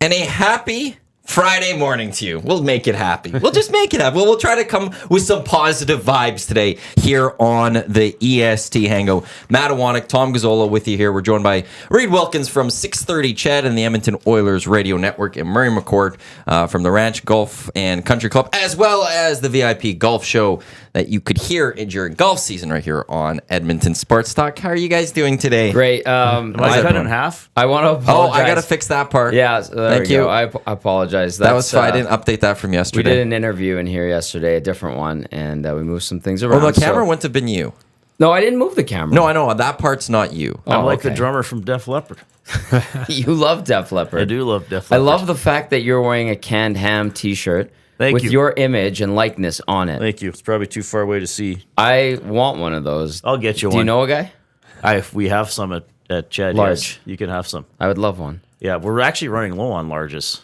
And a happy Friday morning to you. We'll make it happy. We'll just make it happy. We'll try to come with some positive vibes today here on the EST Hangout. Matt Iwanyk, Tom Gazzola with you here. We're joined by Reid Wilkins from 630 Ched and the Edmonton Oilers Radio Network, and Murray McCourt from the Ranch Golf and Country Club, as well as the VIP Golf Show that you could hear during golf season right here on Edmonton Sports Talk. How are you guys doing today? Great. Am I cut in half? I want to apologize. Oh, I got to fix that part. Yeah, Thank you. I apologize. That was fine. I didn't update that from We yesterday. did an interview in here yesterday, a different one, and we moved some things around. Well, the camera wouldn't have been you. No, I didn't move the camera. No, I know. That part's not you. I'm like okay. the drummer from Def Leppard. You love Def Leppard. I do love Def I Leppard. love the fact that you're wearing a Canned Ham T-shirt with you. your image and likeness on it. Thank you. It's probably too far away to see. I want one of those. I'll get you one. Do you know a guy? We have some at Ched. Large. Yes, you can have some. I would love one. Yeah, we're actually running low on larges.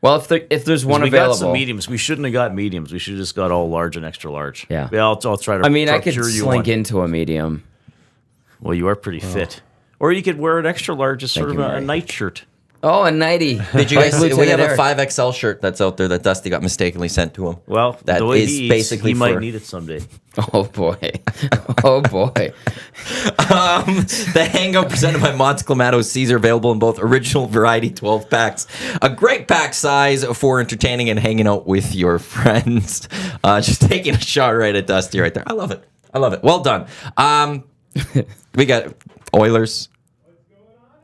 Well, if there's one we available, got some mediums. We shouldn't have got mediums. We should have just got all large and extra large. Yeah. I'll try to. I mean, I could procure you slink one. into a medium. Well, you are pretty fit. Or you could wear an extra large as sort Thank of you, a Murray. night shirt. Oh, a nighty. Did you guys see? We Lieutenant have a Eric. 5XL shirt that's out there that Dusty got mistakenly sent to him. Well, That the way is he eats, basically he might for- need it someday. Oh boy. Oh boy. The Hangout presented by Mott's Clamato Caesar, available in both original variety 12 packs. A great pack size for entertaining and hanging out with your friends. Just taking a shot right at Dusty right there. I love it. I love it. Well done. We got Oilers.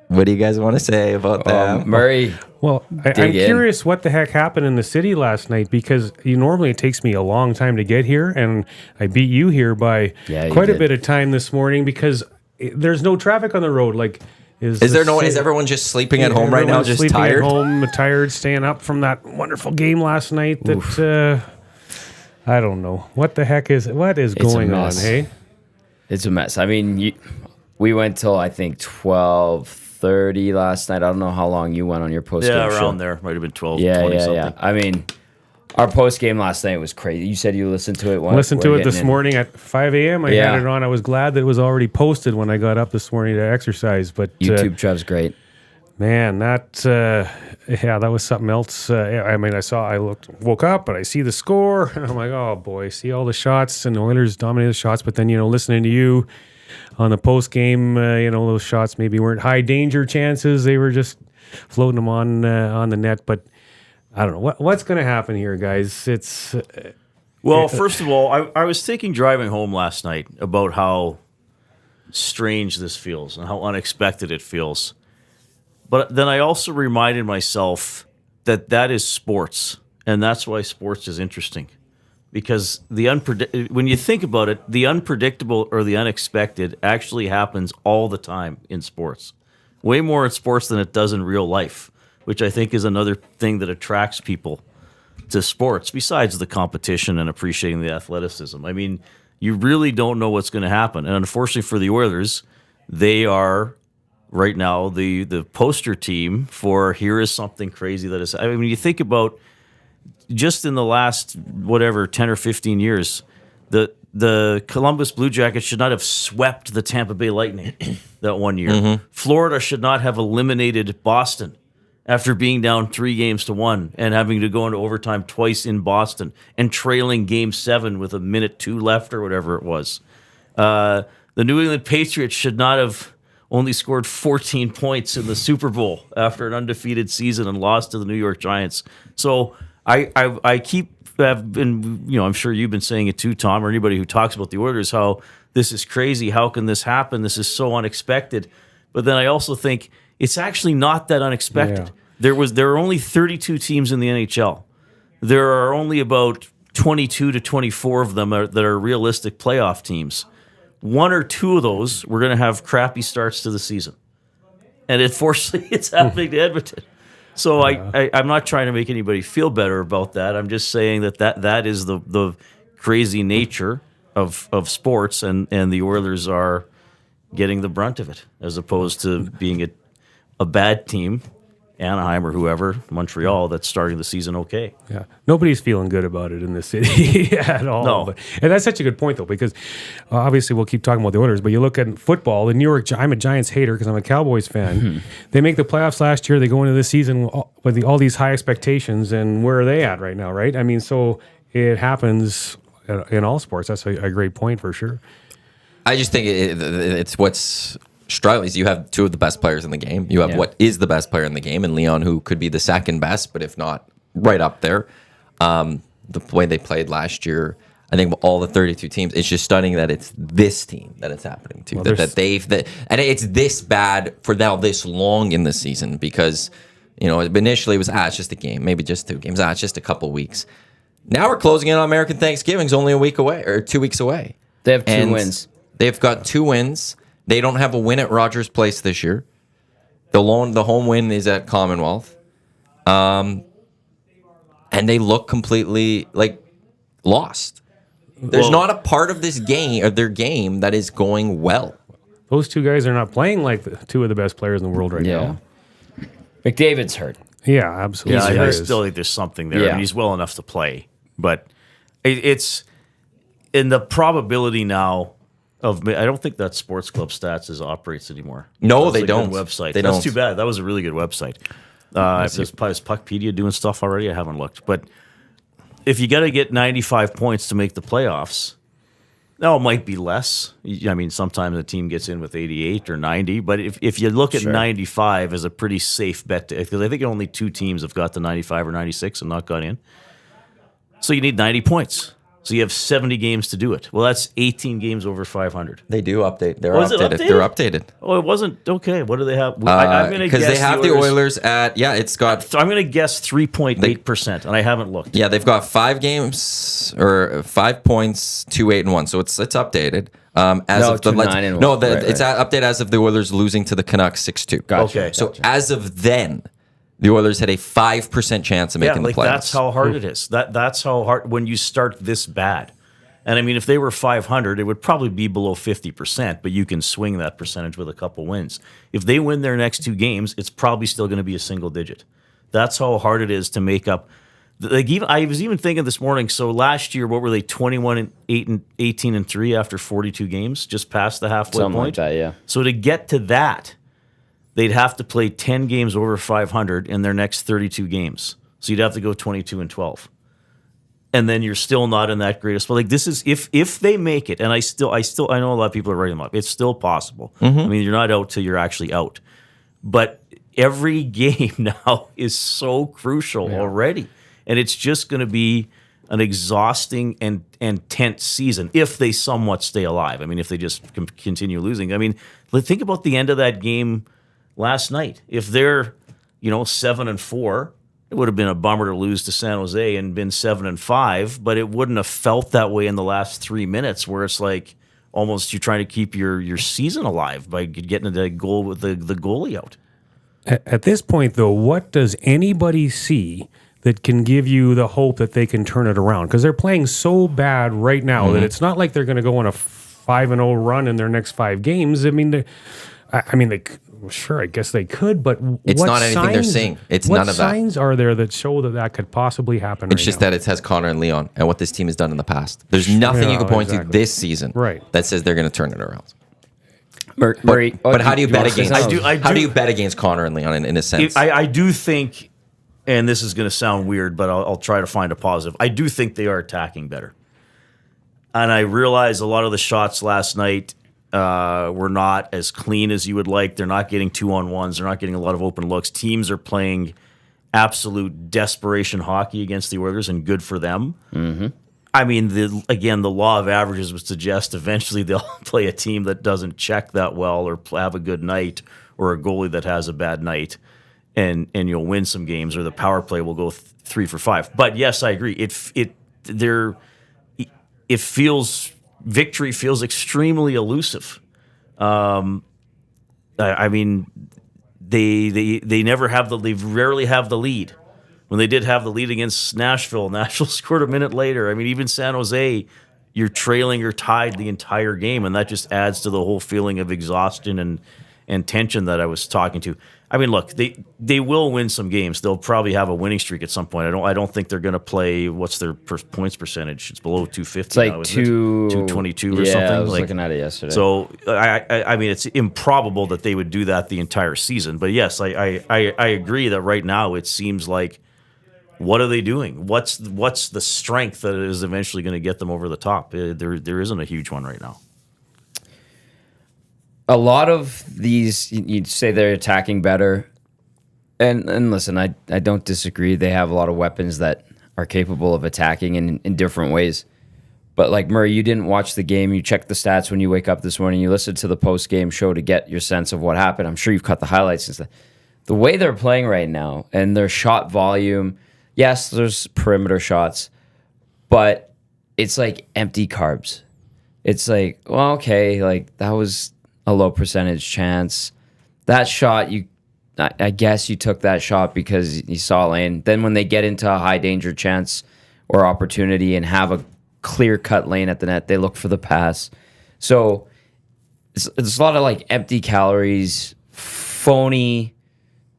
What do you guys want to say about that? Murray. Well, I'm Dig in. curious what the heck happened in the city last night, because normally it takes me a long time to get here, and I beat you here by Yeah, you quite a did. bit of time this morning because there's no traffic on the road. Like, Is there no? Is everyone just sleeping at home right now, everyone's just sleeping tired? At home, tired, staying up from that wonderful game last night. That I don't know what the heck is going on. mess. Hey, It's a mess. I mean, we went till I think 12:30 last night. I don't know how long you went on your post game. Yeah, around there. Might have been 12, Yeah, 20 yeah, something. yeah. I mean, our post game last night was crazy. You said you listened to it. listened to it this morning at 5 a.m. I Yeah. had it on. I was glad that it was already posted when I got up this morning to exercise. But YouTube Trev's great. man, that was something else. I mean, woke up, and I see the score, and I'm like, oh boy, see all the shots, and the Oilers dominated the shots. But then, listening to you on the post game, those shots maybe weren't high danger chances; they were just floating them on the net. But I don't know what's going to happen here, guys. It's Well, first of all, I was thinking driving home last night about how strange this feels and how unexpected it feels. But then I also reminded myself that is sports, and that's why sports is interesting. Because when you think about it, the unpredictable or the unexpected actually happens all the time in sports. Way more in sports than it does in real life, which I think is another thing that attracts people to sports, besides the competition and appreciating the athleticism. I mean, you really don't know what's going to happen. And unfortunately for the Oilers, they are right now the poster team for here is something crazy that is. I mean, you think about just in the last, 10 or 15 years, the Columbus Blue Jackets should not have swept the Tampa Bay Lightning that one year. Mm-hmm. Florida should not have eliminated Boston after being down 3-1 and having to go into overtime twice in Boston and trailing Game 7 with 1:02 left or whatever it was. The New England Patriots should not have only scored 14 points in the Super Bowl after an undefeated season and lost to the New York Giants. So I've been, I'm sure you've been saying it too, Tom, or anybody who talks about the Oilers, how this is crazy. How can this happen? This is so unexpected. But then I also think it's actually not that unexpected. Yeah. There are only 32 teams in the NHL. There are only about 22 to 24 of them that are realistic playoff teams. One or two of those we're going to have crappy starts to the season. And unfortunately, it's happening to Edmonton. So I'm not trying to make anybody feel better about that. I'm just saying that is the crazy nature of sports, and the Oilers are getting the brunt of it, as opposed to being a bad team Anaheim or whoever, Montreal, that's starting the season okay. Yeah, nobody's feeling good about it in the city at all. No. And that's such a good point, though, because obviously we'll keep talking about the Oilers, but you look at football, the New York. I'm a Giants hater because I'm a Cowboys fan. They make the playoffs last year. They go into this season with all these high expectations, and where are they at right now? Right? I mean, so it happens in all sports. That's a great point for sure. I just think it's what's striking is you have two of the best players in the game. You have what is the best player in the game, and Leon, who could be the second best, but if not, right up there. The way they played last year, I think all the 32 teams, it's just stunning that it's this team that it's happening to. Well, and it's this bad for now this long in the season because, initially it was, it's just a game, maybe just 2 games. It's just a couple weeks. Now we're closing in on American Thanksgiving's only a week away or 2 weeks away. They have 2 wins. They've got 2 wins. They don't have a win at Rogers Place this year. The home win is at Commonwealth. And they look completely lost. There's not a part of this game or their game that is going well. Those 2 guys are not playing like the 2 of the best players in the world right now. McDavid's hurt. Yeah, absolutely. Yeah, I still think there's something there. Yeah. I mean, he's well enough to play, but it's in the probability now of. I don't think that Sports Club Stats operates anymore. No, That's they a don't. good website. They That's don't. too bad. That was a really good website. Is Puckpedia doing stuff already? I haven't looked, but if you got to get 95 points to make the playoffs, now it might be less. I mean, sometimes a team gets in with 88 or 90, but if you look at 95 as a pretty safe bet, because I think only 2 teams have got to 95 or 96 and not got in. So you need 90 points. So you have 70 games to do it. Well, that's 18 games over 500. They do update. They're is it updated. updated? They're updated. Oh, it wasn't okay. What do they have? I'm going to guess Because they have the Oilers at it's got. I'm going to guess 3.8%, and I haven't looked. Yeah, they've got 5 games or 5 points, 2-8-1. So it's updated. It's updated as of the Oilers losing to the Canucks 6-2. Gotcha. Okay. So as of then, the Oilers had a 5% chance of making the playoffs. That's how hard it is. That's how hard when you start this bad. And I mean, if they were 500, it would probably be below 50%, but you can swing that percentage with a couple wins. If they win their next 2 games, it's probably still going to be a single digit. That's how hard it is to make up. I was even thinking this morning. So last year, what were they? 21-8 and 18-3 after 42 games, just past the halfway Something point. like that, yeah. So to get to that, they'd have to play 10 games over 500 in their next 32 games. So you'd have to go 22-12. And then you're still not in that greatest. But this is if they make it, and I know a lot of people are writing them up. It's still possible. I mean, you're not out till you're actually out. But every game now is so crucial already. And it's just going to be an exhausting and tense season if they somewhat stay alive. I mean, if they just continue losing. I mean, think about the end of that game last night. If they're, 7-4, it would have been a bummer to lose to San Jose and been 7-5, but it wouldn't have felt that way in the last 3 minutes, where it's like almost you're trying to keep your season alive by getting the goal with the goalie out. At this point, though, what does anybody see that can give you the hope that they can turn it around? Because they're playing so bad right now that it's not like they're going to go on a 5-0 run in their next 5 games. I mean, I guess they could, but It's not anything they're seeing. It's none of that. What signs are there that show that could possibly happen? It's just that it has Connor and Leon and what this team has done in the past. There's nothing you can point to this season that says they're going to turn it around. Murray, But how do you bet want to say against? something? How do you bet against Connor and Leon in a sense? I do think, and this is going to sound weird, but I'll try to find a positive. I do think they are attacking better. And I realize a lot of the shots last night were not as clean as you would like. They're not getting 2-on-1s. They're not getting a lot of open looks. Teams are playing absolute desperation hockey against the Oilers, and good for them. Mm-hmm. I mean, the law of averages would suggest eventually they'll play a team that doesn't check that well or have a good night, or a goalie that has a bad night, and you'll win some games, or the power play will go 3 for 5. But yes, I agree. Victory feels extremely elusive. I mean, they rarely have the lead. When they did have the lead against Nashville scored a minute later. I mean, even San Jose, you're trailing or tied the entire game, and that just adds to the whole feeling of exhaustion and tension that I was talking to. I mean, look, they will win some games. They'll probably have a winning streak at some point. I don't think they're going to play. What's their points percentage? It's below 250. It's like now, isn't it? 222 or something. I was like, looking at it yesterday. So I mean, it's improbable that they would do that the entire season. But yes, I agree that right now it seems like, what are they doing? What's the strength that is eventually going to get them over the top? There isn't a huge one right now. A lot of these, you'd say they're attacking better. And listen, I don't disagree. They have a lot of weapons that are capable of attacking in different ways. But like Murray, you didn't watch the game. You checked the stats when you wake up this morning. You listened to the post-game show to get your sense of what happened. I'm sure you've cut the highlights and stuff. The way they're playing right now and their shot volume, yes, there's perimeter shots, but it's like empty carbs. It's like, well, okay, like that was a low percentage chance. That shot, I guess you took that shot because you saw a lane. Then when they get into a high danger chance or opportunity and have a clear cut lane at the net, they look for the pass. So it's a lot of like empty calories, phony,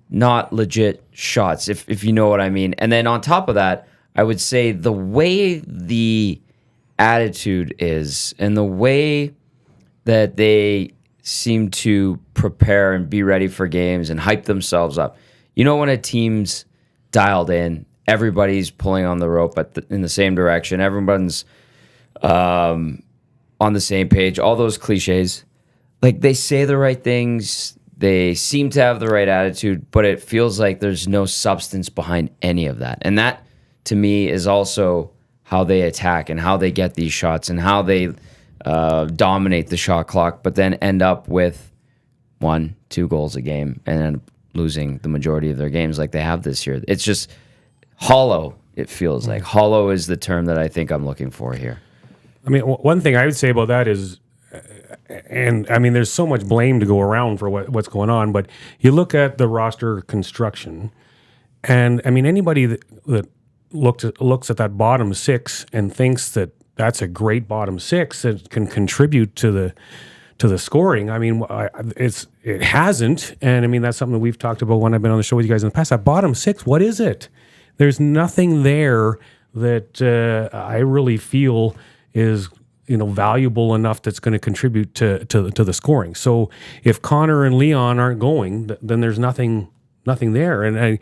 not legit shots, if you know what I mean. And then on top of that, I would say the way the attitude is and the way that they seem to prepare and be ready for games and hype themselves up. You know, when a team's dialed in, everybody's pulling on the rope in the same direction. Everyone's on the same page. All those cliches. Like, they say the right things. They seem to have the right attitude, but it feels like there's no substance behind any of that. And that, to me, is also how they attack and how they get these shots and how they dominate the shot clock, but then end up with 1-2 goals a game and then losing the majority of their games like they have this year. It's just hollow, it feels like. Hollow is the term that I think I'm looking for here. I mean, one thing I would say about that is, and I mean, there's so much blame to go around for what's going on, but you look at the roster construction, and I mean, anybody that looks at that bottom six and thinks that that's a great bottom six that can contribute to the scoring. I mean, it hasn't, and I mean that's something that we've talked about when I've been on the show with you guys in the past. That bottom six, what is it? There's nothing there that I really feel is valuable enough that's going to contribute to the scoring. So if Connor and Leon aren't going, then there's nothing there.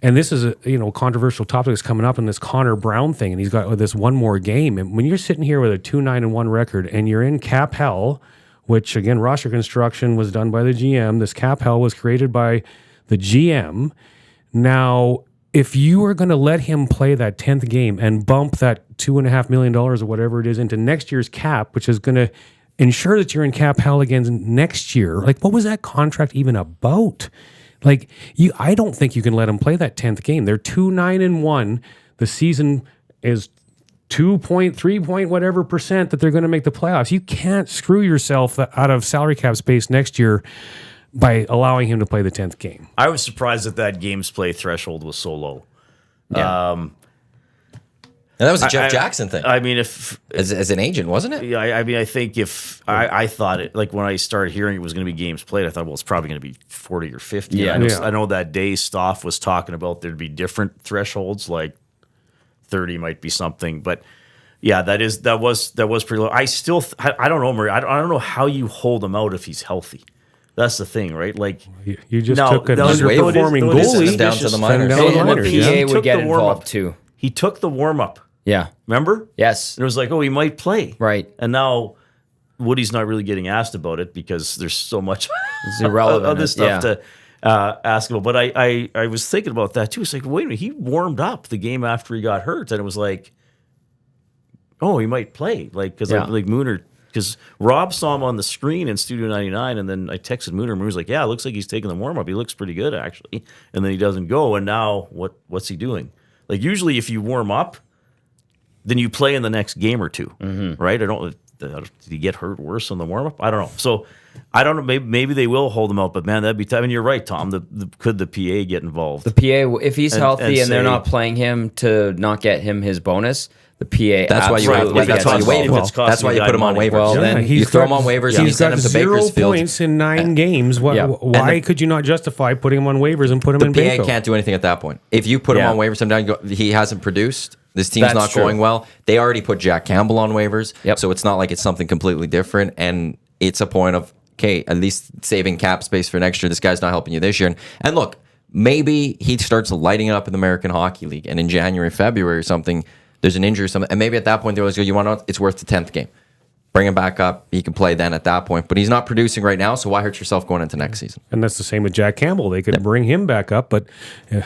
And this is a controversial topic that's coming up in this Connor Brown thing, and he's got this one more game. And when you're sitting here with a 2-9-1 record, and you're in cap hell, which again roster construction was done by the GM. This cap hell was created by the GM. Now, if you are going to let him play that 10th game and bump that $2.5 million or whatever it is into next year's cap, which is going to ensure that you're in cap hell again next year, like what was that contract even about? Like, I don't think you can let them play that 10th game. They're 2-9-1. The season is 2.3 whatever percent that they're going to make the playoffs. You can't screw yourself out of salary cap space next year by allowing him to play the 10th game. I was surprised that games play threshold was so low. Yeah. And that was a Jeff Jackson thing. I mean, as an agent, wasn't it? Yeah, I mean, I think I thought it, like when I started hearing it was going to be games played, I thought, well, it's probably going to be 40 or 50. Yeah. I know that day Stoff was talking about there'd be different thresholds, like 30 might be something, but yeah, that was pretty low. I still, I don't know, Murray. I don't know how you hold him out if he's healthy. That's the thing, right? Like you just took an underperforming goalie down to the minors. The PA would get involved too. He took the warm up. Yeah. Remember? Yes. And it was like, oh, he might play. Right. And now Woody's not really getting asked about it because there's so much It's irrelevant. other stuff to ask about. But I was thinking about that too. It's like, wait a minute, he warmed up the game after he got hurt. And it was like, oh, he might play. Like, because like Mooner, because Rob saw him on the screen in Studio 99, and then I texted Mooner, and Mooner's like, yeah, it looks like he's taking the warm-up. He looks pretty good, actually. And then he doesn't go, and now what's he doing? Like, usually if you warm up, then you play in the next game or two, right? Did he get hurt worse on the warm-up? I don't know. So, I don't know. Maybe they will hold him out, but man, that'd be tough. I mean, you're right, Tom. Could the PA get involved? The PA, if he's healthy and they're not playing him to not get him his bonus, the PA. That's why you absolutely have, that's why you gets waive involved. him. That's why you put him on waivers. Well, then you throw him on waivers and you He's send got him to 0 Bakersfield. points in 9 games. Yeah. Why And could you not justify putting him on waivers and put him The in PA Baco? can't do anything at that point. If you put him Yeah. on waivers, he hasn't produced. This team's That's not true. going well. They already put Jack Campbell on waivers, Yep. so it's not like it's something completely different. And it's a point of, okay, at least saving cap space for next year. This guy's not helping you this year. And look, maybe he starts lighting it up in the American Hockey League, and in January, February or something, there's an injury or something, and maybe at that point they always go, you want to know, it's worth the 10th game. Bring him back up. He can play then at that point. But he's not producing right now, so why hurt yourself going into next season? And that's the same with Jack Campbell. They could bring him back up, but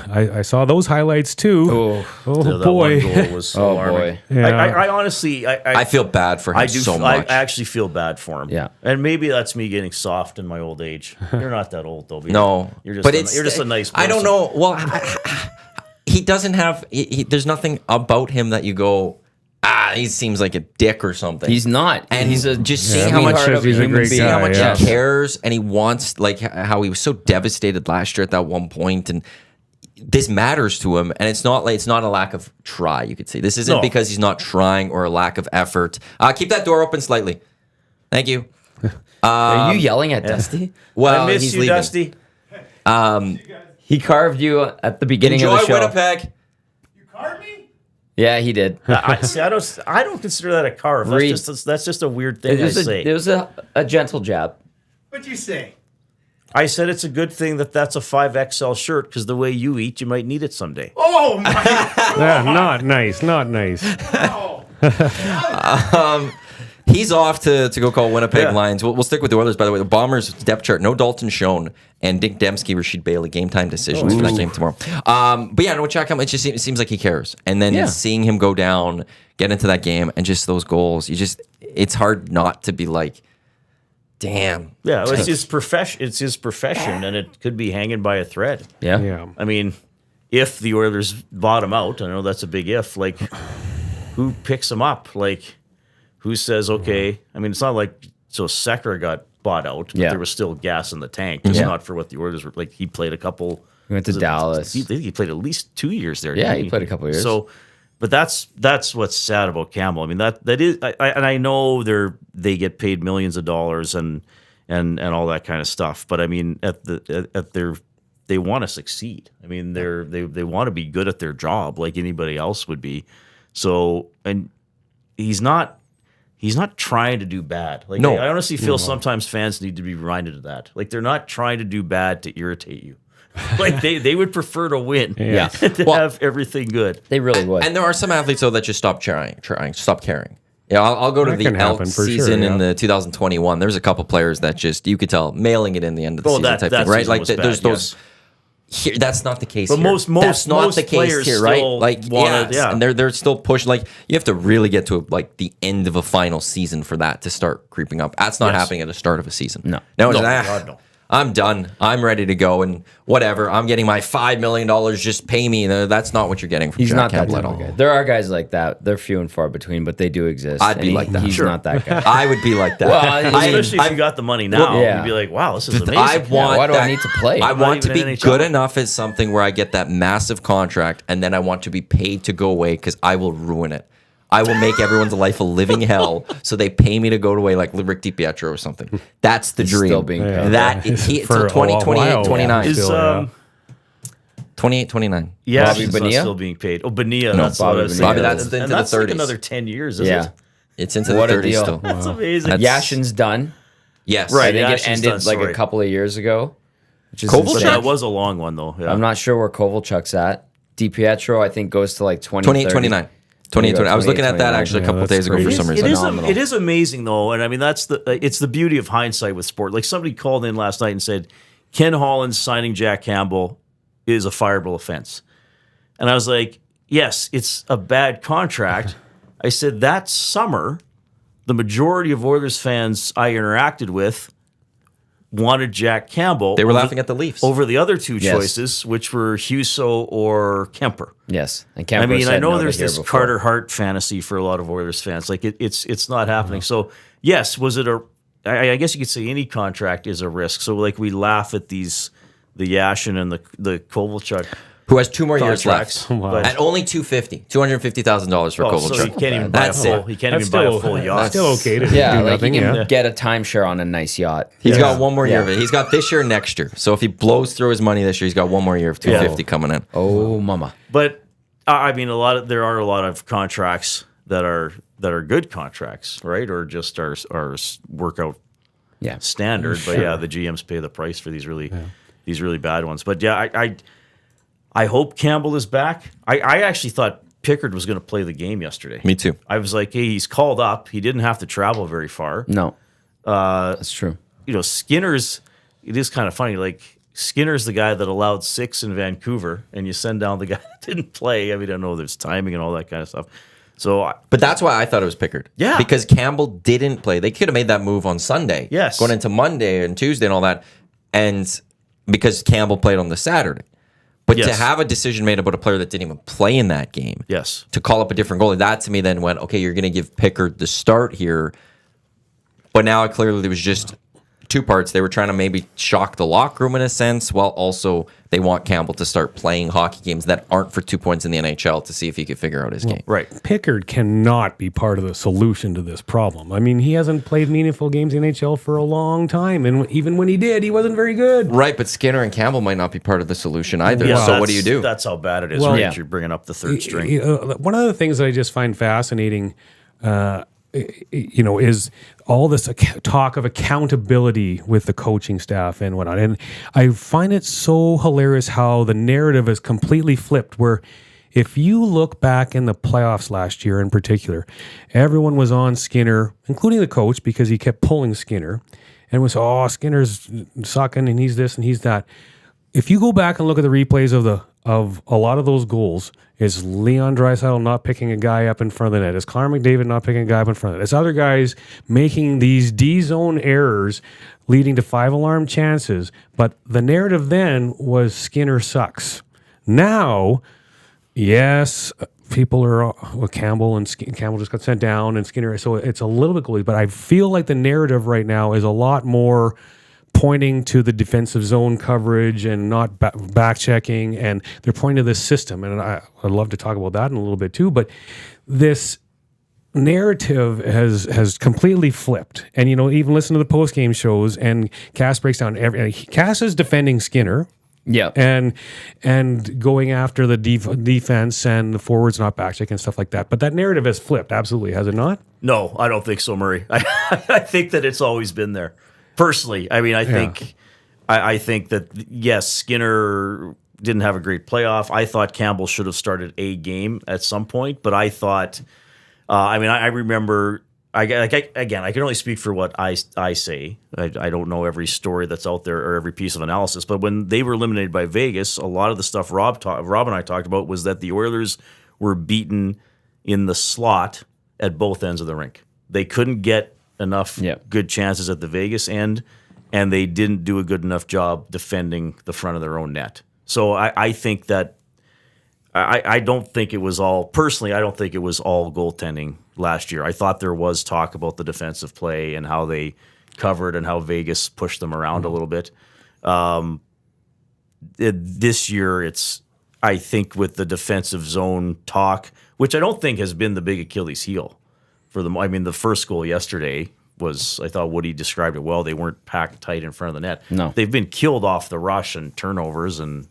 I saw those highlights too. Oh. Oh, That boy. one goal was alarming. boy. Yeah. I honestly, I feel bad for him I do. so I much. actually feel bad for him. Yeah. and maybe that's me getting soft in my old age. You're not that old though. No, you're just. but You're just a nice person. I don't know. Well, he doesn't have. There's nothing about him that you go, he seems like a dick or something. He's not. And he's a just Yeah, seeing how much sweetheart of he's a human great being. see how guy, much yeah. he cares, and he wants, like how he was so devastated last year at that one point, and this matters to him. And it's not a lack of try. You could say this isn't No. because he's not trying or a lack of effort. Keep that door open slightly. Thank you. Are you yelling at Dusty? Well, I miss he's you, leaving. Dusty. He carved you at the beginning Enjoy of the show. Winnipeg. Yeah, he did. See, I don't consider that a carve. Reid- That's just a weird thing I say. It was a gentle jab. What'd you say? I said it's a good thing that's a 5XL shirt because the way you eat, you might need it someday. Oh my! Yeah, not nice. Not nice. He's off to go call Winnipeg Yeah. Lions. We'll stick with the Oilers, by the way. The Bombers depth chart, no Dalton Schoen, and Dick Dembski, Rashid Bailey, game time decisions for that game tomorrow. But yeah, no, Jack Campbell, it seems like he cares. And then Yeah. seeing him go down, get into that game, and just those goals, it's hard not to be like, damn. Yeah, well, it's his profession. It's his profession, and it could be hanging by a thread. Yeah. Yeah. I mean, if the Oilers bottom out, I know that's a big if. Like, who picks him up? Like, who says okay? I mean, it's not like Sekera got bought out, but Yeah. there was still gas in the tank. Just Yeah. not for what the Oilers were like. He played a couple. He went to was it- Dallas. He played at least 2 years there. Yeah, didn't he played a couple years. So, but that's what's sad about Campbell. I mean, that is, and I know they get paid millions of dollars and all that kind of stuff. But I mean, they want to succeed. I mean, they want to be good at their job like anybody else would be. So, and he's not trying to do bad. Like, No. I honestly feel sometimes fans need to be reminded of that. Like, they're not trying to do bad to irritate you. Like, they would prefer to win Yeah. to Well- have everything good. They really would. And there are some athletes, though, that just stop stop caring. Yeah, I'll go to That the can happen Elks for sure, season in yeah. the 2021. There's a couple players that just, you could tell, mailing it in the end of the Oh, season that type thing, right? season Like, was there's bad, those. Here, that's not the case But here. most that's not most the case players here, right? still Like, wanna- yes, yeah. and they're still pushing. Like, you have to really get to like the end of a final season for that to start creeping up. That's not Yes. happening at the start of a season. No. it's No, like, God, no. I'm done. I'm ready to go, and whatever. I'm getting my $5 million. Just pay me. That's not what you're getting from He's Jack not that Campbell type at of all. guy. There are guys like that. They're few and far between, but they do exist. I'd And be like that. He's Sure. not that guy. I would be like that. Well, Especially if you got the money now, yeah. you'd be like, wow, this is amazing. I want. why do I that- need to play? I Not want to even be NHL. good enough at something where I get that massive contract, and then I want to be paid to go away because I will ruin it. I will make everyone's life a living hell, so they pay me to go away, like Rick DiPietro or something. That's the dream. still being paid. That Yeah. he, For so a 20, while, 28, yeah. 29. Is, Still, yeah. 28, 29. yeah, Bobby he's not Bonilla? still being paid. Oh, Bonilla. That's Bobby what I was Bonilla. saying. Bobby, that's And into the that's like 30s. another 10 years, isn't Yeah. it? It's into What the a 30s deal. still. That's amazing. Yashin's done. Yes. Right. I think it Yashin's ended done, like sorry. a couple of years ago. Which is Kovalchuk? But insane. that was a long one, though. Yeah. I'm not sure where Kovalchuk's at. DiPietro, I think, goes to like 20, 28, 29. 28, 20. I was looking at that 29. actually a Yeah, couple that's days ago for crazy. some It reason. is, Phenomenal. it is amazing, though, and I mean it's the beauty of hindsight with sport. Like somebody called in last night and said, Ken Holland signing Jack Campbell is a fireable offense, and I was like, yes, it's a bad contract. I said that summer, the majority of Oilers fans I interacted with wanted Jack Campbell. They were over- laughing at the Leafs. over the other two Yes. choices, which were Huso or Kemper. Yes. And I Campbell mean, I said know no to there's here this before. Carter Hart fantasy for a lot of Oilers fans. Like it's not happening. So yes, was it I guess you could say any contract is a risk. So like we laugh at the Yashin and the Kovalchuk. who has 2 more years contracts. left. Wow. At only $250,000 for Oh, Kovalchuk. so he can't even buy a That's full. it. He can't That's even buy a still, full that's yacht. still okay to Yeah, do like nothing. you can Yeah. get a timeshare on a nice yacht. He's got one more year Yeah. of it. He's got this year and next year. So if he blows through his money this year, he's got one more year of 250 coming in. Oh, mama. But I mean, there are a lot of contracts that are good contracts, right? Or just are workout Yeah. standard. But yeah, the GMs pay the price for these really bad ones. But yeah, I hope Campbell is back. I actually thought Pickard was going to play the game yesterday. Me too. I was like, hey, he's called up. He didn't have to travel very far. No. That's true. Skinner's, it is kind of funny. Like, Skinner's the guy that allowed 6 in Vancouver, and you send down the guy that didn't play. I mean, I know there's timing and all that kind of stuff. So, But that's why I thought it was Pickard. Yeah. Because Campbell didn't play. They could have made that move on Sunday. Yes. Going into Monday and Tuesday and all that. And because Campbell played on the Saturday. But to Yes. have a decision made about a player that didn't even play in that game. yes. To call up a different goalie, that to me then went, okay, you're going to give Pickard the start here. But now clearly there was just 2 parts. They were trying to maybe shock the locker room in a sense, while also they want Campbell to start playing hockey games that aren't for 2 points in the NHL to see if he could figure out his game. Right. Pickard cannot be part of the solution to this problem. I mean, he hasn't played meaningful games in the NHL for a long time, and even when he did, he wasn't very good. Right, but Skinner and Campbell might not be part of the solution either. Yeah, So what do you do? That's how bad it is, Well, right? yeah. You're bringing up the third string. One of the things that I just find fascinating, is all this talk of accountability with the coaching staff and whatnot. And I find it so hilarious how the narrative is completely flipped, where if you look back in the playoffs last year in particular, everyone was on Skinner, including the coach, because he kept pulling Skinner and was, oh, Skinner's sucking and he's this and he's that. If you go back and look at the replays of a lot of those goals, is Leon Draisaitl not picking a guy up in front of the net? Is Connor McDavid not picking a guy up in front of the net? Is other guys making these D-zone errors leading to 5-alarm chances? But the narrative then was Skinner sucks. Now, yes, people are Campbell and Campbell just got sent down and Skinner. So it's a little bit goalie, but I feel like the narrative right now is a lot more pointing to the defensive zone coverage and not back checking, and they're pointing to this system. And I'd love to talk about that in a little bit too. But this narrative has completely flipped. And even listen to the post game shows, and Cass breaks down Cass is defending Skinner. Yeah. And going after the defense and the forwards not back check and stuff like that. But that narrative has flipped, absolutely, has it not? No, I don't think so, Murray. I think that it's always been there. Personally, I mean, I think that yes, Skinner didn't have a great playoff. I thought Campbell should have started a game at some point, but I thought, I remember. I can only speak for what I say. I don't know every story that's out there or every piece of analysis. But when they were eliminated by Vegas, a lot of the stuff Rob and I talked about was that the Oilers were beaten in the slot at both ends of the rink. They couldn't get enough good chances at the Vegas end, and they didn't do a good enough job defending the front of their own net. So I think that I don't think it was all, personally, I don't think it was all goaltending last year. I thought there was talk about the defensive play and how they covered and how Vegas pushed them around a little bit. This year, I think with the defensive zone talk, which I don't think has been the big Achilles heel for them. I mean, the first goal yesterday was, I thought Woody described it well. They weren't packed tight in front of the net. No. They've been killed off the rush and turnovers and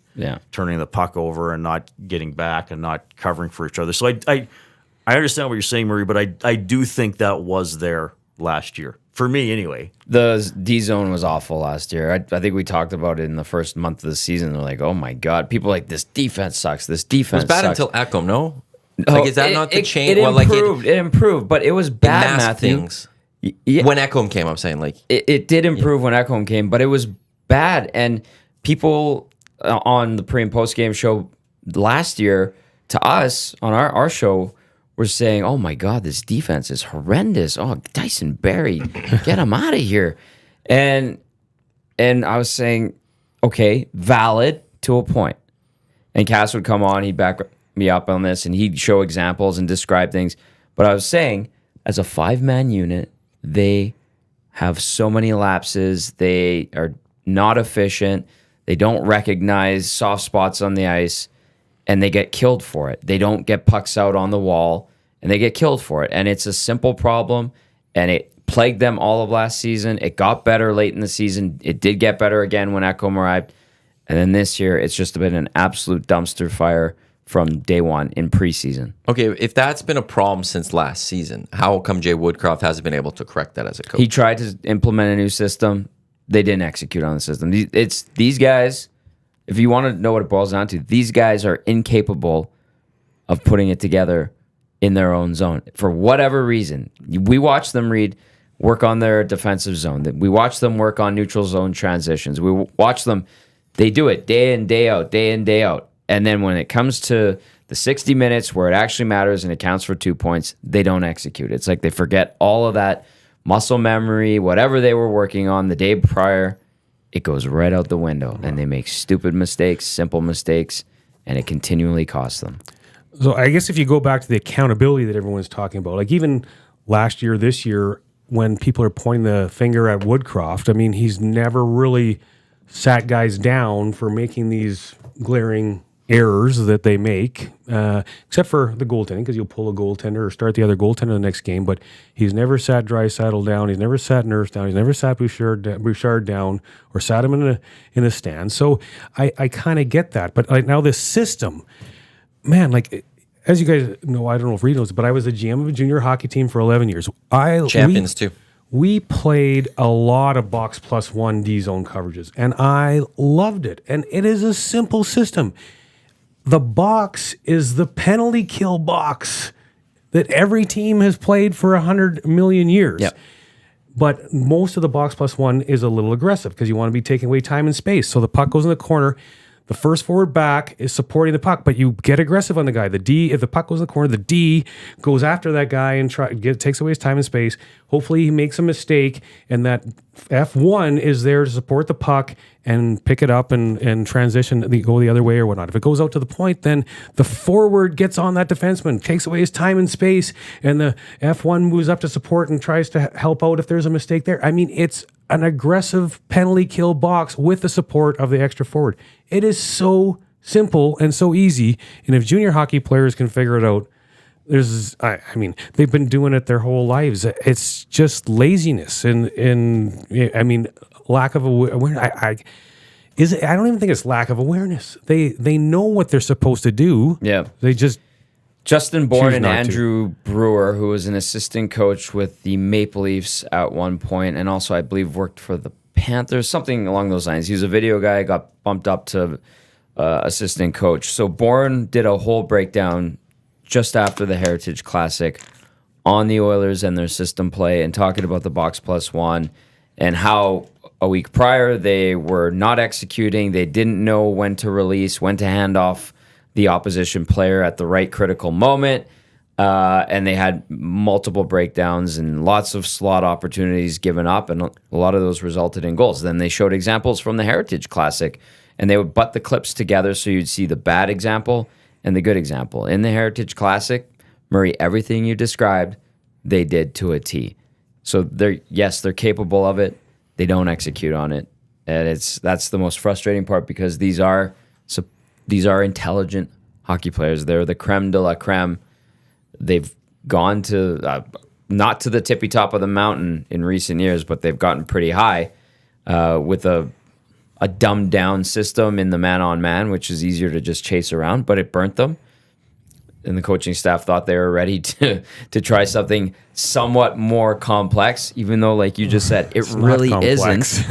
turning the puck over and not getting back and not covering for each other. So I understand what you're saying, Murray, but I do think that was there last year. For me, anyway. The D zone was awful last year. I think we talked about it in the first month of the season. They're like, oh my God. People are like, this defense sucks. This defense It was bad sucks. until Ekholm, no? Oh, Is that not the change? It improved, but it was bad, masked Matthew. things. Yeah, When Ekholm came, I'm saying, it did improve when Ekholm came, but it was bad. And people on the pre and post game show last year to us on our show were saying, "Oh my God, this defense is horrendous. Oh, Dyson Barrie, get him out of here." And I was saying, okay, valid to a point. And Cass would come on, he'd back me up on this, and he'd show examples and describe things. But I was saying, as a 5-man unit, they have so many lapses. They are not efficient. They don't recognize soft spots on the ice. and they get killed for it. They don't get pucks out on the wall, and they get killed for it. And it's a simple problem, and it plagued them all of last season. It got better late in the season. It did get better again when Ekholm arrived. And then this year, it's just been an absolute dumpster fire from day one in preseason. Okay, if that's been a problem since last season, how come Jay Woodcroft hasn't been able to correct that as a coach? He tried to implement a new system. They didn't execute on the system. It's these guys, if you want to know what it boils down to, these guys are incapable of putting it together in their own zone. For whatever reason, we watch them work on their defensive zone. We watch them work on neutral zone transitions. We watch them, they do it day in, day out, day in, day out. And then when it comes to the 60 minutes where it actually matters and it counts for 2 points, they don't execute. It's like they forget all of that muscle memory, whatever they were working on the day prior, it goes right out the window. And they make stupid mistakes, simple mistakes, and it continually costs them. So I guess if you go back to the accountability that everyone's talking about, like even last year, this year, when people are pointing the finger at Woodcroft, I mean, he's never really sat guys down for making these glaring errors that they make, except for the goaltending, because you'll pull a goaltender or start the other goaltender in the next game. But he's never sat Draisaitl down. He's never sat Nurse down. He's never sat Bouchard down or sat him in the stand. So I kind of get that. But like now this system, man, like as you guys know, I don't know if Reid knows, but I was the GM of a junior hockey team for 11 years. Champions too. We played a lot of box plus one D zone coverages, and I loved it. And it is a simple system. The box is the penalty kill box that every team has played for 100 million years. Yep. But most of the box plus one is a little aggressive because you want to be taking away time and space. So the puck goes in the corner. The first forward back is supporting the puck, but you get aggressive on the guy. The D, if the puck goes in the corner, the D goes after that guy and takes away his time and space. Hopefully he makes a mistake, and that F1 is there to support the puck and pick it up and transition, go the other way or whatnot. If it goes out to the point, then the forward gets on that defenseman, takes away his time and space, and the F1 moves up to support and tries to help out if there's a mistake there. I mean, it's an aggressive penalty kill box with the support of the extra forward. It is so simple and so easy. And if junior hockey players can figure it out, I mean, they've been doing it their whole lives. It's just laziness and I mean, lack of awareness. I don't even think it's lack of awareness. They know what they're supposed to do. Yeah. They just Justin Bourne choose and not Andrew Brewer, who was an assistant coach with the Maple Leafs at one point, and also I believe worked for the Panthers, something along those lines. He was a video guy, got bumped up to assistant coach. So Bourne did a whole breakdown just after the Heritage Classic on the Oilers and their system play and talking about the box plus one and how a week prior they were not executing. They didn't know when to release, when to hand off the opposition player at the right critical moment. And they had multiple breakdowns and lots of slot opportunities given up, and a lot of those resulted in goals. Then they showed examples from the Heritage Classic, and they would butt the clips together so you'd see the bad example and the good example. In the Heritage Classic, Murray, everything you described, they did to a T. So they're capable of it. They don't execute on it. And that's the most frustrating part because these are intelligent hockey players. They're the creme de la creme. They've gone to, not to the tippy top of the mountain in recent years, but they've gotten pretty high with a dumbed down system in the man-on-man, which is easier to just chase around, but it burnt them. And the coaching staff thought they were ready to try something somewhat more complex, even though, like you just said, it really isn't.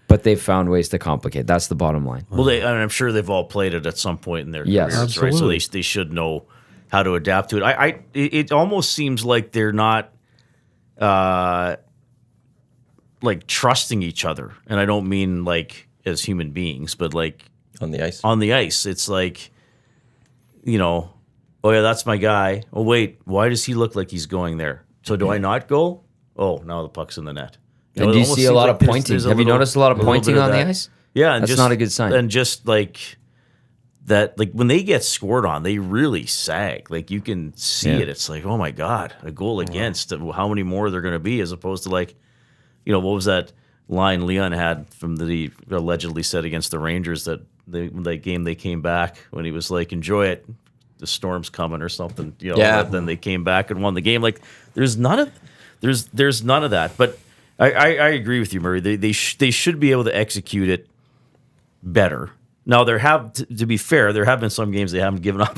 But they've found ways to complicate. That's the bottom line. Well, I'm sure they've all played it at some point in their Yes. careers, right? So Absolutely. they should know how to adapt to it. It almost seems like they're not like trusting each other, and I don't mean like as human beings, but like On the ice. on the ice. It's like, oh yeah, that's my guy. Oh wait, why does he look like he's going there? So do I not go? Oh, now the puck's in the net. And do you see a lot of pointing? Have you noticed a lot of pointing on the ice? Yeah, and That's not a good sign. And just like that, like when they get scored on, they really sag. Like you can see it. It's like, oh my god, a goal against. How many more there going to be? As opposed to like, what was that line Leon had from the allegedly said against the Rangers that that game they came back when he was like, "Enjoy it, the storm's coming" or something. Yeah. Then they came back and won the game. Like there's none of that. But I agree with you, Murray. They should be able to execute it better. Now to be fair, there have been some games they haven't given up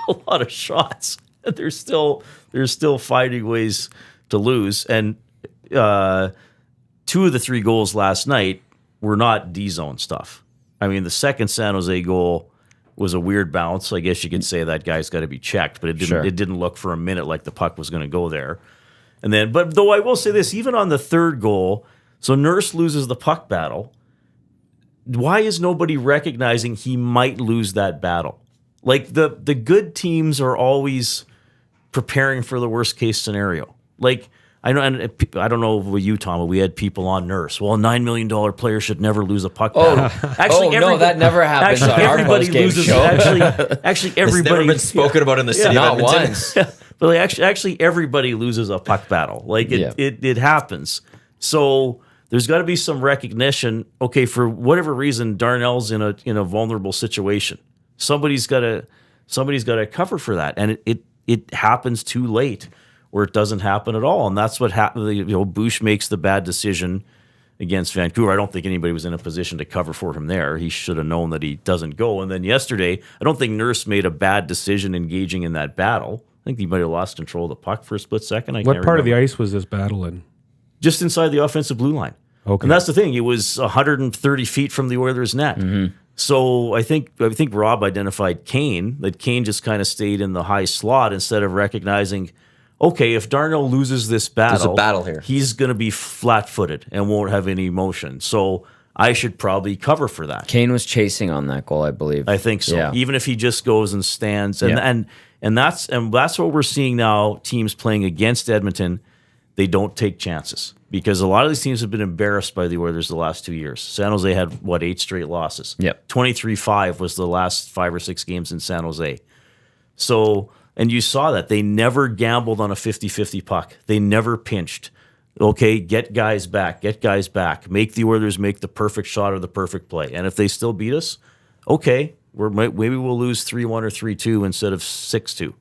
a lot of shots. They're still finding ways to lose. And 2 of the 3 goals last night were not D-zone stuff. I mean, the second San Jose goal was a weird bounce. I guess you could say that guy's got to be checked, but it didn't look for a minute like the puck was going to go there. And then, but though I will say this, even on the third goal, so Nurse loses the puck battle. Why is nobody recognizing he might lose that battle? Like the good teams are always preparing for the worst case scenario. Like I know, and I don't know with you, Tom, but we had people on Nurse. Well, a $9 million player should never lose a puck battle. Actually, no, that never happens on our post-game show. Actually, everybody. It's never been spoken about in the city. Not of Edmonton. once. But like, actually, everybody loses a puck battle. Like it happens. So there's got to be some recognition. Okay, for whatever reason, Darnell's in a vulnerable situation. Somebody's got to cover for that, and it happens too late, or it doesn't happen at all. And that's what happened. Bush makes the bad decision against Vancouver. I don't think anybody was in a position to cover for him there. He should have known that he doesn't go. And then yesterday, I don't think Nurse made a bad decision engaging in that battle. I think he might have lost control of the puck for a split second. What part of the ice was this battle in? Just inside the offensive blue line. Okay. And that's the thing. It was 130 feet from the Oilers' net. Mm-hmm. So I think Rob identified Kane, that Kane just kind of stayed in the high slot instead of recognizing, okay, if Darnell loses this battle, There's a battle here. He's going to be flat-footed and won't have any motion. So I should probably cover for that. Kane was chasing on that goal, I believe. I think so. Yeah. Even if he just goes and stands, and that's what we're seeing now. Teams playing against Edmonton, they don't take chances because a lot of these teams have been embarrassed by the Oilers the last 2 years. San Jose had 8 straight losses. Yep. 23-5 was the last 5 or 6 games in San Jose. So, and you saw that they never gambled on a 50-50 puck. They never pinched. Okay, get guys back. Make the Oilers make the perfect shot or the perfect play. And if they still beat us, okay, maybe we'll lose 3-1 or 3-2 instead of 6-2.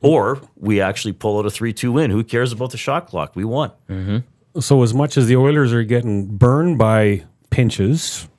Or we actually pull out a 3-2 win. Who cares about the shot clock? We won. Mm-hmm. So as much as the Oilers are getting burned by pinches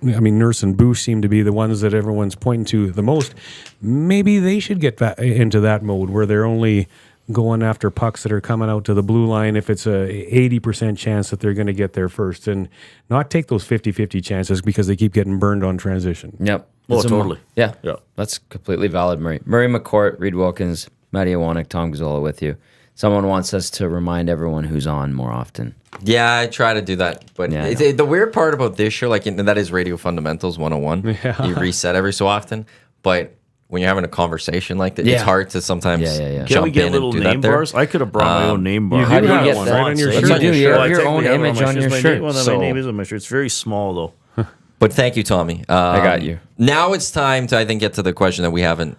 Nurse and Bush seem to be the ones that everyone's pointing to the most, maybe they should get back into that mode where they're only going after pucks that are coming out to the blue line if it's a 80% chance that they're going to get there first, and not take those 50-50 chances because they keep getting burned on transition. Yep. Oh, totally. Yeah. Yeah. That's completely valid, Murray. Murray McCourt, Reid Wilkins, Matty Iwanyk, Tom Gazzola with you. Someone wants us to remind everyone who's on more often. Yeah, I try to do that. But the weird part about this show, that is Radio Fundamentals 101. Yeah. You reset every so often. But when you're having a conversation like that, it's hard to sometimes Yeah. jump Can we get in little and do name that there. bars? I could have brought my own name bar. You How do you have get one that? right on your You shirt. do. You Well, have I your own technically have image on your shirt. My name is on my shirt. It's very small, though. But thank you, Tommy. I got you. Now it's time to, I think, get to the question that we haven't,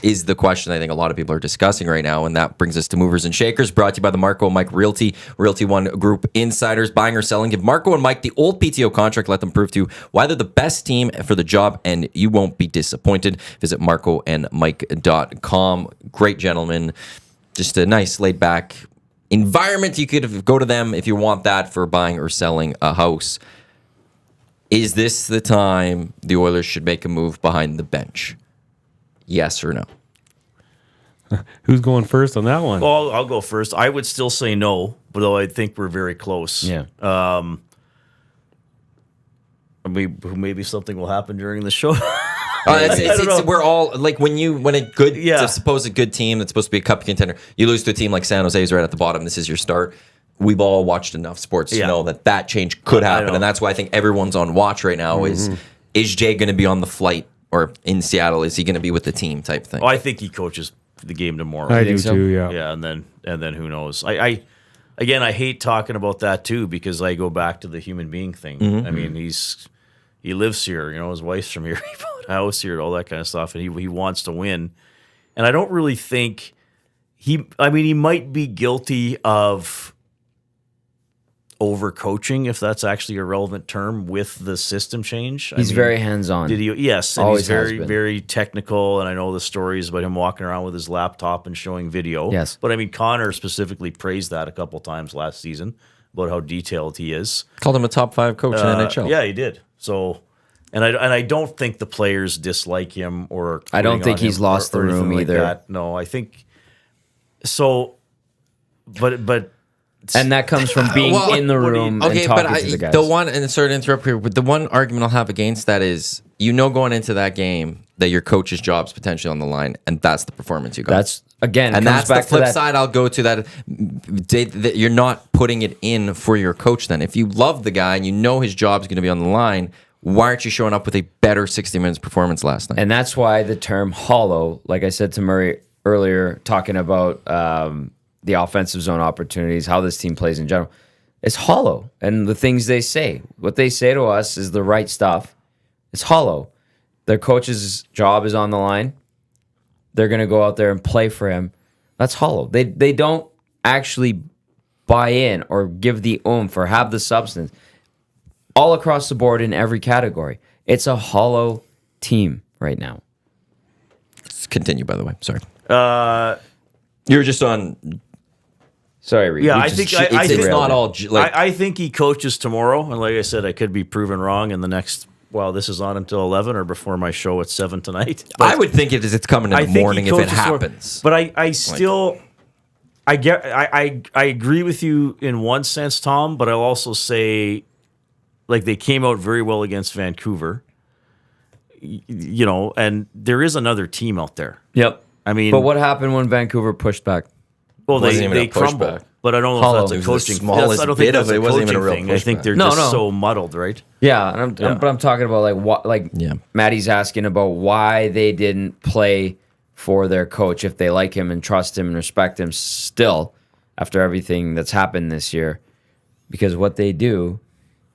is the question I think a lot of people are discussing right now, and that brings us to Movers and Shakers, brought to you by the Marco and Mike Realty One Group Insiders. Buying or selling, give Marco and Mike the old PTO contract, let them prove to you why they're the best team for the job, and you won't be disappointed. Visit marcoandmike.com. Great gentlemen, just a nice laid-back environment. You could go to them if you want that for buying or selling a house. Is this the time the Oilers should make a move behind the bench? Yes or no? Who's going first on that one? Well, I'll go first. I would still say no, but though I think we're very close. Yeah. Maybe something will happen during the show. We're all like when a supposed good team that's supposed to be a cup contender, you lose to a team like San Jose is right at the bottom. This is your start. We've all watched enough sports to know that change could happen, and that's why I think everyone's on watch right now. Is Jay going to be on the flight or in Seattle? Is he going to be with the team type thing? I think he coaches the game tomorrow. I do too. Yeah. Yeah, and then who knows? I hate talking about that too because I go back to the human being thing. I mean, he lives here. His wife's from here. He bought a house here, all that kind of stuff, and he wants to win. And I don't really think he might be guilty of overcoaching, if that's actually a relevant term, with the system change. He's very hands-on. Did he? Yes, and Always he's has very, been. very technical. And I know the stories about him walking around with his laptop and showing video. Yes. But I mean, Connor specifically praised that a couple times last season about how detailed he is. Called him a top 5 coach in NHL. Yeah, he did. So, and I don't think the players dislike him or I don't quitting think on he's him lost or the room anything like either. that. No, I think so. But. And that comes from being Well, in the room and talking to the guys. the one, and sorry to interrupt here, but the one argument I'll have against that is, going into that game that your coach's job's potentially on the line, and that's the performance you got. That's, again, and comes that's the back to flip that. side. I'll go to that you're not putting it in for your coach. Then, if you love the guy and you know his job's going to be on the line, why aren't you showing up with a better 60 minutes performance last night? And that's why the term hollow, like I said to Murray earlier, talking about the offensive zone opportunities, how this team plays in general, it's hollow. And the things they say, what they say to us is the right stuff. It's hollow. Their coach's job is on the line. They're going to go out there and play for him. That's hollow. They don't actually buy in or give the oomph or have the substance all across the board in every category. It's a hollow team right now. Let's continue, by the way. Sorry. You're just on. Sorry, Reid. Yeah, We I just think ch- I think not all I think he coaches tomorrow, and like I said, I could be proven wrong in the next. Well, this is on until 11 or before my show at 7 tonight. But I would think it's coming in the think he morning if it coaches tomorrow. happens. But I still, I agree with you in one sense, Tom. But I'll also say, like, they came out very well against Vancouver. And there is another team out there. Yep. I mean, But what happened when Vancouver pushed back? well, wasn't even they a pushback. crumbled. But I don't know Hollow. if It that's a was the coaching. smallest I don't think bit that's of it. a It wasn't even coaching a real thing. I think pushback. they're No, just no. so muddled, right? Yeah, and but I'm talking about Yeah. Maddie's asking about why they didn't play for their coach if they like him and trust him and respect him still after everything that's happened this year, because what they do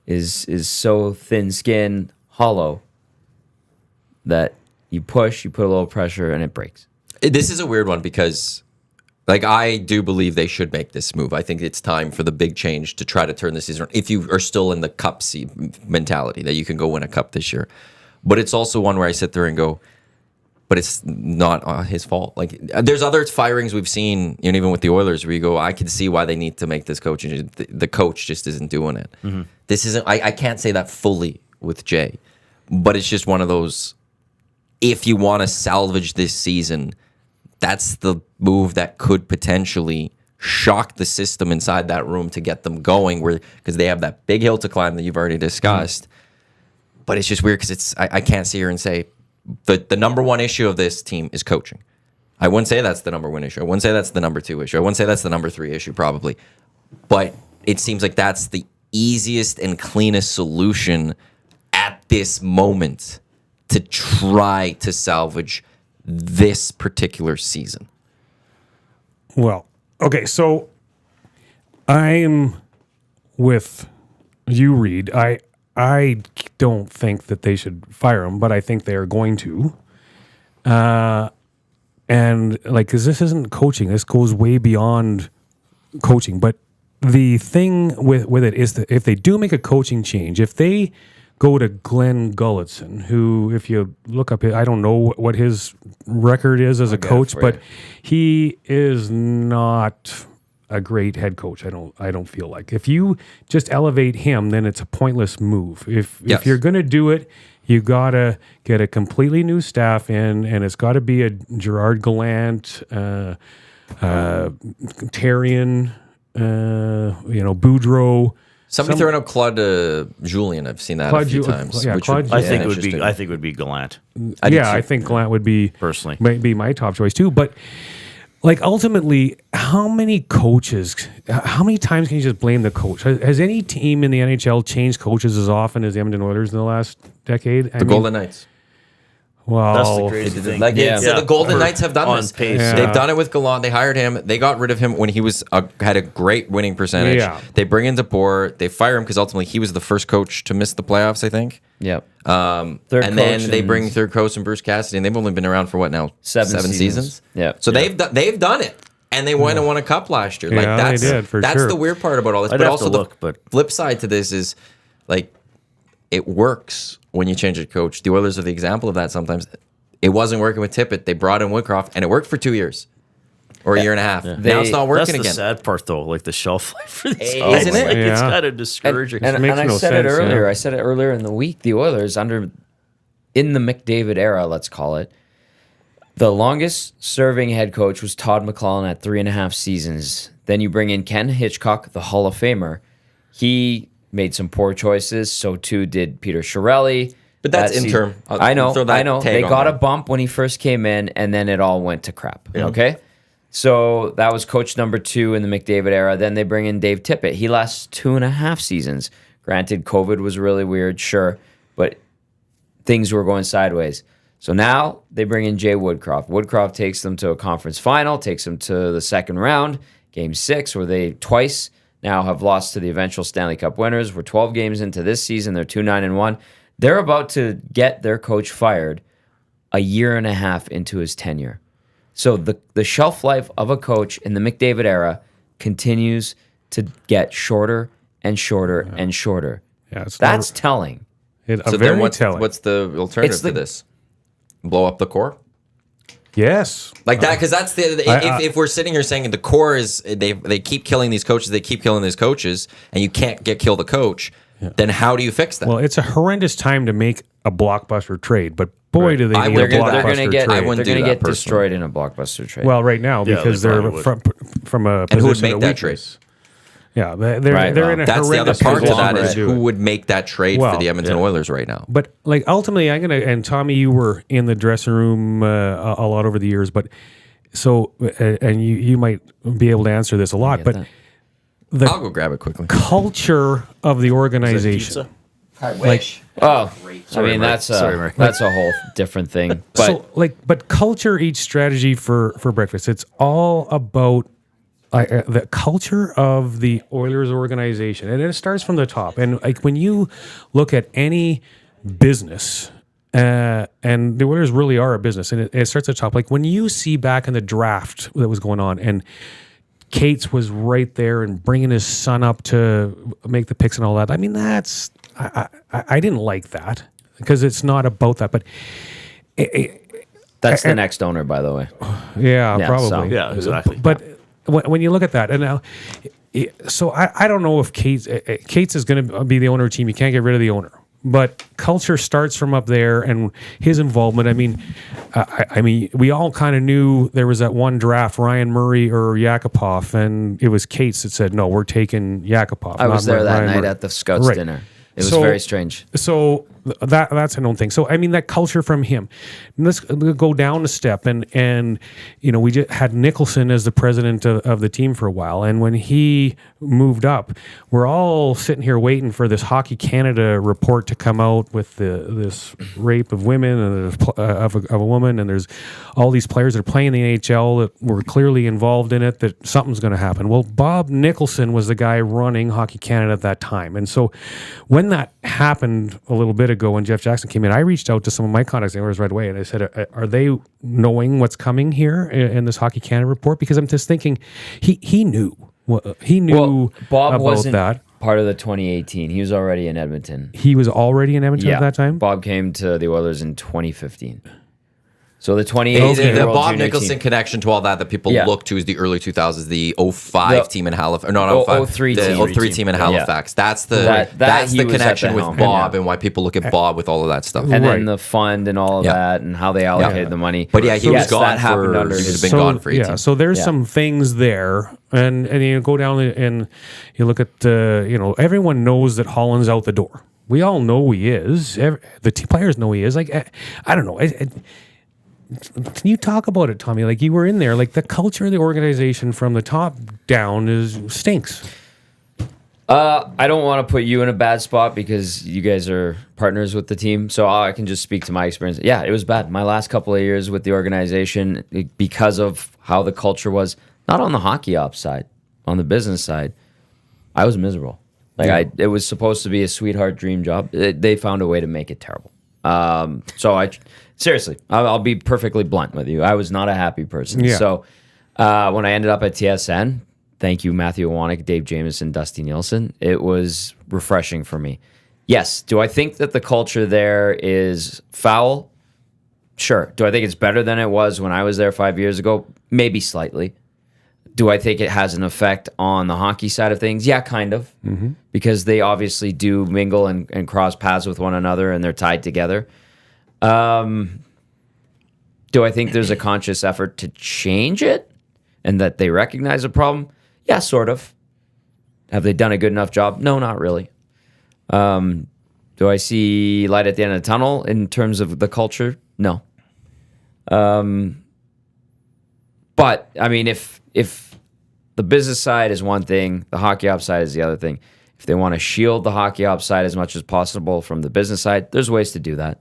is so thin-skinned, hollow that you push, you put a little pressure, and it breaks. This is a weird one because, like, I do believe they should make this move. I think it's time for the big change to try to turn the season around. If you are still in the cup seed mentality that you can go win a cup this year, but it's also one where I sit there and go, but it's not his fault. Like, there's other firings we've seen, even with the Oilers, where you go, I can see why they need to make this coach, and the coach just isn't doing it. Mm-hmm. This isn't. I can't say that fully with Jay, but it's just one of those. If you want to salvage this season, that's the move that could potentially shock the system inside that room to get them going, because they have that big hill to climb that you've already discussed. Mm-hmm. But it's just weird because I can't sit here and say the number one issue of this team is coaching. I wouldn't say that's the number one issue. I wouldn't say that's the number 2 issue. I wouldn't say that's the number 3 issue probably. But it seems like that's the easiest and cleanest solution at this moment to try to salvage this particular season. Well, okay, so I'm with you, Reid. I don't think that they should fire him, but I think they are going to. And like, because this isn't coaching, this goes way beyond coaching. But the thing with it is that if they do make a coaching change, if they go to Glenn Gulletson, who, if you look up, I don't know what his record is as a coach, but he is not a great head coach. I don't feel like. If you just elevate him, then it's a pointless move. If you're going to do it, you gotta get a completely new staff in, and it's got to be a Gerard Gallant, Therrien, Boudreau. Somebody throwing out Claude Julien. I've seen that a few times. Yeah, Claude, I think it would be Gallant. I think Gallant would be personally be my top choice too. But like, ultimately, how many times can you just blame the coach? Has any team in the NHL changed coaches as often as the Edmonton Oilers in the last decade? The Golden Knights. Well, that's the crazy thing. The Golden Knights have done this. Pace. Yeah. They've done it with Gallant. They hired him. They got rid of him when he had a great winning percentage. Yeah. They bring in DeBoer. They fire him because ultimately he was the first coach to miss the playoffs, I think. Yep. And then they bring third coach and Bruce Cassidy, and they've only been around for what now? 7 seasons. Yeah. So they've done it. And they went and won a cup last year. Yeah, that's they did, for that's sure. the weird part about all this. I'd but have also to look, but flip side to this is like it works when you change a coach. The Oilers are the example of that sometimes. It wasn't working with Tippett. They brought in Woodcroft, and it worked for 2 years or a year and a half. Now it's not working that's the again. sad part, though. Like the shelf life for these Isn't guys. it? Like, it's Yeah. kind of discouraging. And makes I no said it sense, earlier. yeah. I said it earlier in the week. The Oilers, in the McDavid era, let's call it, the longest serving head coach was Todd McLellan at 3.5 seasons. Then you bring in Ken Hitchcock, the Hall of Famer. He made some poor choices. So too did Peter Chiarelli. But that's That season- interim. I'll I know. throw that I know. tag They on got there. a bump when he first came in, and then it all went to crap. Okay. So that was coach number 2 in the McDavid era. Then they bring in Dave Tippett. He lasts 2.5 seasons. Granted, COVID was really weird, sure, but things were going sideways. So now they bring in Jay Woodcroft. Woodcroft takes them to a conference final, takes them to the second round, game 6, where they twice now have lost to the eventual Stanley Cup winners. We're 12 games into this season. They're 2-9-1. They're about to get their coach fired a year and a half into his tenure. So the shelf life of a coach in the McDavid era continues to get shorter and shorter and shorter. Yeah, it's That's telling. So very then what's telling. the alternative It's the- to this? Blow up the core? Yes. Like that, because that's if we're sitting here saying the core is they keep killing these coaches, and you can't kill the coach, then how do you fix that? Well, it's a horrendous time to make a blockbuster trade, but boy, do they I need would a do that. They're blockbuster going to get I trade. wouldn't they're do going to that get personally. destroyed in a blockbuster trade. Well, right now Yeah, because they they're probably from a And who would position make of that trade? weakness. Yeah, they're Right, they're well, in a That's the other horrendous part to that position is to do who it. would make that trade for Well, the Edmonton Oilers right now. But like ultimately, I'm gonna and Tommy, you were in the dressing room a lot over the years, but so and you might be able to answer this a lot, but that. I'll go grab it quickly. culture of the organization. Pizza? Oh, I mean, Murray. that's Sorry, Murray. that's a whole different thing. But But culture eats strategy for breakfast. It's all about the culture of the Oilers organization, and it starts from the top. And like when you look at any business, and the Oilers really are a business, and it starts at the top. Like when you see back in the draft that was going on, and Cates was right there and bringing his son up to make the picks and all that. I mean, I didn't like that because it's not about that. But that's the next owner, by the way. yeah, Yeah, probably. so- Yeah, exactly. But when you look at that, and now, so I don't know if Cates is going to be the owner of the team. You can't get rid of the owner. But culture starts from up there, and his involvement. I mean, we all kind of knew there was that one draft, Ryan Murray or Yakupov, and it was Cates that said, "No, we're taking Yakupov." I was not there that Ryan night Murray." at the Scouts Right. dinner. It was So- very strange. So that's a known thing. So I mean that culture from him. Let's go down a step, and we just had Nicholson as the president of the team for a while, and when he moved up, we're all sitting here waiting for this Hockey Canada report to come out with this rape of women and of a woman, and there's all these players that are playing in the NHL that were clearly involved in it. That something's going to happen. Well, Bob Nicholson was the guy running Hockey Canada at that time, and so when that happened a little bit ago when Jeff Jackson came in, I reached out to some of my contacts right away, and I said, "Are they knowing what's coming here in this Hockey Canada report?" Because I'm just thinking he knew. He knew Well, Bob about wasn't that. part of the 2018. He was already in Edmonton. He was already in Edmonton at that time. Bob came to the Oilers in 2015. So the 2018 The World Bob Junior Nicholson team. connection to all that people Yeah. look to is the early 2000s, the 05 The- team in Halifax, or not 05, 03 the team. 03 team in Halifax. That's the That that's he the was at connection the with helm. Bob Yeah. and why people look at Bob with all of that stuff. And Right. then the fund and all of Yeah. that and how they allocated the money. But yeah, he was gone that happened for under he'd his have been gone for 18. Yeah, so there's Yeah. some things there, and you go down and you look at everyone knows that Holland's out the door. We all know he is. The players know he is. Like I don't know. Can you talk about it, Tommy? Like you were in there. Like the culture of the organization from the top down stinks. I don't want to put you in a bad spot because you guys are partners with the team. So I can just speak to my experience. Yeah, it was bad. My last couple of years with the organization, because of how the culture was, not on the hockey ops side, on the business side, I was miserable. It was supposed to be a sweetheart dream job. They found a way to make it terrible. So seriously, I'll be perfectly blunt with you. I was not a happy person. Yeah. So When I ended up at TSN, thank you, Matthew Iwanyk, Dave Jamieson, Dusty Nielsen. It was refreshing for me. Yes. Do I think that the culture there is foul? Sure. Do I think it's better than it was when I was there 5 years ago? Maybe slightly. Do I think it has an effect on the hockey side of things? Yeah, kind of. Because they obviously do mingle and cross paths with one another, and they're tied together. Do I think there's a conscious effort to change it and that they recognize a problem? Yeah, sort of. Have they done a good enough job? No, not really. Do I see light at the end of the tunnel in terms of the culture? No. But I mean, if the business side is one thing, the hockey ops side is the other thing. If they want to shield the hockey ops side as much as possible from the business side, there's ways to do that.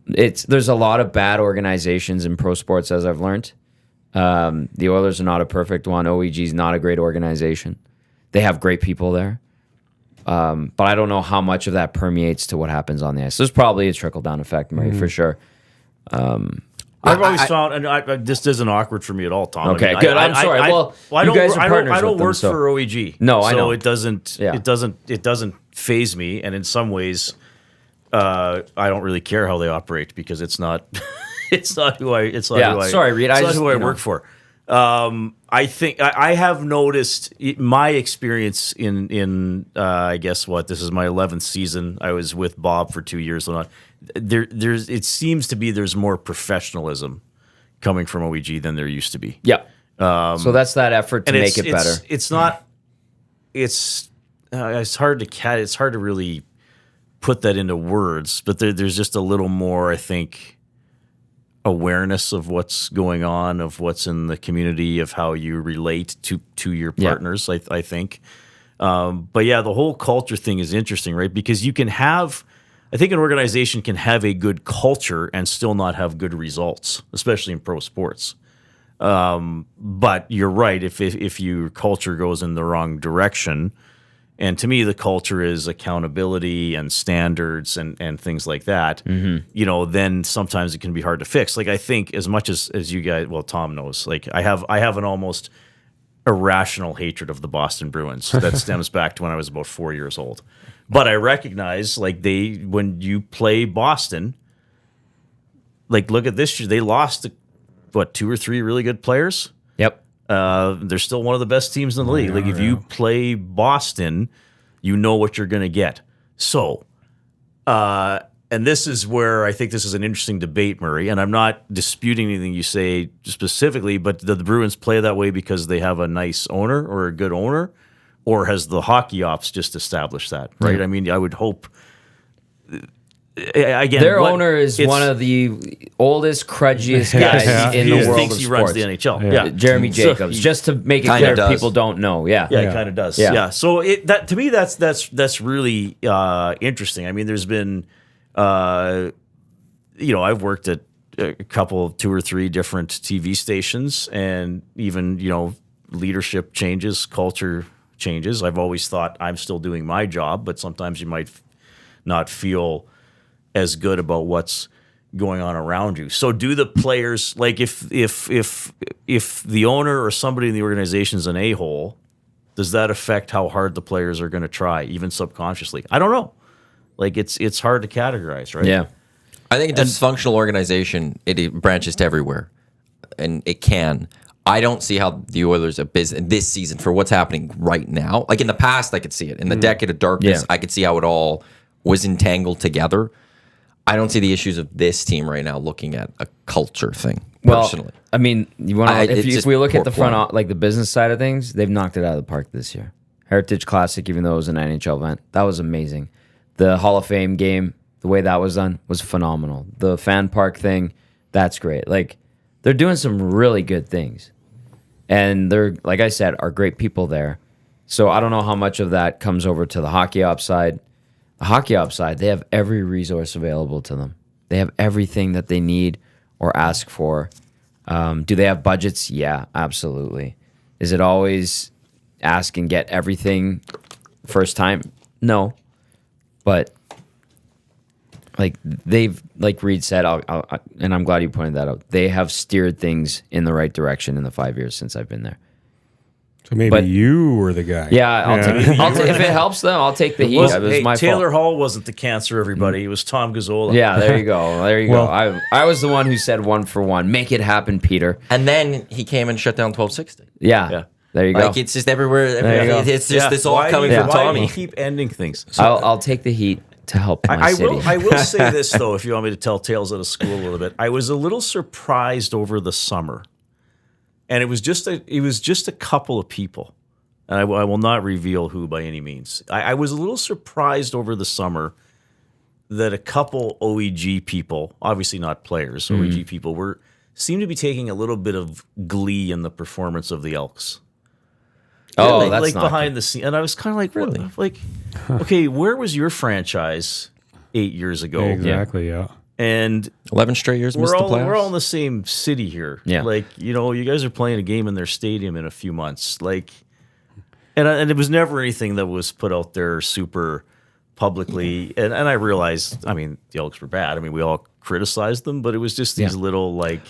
There's a lot of bad organizations in pro sports, as I've learned. The Oilers are not a perfect one. OEG is not a great organization. They have great people there. But I don't know how much of that permeates to what happens on the ice. There's probably a trickle-down effect, Murray, for sure. I've always found, and this isn't awkward for me at all, Tom. Okay, good. I'm sorry. Well, you guys are partners I don't with them, work so. for OEG. No, I so know. it doesn't phase me, and in some ways, I don't really care how they operate because it's not who I Sorry, Reid. It's not who I work for. I think I have noticed my experience in I guess this is my 11th season. I was with Bob for 2 years. It seems to be there's more professionalism coming from OEG than there used to be. Yeah. So that's that effort to make it better. It's not. It's hard to really put that into words, but there's just a little more, I think, awareness of what's going on, of what's in the community, of how you relate to your partners. I think. But yeah, the whole culture thing is interesting, right? Because you can have. I think an organization can have a good culture and still not have good results, especially in pro sports. But you're right. If your culture goes in the wrong direction, and to me, the culture is accountability and standards and things like that. Then sometimes it can be hard to fix. Like I think as much as you guys, Tom knows, like I have an almost irrational hatred of the Boston Bruins that stems back to when I was about 4 years old. But I recognize, when you play Boston, look at this year, they lost, 2 or 3 really good players? Yep. They're still one of the best teams in the league. If you play Boston, you know what you're going to get. So, and this is where I think this is an interesting debate, Murray, and I'm not disputing anything you say specifically, but the Bruins play that way because they have a nice owner or a good owner? Or has the hockey ops just established that, right? I mean, I would hope. Again, their owner is one of the oldest, crudgiest guys in the world thinks of he sports. runs the NHL. Jeremy Jacobs. Just to make it clear, people don't know. Yeah, it kind of does. Yeah. So that to me, that's really interesting. I mean, there's been, I've worked at a couple, 2 or 3 different TV stations, and even leadership changes, culture changes. I've always thought I'm still doing my job, but sometimes you might not feel as good about what's going on around you. So do the players, if the owner or somebody in the organization is an a-hole, does that affect how hard the players are going to try, even subconsciously? I don't know. It's hard to categorize, right? Yeah. I think a dysfunctional organization, it branches to everywhere, and it can. I don't see how the Oilers are this season for what's happening right now. Like in the past, I could see it. In the decade of darkness, I could see how it all was entangled together. I don't see the issues of this team right now looking at a culture thing, personally. I mean, if we look at the front, the business side of things, they've knocked it out of the park this year. Heritage Classic, even though it was an NHL event, that was amazing. The Hall of Fame game, the way that was done was phenomenal. The fan park thing, that's great. They're doing some really good things. And they're, like I said, are great people there. So I don't know how much of that comes over to the hockey ops side. The hockey ops side, they have every resource available to them. They have everything that they need or ask for. Do they have budgets? Yeah, absolutely. Is it always ask and get everything first time? No. But like they've, like Reid said, and I'm glad you pointed that out. They have steered things in the right direction in the 5 years since I've been there. So maybe you were the guy. Yeah, I'll take if it helps them, I'll take the heat. It was my Taylor fault. Hall wasn't the cancer, everybody. It was Tom Gazzola. Yeah, there you go. There you go. I was the one who said 1 for 1. Make it happen, Peter. And then he came and shut down 1260. Yeah. There you go. Like, it's just everywhere. There you go. It's just this all coming why from do Tommy. you keep ending things? I'll take the heat to help my city. I will say this, though, if you want me to tell tales out of school a little bit. I was a little surprised over the summer. And it was just a couple of people. And I will not reveal who by any means. I was a little surprised over the summer that a couple OEG people, obviously not players, OEG people, seemed to be taking a little bit of glee in the performance of the Elks. Oh, that's not behind good. the scenes. And I was kind of like, Really? what? Like, okay, where was your franchise 8 years ago? Exactly, yeah. And 11 straight years missed the playoffs. we're all in the same city here. Yeah. Like, you guys are playing a game in their stadium in a few months. Like, and it was never anything that was put out there super publicly. And I realized, I mean, the Elks were bad. I mean, we all criticized them, but it was just these little, like,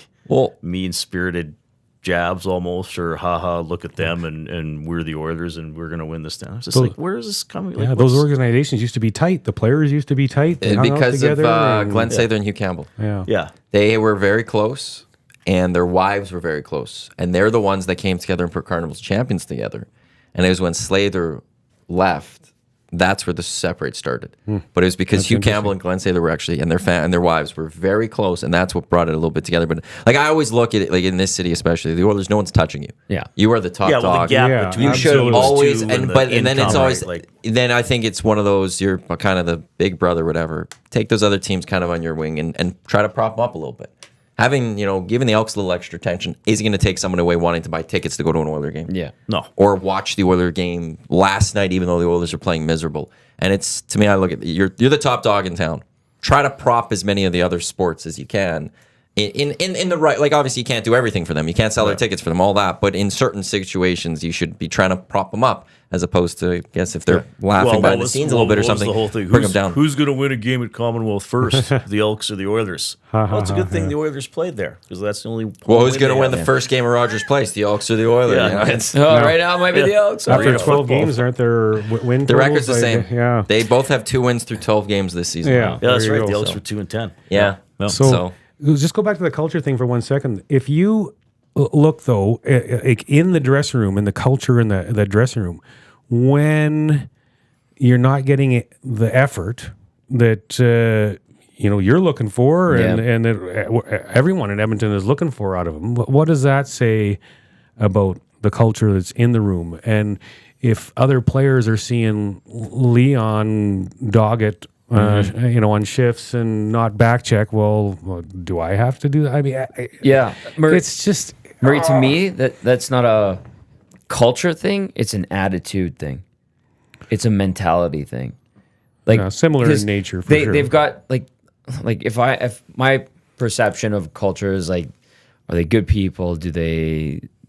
mean-spirited jabs almost, or haha, look at them, and we're the Oilers, and we're going to win this down. I was just like, where is this coming? Like, Yeah, those organizations used to be tight. The players used to be tight. They hung out Because of together and- Glenn Sather and Hugh Campbell. Yeah. They were very close, and their wives were very close. And they're the ones that came together and put Cardinals champions together. And it was when Slather left, that's where the separate started. But it was because Hugh Campbell and Glenn Sather were actually, and their wives were very close, and that's what brought it a little bit together. But like, I always look at it, like in this city especially, the Oilers, no one's touching you. Yeah. You are the top Yeah, well, dog. the gap Yeah, between You the should two always, and and then it's income, always, right? Like, then I think it's one of those, you're kind of the big brother, whatever. Take those other teams kind of on your wing and try to prop them up a little bit. Having, giving the Elks a little extra attention is going to take someone away wanting to buy tickets to go to an Oiler game. Yeah. no. Or watch the Oiler game last night, even though the Oilers are playing miserable. And it's, to me, I look at you're the top dog in town. Try to prop as many of the other sports as you can. In the right, like, obviously you can't do everything for them. You can't sell their tickets for them, all that. But in certain situations, you should be trying to prop them up, as opposed to, I guess, if they're laughing behind the scenes a little bit or something, The whole thing. bring them down. Who's going to win a game at Commonwealth first, the Elks or the Oilers? Well, it's a good thing the Oilers played there, because that's the only. Well, who's going to win the the first game of Rogers Place, the Elks or the Oilers? Yeah. It's, Right now it might be the Elks. After Arena 12 football. games, aren't there win the record's the totals? same. Like, yeah. They both have 2 wins through 12 games this season. Yeah. Yeah, that's There you right. go. The Elks were 2-10. Yeah. Yeah. So just go back to the culture thing for 1 second. If you look, though, in the dressing room, in the culture in the dressing room, when you're not getting the effort that you're looking for, and that everyone in Edmonton is looking for out of them, what does that say about the culture that's in the room? And if other players are seeing Leon dog it, on shifts and not back check, well, do I have to do that? I mean, Murray, it's just Murray, to me, that's not a culture thing. It's an attitude thing. It's a mentality thing. Like, similar because in nature. For They've sure. got like if my perception of culture is like, are they good people?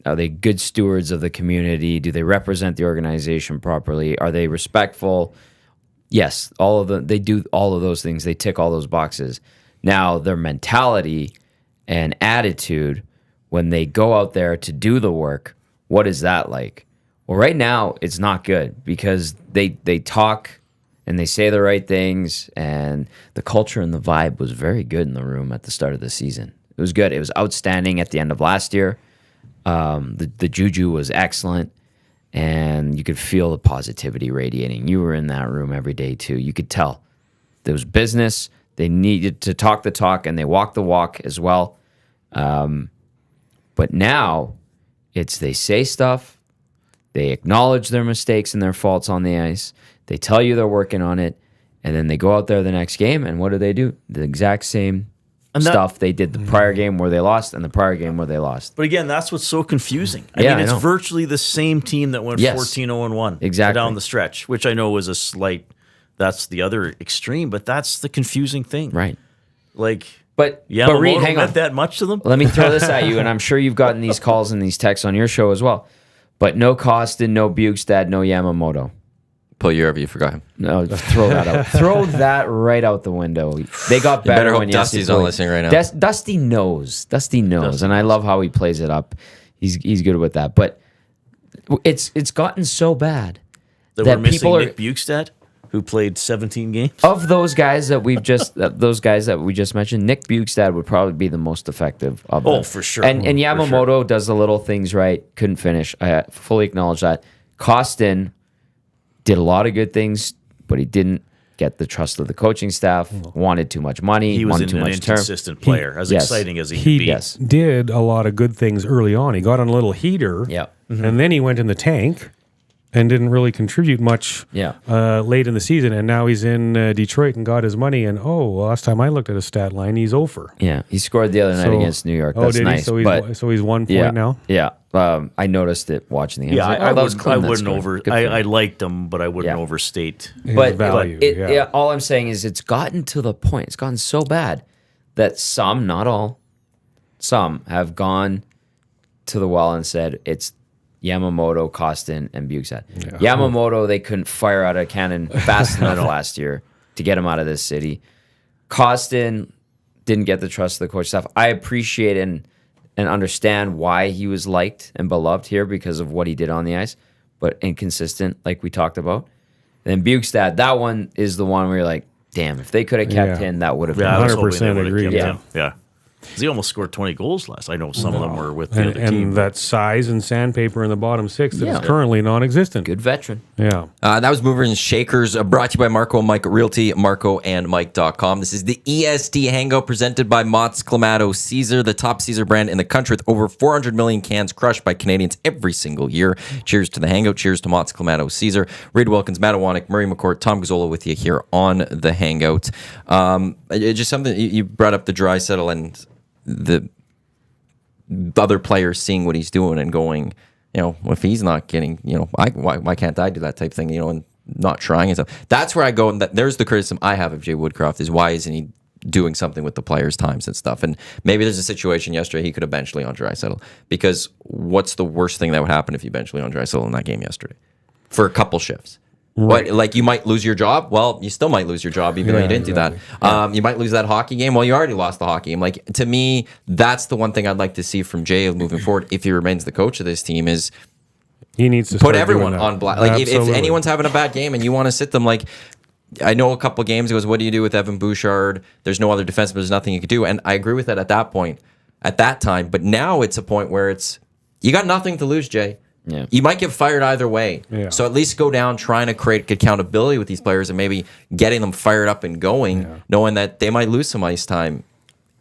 Are they good stewards of the community? Do they represent the organization properly? Are they respectful? Yes, they do all of those things. They tick all those boxes. Now, their mentality and attitude when they go out there to do the work, what is that like? Well, right now, it's not good, because they talk and they say the right things, and the culture and the vibe was very good in the room at the start of the season. It was good. It was outstanding at the end of last year. The juju was excellent. And you could feel the positivity radiating. You were in that room every day, too. You could tell. There was business. They needed to talk the talk, and they walked the walk as well. But now, they say stuff. They acknowledge their mistakes and their faults on the ice. They tell you they're working on it. And then they go out there the next game, and what do? The exact same stuff they did the prior game where they lost and the prior game where they lost. But again, that's what's so confusing. I Yeah, mean, it's I know. virtually the same team that went Yes. 14-0-1 Exactly. down the stretch, which I know was a slight, that's the other extreme, but that's the confusing thing. Right. Like, But Yamamoto Reid, hang on. meant that much to them? Let me throw this at you, and I'm sure you've gotten these calls and these texts on your show as well. But no Costin, no Bukestad, no Yamamoto. Pull your ever you forgot him. No, throw that out. Throw that right out the window. They got better better hope when Dusty's not listening right now. Dusty knows. Dusty knows, and I love how he plays it up. He's good with that. But it's gotten so bad That that we're missing people Nick Bukestad, who played 17 games. of those guys that we just mentioned. Nick Bukestad would probably be the most effective of them. Oh, for sure. And For Yamamoto does the little things right. Couldn't finish. I fully acknowledge that. Costin did a lot of good things, but he didn't get the trust of the coaching staff. Wanted too much money. He was wanted too an much term. inconsistent player, as yes. exciting as he He could be. Yes. did a lot of good things early on. He got on a little heater, Yeah. and then he went in the tank and didn't really contribute much Yeah. late in the season. And now he's in Detroit and got his money. And last time I looked at his stat line, he's over. Yeah. He scored the other night against New York. That's did nice. he? So he's 1 point now. Yeah. I noticed it watching the game. Yeah, I was like, I that was wouldn't clean. That's over. good for him. I liked him, but I wouldn't Yeah. overstate. His but value. all I'm saying is it's gotten to the point. It's gotten so bad that some, not all, some have gone to the well and said it's Yamamoto, Costin, and Bukestad. Yamamoto, they couldn't fire out a cannon fast enough last year to get him out of this city. Costin didn't get the trust of the coach staff. I appreciate and understand why he was liked and beloved here because of what he did on the ice, but inconsistent, like we talked about. And then Bukestad, that one is the one where you're like, damn, if they could have kept him, that would have been. Yeah, I was hoping 100% they would've agree. kept Yeah. him. Yeah. 'Cause he almost scored 20 goals last. I know some of them were with the other And team. that size and sandpaper in the bottom six that Yeah. is currently non-existent. Good veteran. Yeah. That was Movers and Shakers, brought to you by Marco and Mike Realty, marcoandmike.com. This is the EST Hangout presented by Mott's Clamato Caesar, the top Caesar brand in the country with over 400 million cans crushed by Canadians every single year. Cheers to the Hangout. Cheers to Mott's Clamato Caesar. Reid Wilkins, Iwanyk, Murray McCourt, Tom Gazzola with you here on the Hangout. Just something, you brought up the dry settle and the other players seeing what he's doing and going, if he's not getting, why can't I do that type of thing, and not trying and stuff. That's where I go, and there's the criticism I have of Jay Woodcroft is why isn't he doing something with the players' times and stuff? And maybe there's a situation yesterday he could have benched Leon Draisaitl, because what's the worst thing that would happen if you bench Leon Draisaitl in that game yesterday for a couple shifts? Right. What, like you might lose your job? Well, you still might lose your job even though you didn't do that. You might lose that hockey game. Well, you already lost the hockey game. Like, to me, that's the one thing I'd like to see from Jay moving forward if he remains the coach of this team is He needs to put start everyone doing that. on blast. Like if Absolutely. anyone's having a bad game and you want to sit them, like I know a couple games ago, what do you do with Evan Bouchard? There's no other defenseman. There's nothing you could do. And I agree with that at that point, at that time. But now it's a point where it's you got nothing to lose, Jay. Yeah. You might get fired either way. Yeah. So at least go down trying to create accountability with these players and maybe getting them fired up and going, knowing that they might lose some ice time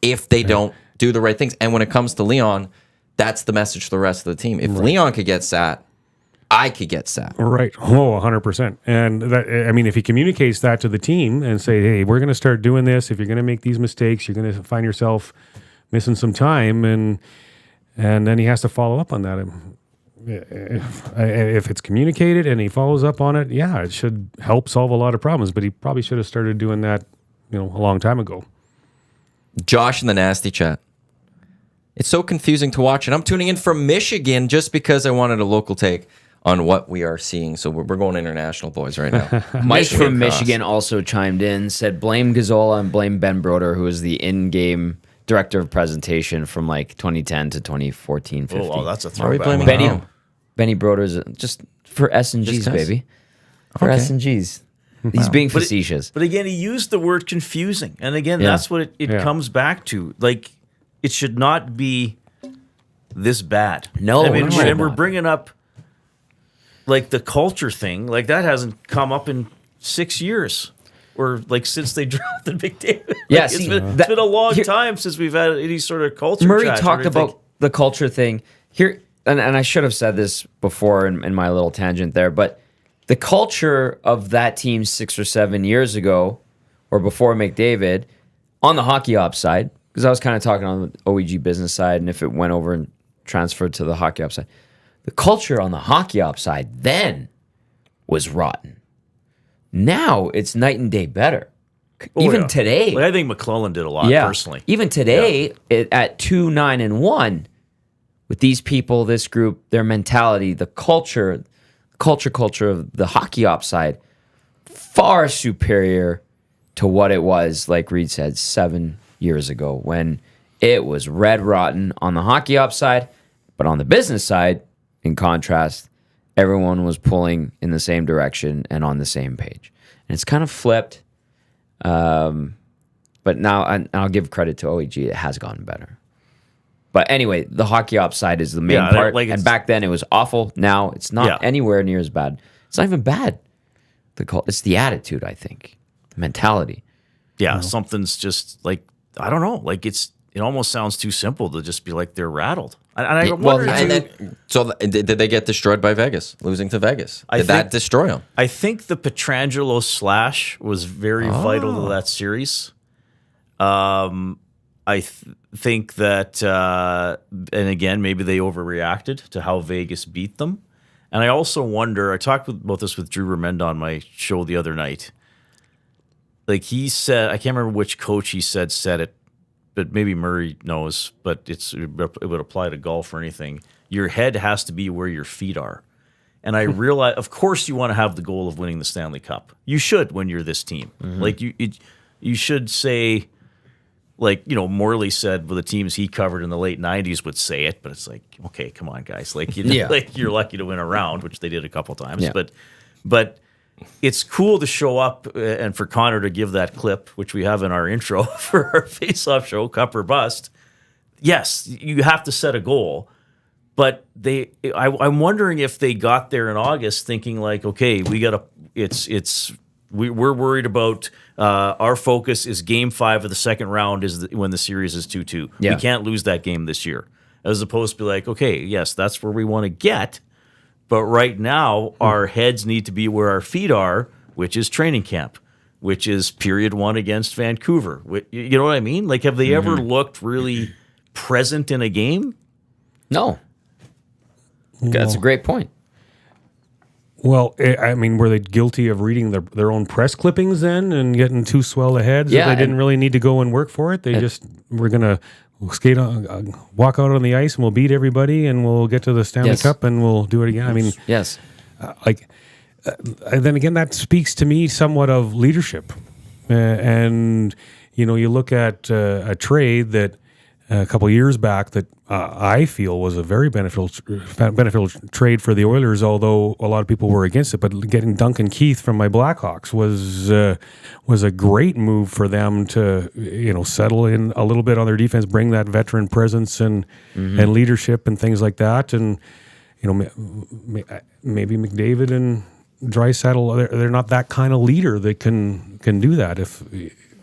if they don't do the right things. And when it comes to Leon, that's the message to the rest of the team. If Leon could get sat, I could get sat. Right. 100%. And that, I mean, if he communicates that to the team and say, hey, we're going to start doing this. If you're going to make these mistakes, you're going to find yourself missing some time. And then he has to follow up on that. If it's communicated and he follows up on it, it should help solve a lot of problems. But he probably should have started doing that, a long time ago. Josh in the nasty chat. It's so confusing to watch. And I'm tuning in from Michigan just because I wanted a local take on what we are seeing. So we're going international, boys, right now. Mike from cross. Michigan also chimed in, said blame Gazzola and blame Ben Broder, who was the in-game director of presentation from like 2010 to 2014, 15. Oh, that's a Are we throwback. blaming Benny, him? Benny Broder's just for S&Gs, Just 'cause? baby. For Okay. S&Gs. He's being facetious. But again, he used the word confusing. And again, Yeah. that's what it comes back to. Like, it should not be this bad. No, I mean, no. and we're bringing up, like, the culture thing. Like, that hasn't come up in 6 years. Or, like, since they drafted McDavid. Like, Yeah, it's see, been that- a long here- time since we've had any sort of culture Murray chat or talked anything. about the culture thing here, and I should have said this before in my little tangent there, but the culture of that team 6 or 7 years ago, or before McDavid, on the hockey ops side, because I was kind of talking on the OEG business side, and if it went over and transferred to the hockey ops side, the culture on the hockey ops side then was rotten. Now it's night and day better. Even today, Like, I think McClellan did a lot, personally. even today, at 2-9-1, with these people, this group, their mentality, the culture of the hockey ops side far superior to what it was, like Reid said, 7 years ago when it was red rotten on the hockey ops side, but on the business side, in contrast, everyone was pulling in the same direction and on the same page. And it's kind of flipped. But now I'll give credit to OEG. It has gotten better. But anyway, the hockey ops side is the main part. And back then it was awful. Now it's not anywhere near as bad. It's not even bad. It's the attitude, I think. The mentality. Yeah, something's just like, I don't know. Like it almost sounds too simple to just be like they're rattled. I wonder. Did they get destroyed by Vegas, losing to Vegas? Did that destroy them? I think the Pietrangelo slash was very vital to that series. I think that, and again, maybe they overreacted to how Vegas beat them. And I also wonder, I talked about this with Drew Remenda on my show the other night. Like he said, I can't remember which coach he said it, but maybe Murray knows, but it would apply to golf or anything. Your head has to be where your feet are. And I realize, of course, you want to have the goal of winning the Stanley Cup. You should when you're this team. Mm-hmm. Like you should say, like, Morley said with the teams he covered in the late 90s would say it, but it's like, okay, come on, guys. Like, like you're lucky to win a round, which they did a couple times. Yeah. But it's cool to show up and for Connor to give that clip, which we have in our intro for our face-off show, Cup or Bust. Yes, you have to set a goal. But I'm wondering if they got there in August thinking like, okay, we're worried about our focus is Game 5 of the second round is when the series is 2-2. Yeah. We can't lose that game this year. As opposed to be like, okay, yes, that's where we want to get, but right now our heads need to be where our feet are, which is training camp, which is period 1 against Vancouver. You know what I mean? Like, have they ever looked really present in a game? No. That's a great point. Well, I mean, were they guilty of reading their own press clippings then and getting too swell ahead? Yeah, they didn't really need to go and work for it. They just were going to skate on, walk out on the ice, and we'll beat everybody, and we'll get to the Stanley Cup, and we'll do it again. I mean, yes. Then again, that speaks to me somewhat of leadership. And, you look at a trade that a couple of years back that I feel was a very beneficial trade for the Oilers, although a lot of people were against it. But getting Duncan Keith from my Blackhawks was a great move for them to settle in a little bit on their defense, bring that veteran presence and leadership and things like that. And maybe McDavid and Draisaitl, they're not that kind of leader that can do that.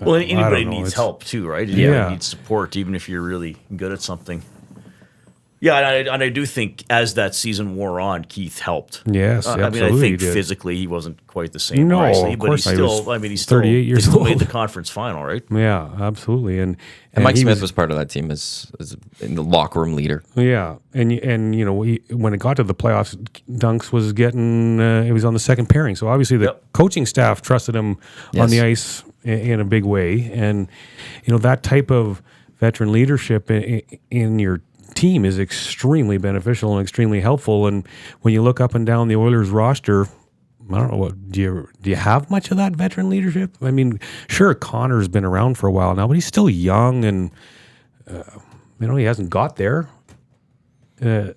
Well, anybody needs help too, right? Anybody needs support, even if you're really good at something. Yeah, and I do think as that season wore on, Keith helped. Yes, absolutely. I mean, I think physically he wasn't quite the same. No, obviously, of but course he's still 38 years old. Made the conference final, right? Yeah, absolutely. And Mike Smith was part of that team as in the locker room leader. Yeah, and when it got to the playoffs, Dunks was getting it was on the second pairing. So obviously the coaching staff trusted him on the ice in a big way, and that type of veteran leadership in your team is extremely beneficial and extremely helpful. And when you look up and down the Oilers roster, I don't know, do you have much of that veteran leadership? I mean, sure, Connor's been around for a while now, but he's still young, and he hasn't got there. I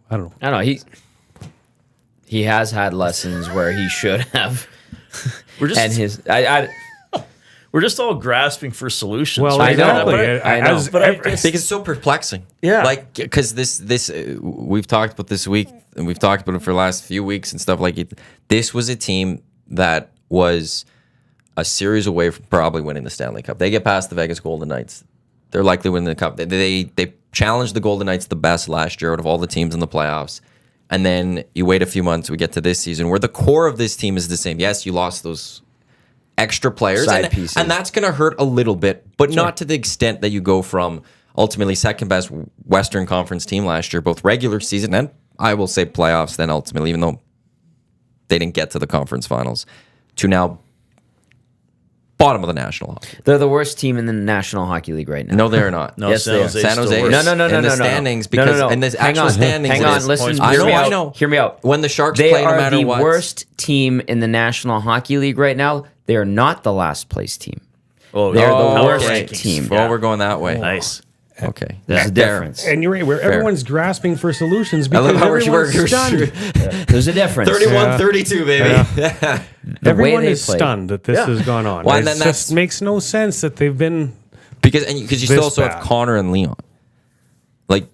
don't know. He has had lessons where he should have. We're just all grasping for solutions. Well, right? exactly. I know. But I think it's so perplexing. Yeah. Like, because this we've talked about this week, and we've talked about it for the last few weeks and stuff like it. This was a team that was a series away from probably winning the Stanley Cup. They get past the Vegas Golden Knights. They're likely winning the Cup. They challenged the Golden Knights the best last year out of all the teams in the playoffs. And then you wait a few months, we get to this season where the core of this team is the same. Yes, you lost those extra players, and that's going to hurt a little bit, but not to the extent that you go from ultimately second best Western Conference team last year, both regular season and I will say playoffs, then ultimately, even though they didn't get to the conference finals, to now bottom of the National Hockey. They're the worst team in the National Hockey League right now. No, they're not. No, Yes, San they are. Jose's San still Jose. worse. No, in the standings No, because no. in this Hang actual on. standings. Hang it on. is. Listen. I Hear know. me I out. know. Hear me out. When the Sharks They play, no are matter the what. worst team in the National Hockey League right now. They are not the last place team. Oh, They're yeah. the Power worst rankings. team. Well, we're going that way. Nice. Okay. There's a Fair. difference. And you're right, where everyone's grasping for solutions I love because how everyone's stunned. There's a difference. 31-32, baby. The way Everyone they is play. stunned that this has gone on. Well, It and then just that's- makes no sense that they've been. because you This still also have bad. Connor and Leon. Like,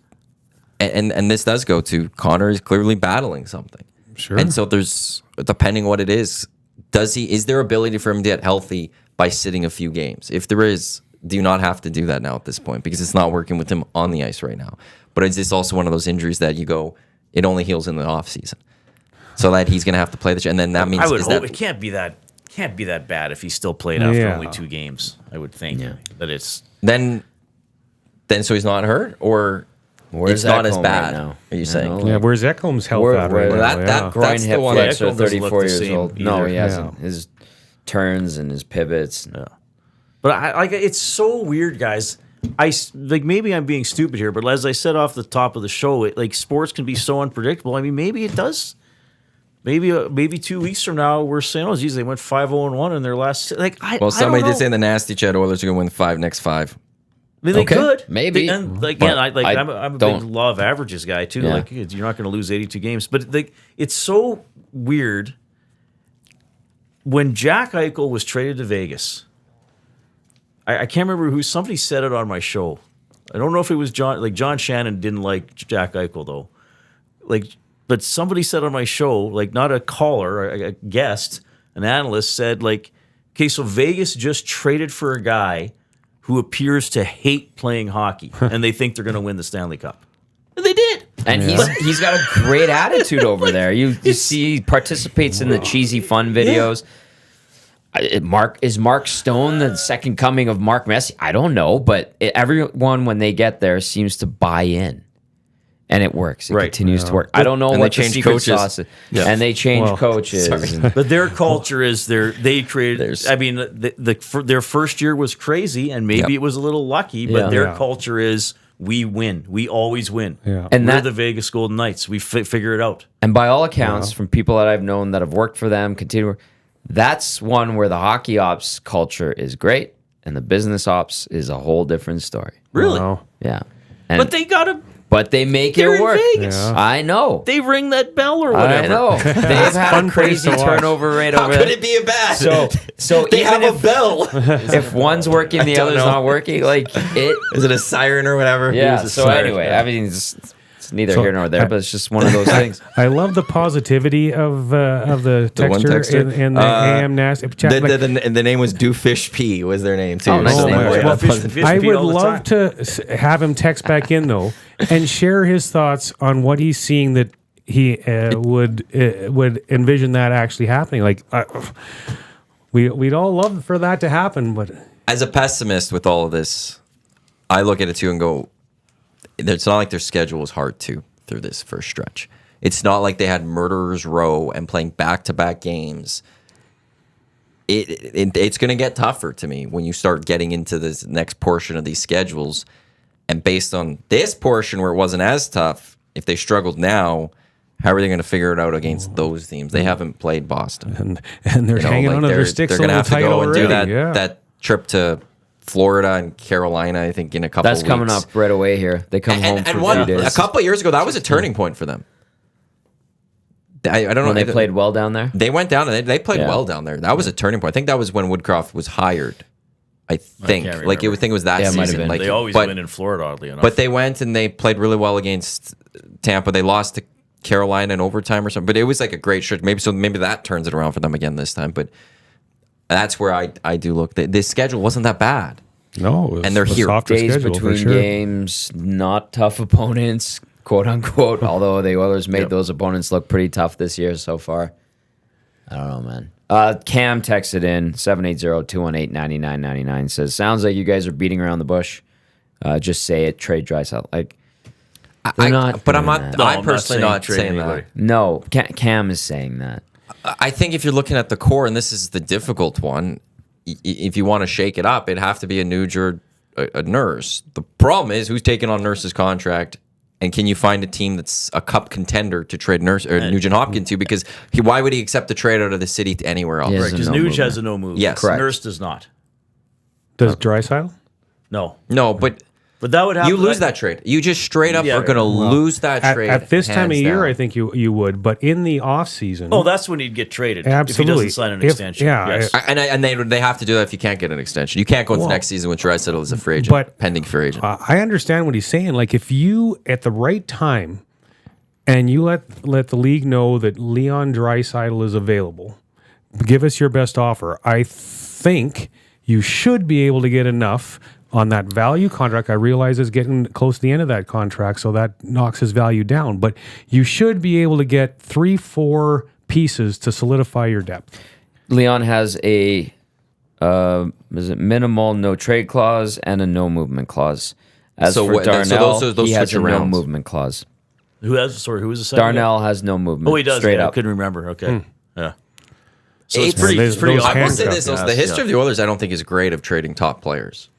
and this does go to Connor is clearly battling something. Sure. And so there's, depending what it is, is there ability for him to get healthy by sitting a few games? If there is, do you not have to do that now at this point? Because it's not working with him on the ice right now. But is this also one of those injuries that you go, it only heals in the off season? So that he's going to have to play and then that means I would is hope that it can't be that bad if he still played after Yeah. only 2 games. I would think that it's then so he's not hurt, or Where's it's not as Ekholm bad? right now? Are you I saying? don't know. Yeah, where's Ekholm's health Where- at where- right now? that- Yeah. that- Groin That's the hip one. flex Ekholm are doesn't 34 look the years same old. No, either. he hasn't. His turns and his pivots. But I like it's so weird, guys. Like maybe I'm being stupid here, but as I said off the top of the show, like sports can be so unpredictable. I mean, maybe it does. Maybe 2 weeks from now we're saying, "Oh, geez, they went 5-0-1 in their last." Like, Well, somebody I don't did know. say the nasty Ched Oilers are going to win the 5 next 5. I mean, they Okay, could maybe. And like, But again, I I'm a big don't- law of averages guy too. Yeah. Like, you're not going to lose 82 games, but like, it's so weird. When Jack Eichel was traded to Vegas, I can't remember who. Somebody said it on my show. I don't know if it was John. Like John Shannon didn't like Jack Eichel though. Like, but somebody said on my show, like not a caller, a guest, an analyst said like, okay, so Vegas just traded for a guy who appears to hate playing hockey, and they think they're going to win the Stanley Cup. And they did. And he's got a great attitude over there. You see, he participates in the cheesy fun videos. Is Mark Stone the second coming of Mark Messi? I don't know, but everyone when they get there seems to buy in, and it works. It continues to work. I don't know And what they the change secret coaches. sauce is. Yeah. And they change coaches. and- But their culture is they created. There's- I mean, their first year was crazy, and maybe Yep. it was a little lucky. But Yeah. their Yeah. culture is we win. We always win. Yeah. And We're that- the Vegas Golden Knights. We figure it out. And by all accounts, from people that I've known that have worked for them, that's one where the hockey ops culture is great, and the business ops is a whole different story. Really. Wow. Yeah, and, But they got to. but they make They're it in work. Vegas. Yeah. I know. They ring that bell or whatever. I know. They've had fun a place crazy to watch. turnover rate How over could there. it be a bad? So they even have a bell. if one's working, the don't other's know. not working. Like it. Is it a siren or whatever? Yeah. It was a So siren. anyway, I mean, it's neither So, here nor there, but it's just one of those things. I love the positivity of the one texture texter? in the AM Nasty chat. Like, the name was Doofish P was their name too. Oh, nice So, name. yeah, Well, Fish I Pete would all the love time. to have him text back in though and share his thoughts on what he's seeing that he would envision that actually happening. Like we'd all love for that to happen, but as a pessimist with all of this, I look at it too and go, it's not like their schedule was hard too through this first stretch. It's not like they had murderers row and playing back-to-back games. It's going to get tougher to me when you start getting into this next portion of these schedules. And based on this portion where it wasn't as tough, if they struggled now, how are they going to figure it out against those teams? They haven't played Boston. and they're You know, hanging like on to their sticks they're a gonna little have to tight go already. and do that yeah. that trip to Florida and Carolina. I think in a couple. That's of coming weeks. up right away here. They come home for And a few days. a couple of years ago, that was a turning point for them. I don't know. when they played well down there. They went down and they played Yeah. well down there. That was a turning point. I think that was when Woodcroft was hired. I think. can't Like remember. I think it was that Yeah, it might have season. been. Like They always but, win in Florida, oddly enough. But they went and they played really well against Tampa. They lost to Carolina in overtime or something. But it was like a great stretch. Maybe that turns it around for them again this time. But that's where I do look. This schedule wasn't that bad. No, it was And they're a here. softer Days schedule, for between sure. games, not tough opponents, quote unquote. Although the Oilers made those opponents look pretty tough this year so far. I don't know, man. Cam texted in 780-218-9999 says, "Sounds like you guys are beating around the bush. Just say it. Trade Draisaitl." Like they're not. But I'm doing not. that. No, I'm personally not trade saying anybody. that. No, Cam is saying that. I think if you're looking at the core, and this is the difficult one, if you want to shake it up, it'd have to be a Nuge or a Nurse. The problem is who's taking on Nurse's contract, and can you find a team that's a cup contender to trade Nurse or Nugent Hopkins to? Because why would he accept a trade out of the city to anywhere else? Yes. Right, because No Nuge movement. has a no move. Yes. Correct. Nurse does not. Does Draisaitl? No. No, but But that would happen. you lose that trade. You just straight up Yeah. are going to lose that At, trade. at this time of hands year, down. I think you would. But in the off season, Oh, that's when he'd get traded. Absolutely. If he doesn't sign an If- extension. yeah, Yes. And they have to do that if you can't get an extension. You can't go into Well, next season with Draisaitl as a free agent, but- pending free agent. I understand what he's saying. Like if you at the right time, and you let the league know that Leon Draisaitl is available, give us your best offer. I think you should be able to get enough on that value contract. I realize it's getting close to the end of that contract, so that knocks his value down. But you should be able to get 3-4 pieces to solidify your depth. Leon has a minimal no trade clause and a no movement clause. As So for what- so Darnell, those he has switch a no arounds. movement clause. Who was the second? Darnell has no movement. Oh, he does. Straight Yeah, I up. couldn't remember. Okay. Yeah. So It's- it's pretty. those- It's pretty those I will say handcuffs. this: also, the history of the Oilers, I don't think is great of trading top players.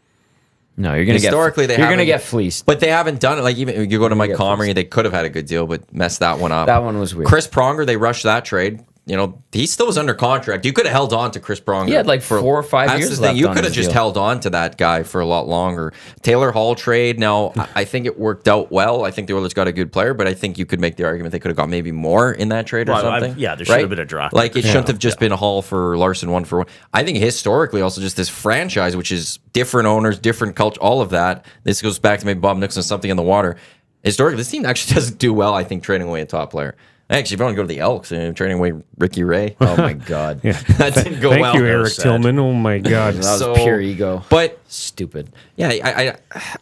No, you're gonna Historically, get they you're gonna haven't- get fleeced. But they haven't done it. Like even you go to Mike get Comrie, they could have had a good deal, but messed that one up. That one was weird. Chris Pronger, they rushed that trade. You know, he still was under contract. You could have held on to Chris Pronger. He had like 4 or 5 That's years the thing. left You on could have his just deal. held on to that guy for a lot longer. Taylor Hall trade. Now, I think it worked out well. I think the Oilers got a good player, but I think you could make the argument they could have got maybe more in that trade or Well, something. there should have been a draft. Like it shouldn't have just been a Hall for Larson 1-for-1. I think historically, also just this franchise, which is different owners, different culture, all of that. This goes back to maybe Bob Nixon, something in the water. Historically, this team actually doesn't do well. I think trading away a top player. Actually, if you want to go to the Elks and trading away Ricky Ray, Oh my god. that didn't go Thank well. you, That Eric was sad. Tillman. Oh my God. That was So- pure ego. But Stupid. yeah,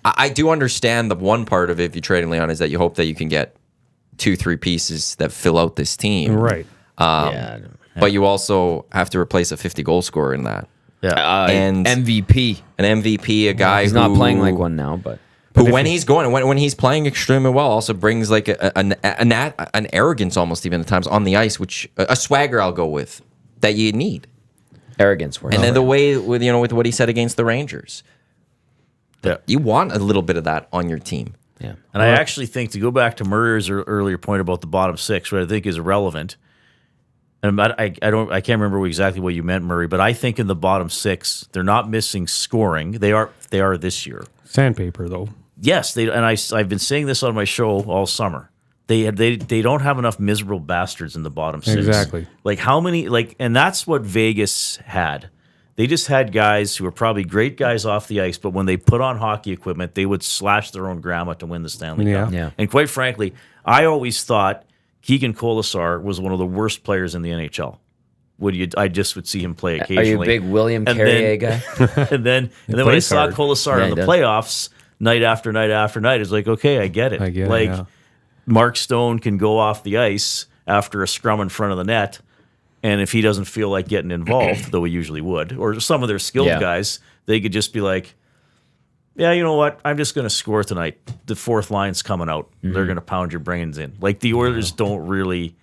I do understand the one part of it, if you trade in Leon, is that you hope that you can get 2-3 pieces that fill out this team. Right. Yeah. But you also have to replace a 50 goal scorer in that. Yeah. And MVP. an MVP, a guy He's who not playing like one now, but who when he's going, when he's playing extremely well, also brings like an arrogance almost even at times on the ice, which a swagger I'll go with that you need. arrogance works. And then the way with with what he said against the Rangers, Yeah. you want a little bit of that on your team. yeah. And I actually think, to go back to Murray's earlier point about the bottom six, what I think is irrelevant, and I can't remember exactly what you meant, Murray, but I think in the bottom six, they're not missing scoring. They are this year. Sandpaper, though. Yes, I've been saying this on my show all summer. They don't have enough miserable bastards in the bottom six. Exactly. Like how many and that's what Vegas had. They just had guys who were probably great guys off the ice, but when they put on hockey equipment, they would slash their own grandma to win the Stanley Cup. Yeah. And quite frankly, I always thought Keegan Colasar was one of the worst players in the NHL. I just would see him play Are occasionally. you a big William And Carrier then- guy? and then when I plays saw hard. Colasar Yeah, in he the does. playoffs, night after night after night, it's like, okay, I get it. I get it, like yeah. Mark Stone can go off the ice after a scrum in front of the net, and if he doesn't feel like getting involved, though he usually would, or some of their skilled Yeah. guys, they could just be like, yeah, you know what? I'm just going to score tonight. The fourth line's coming out. Mm-hmm. They're going to pound your brains in. Like the Oilers don't really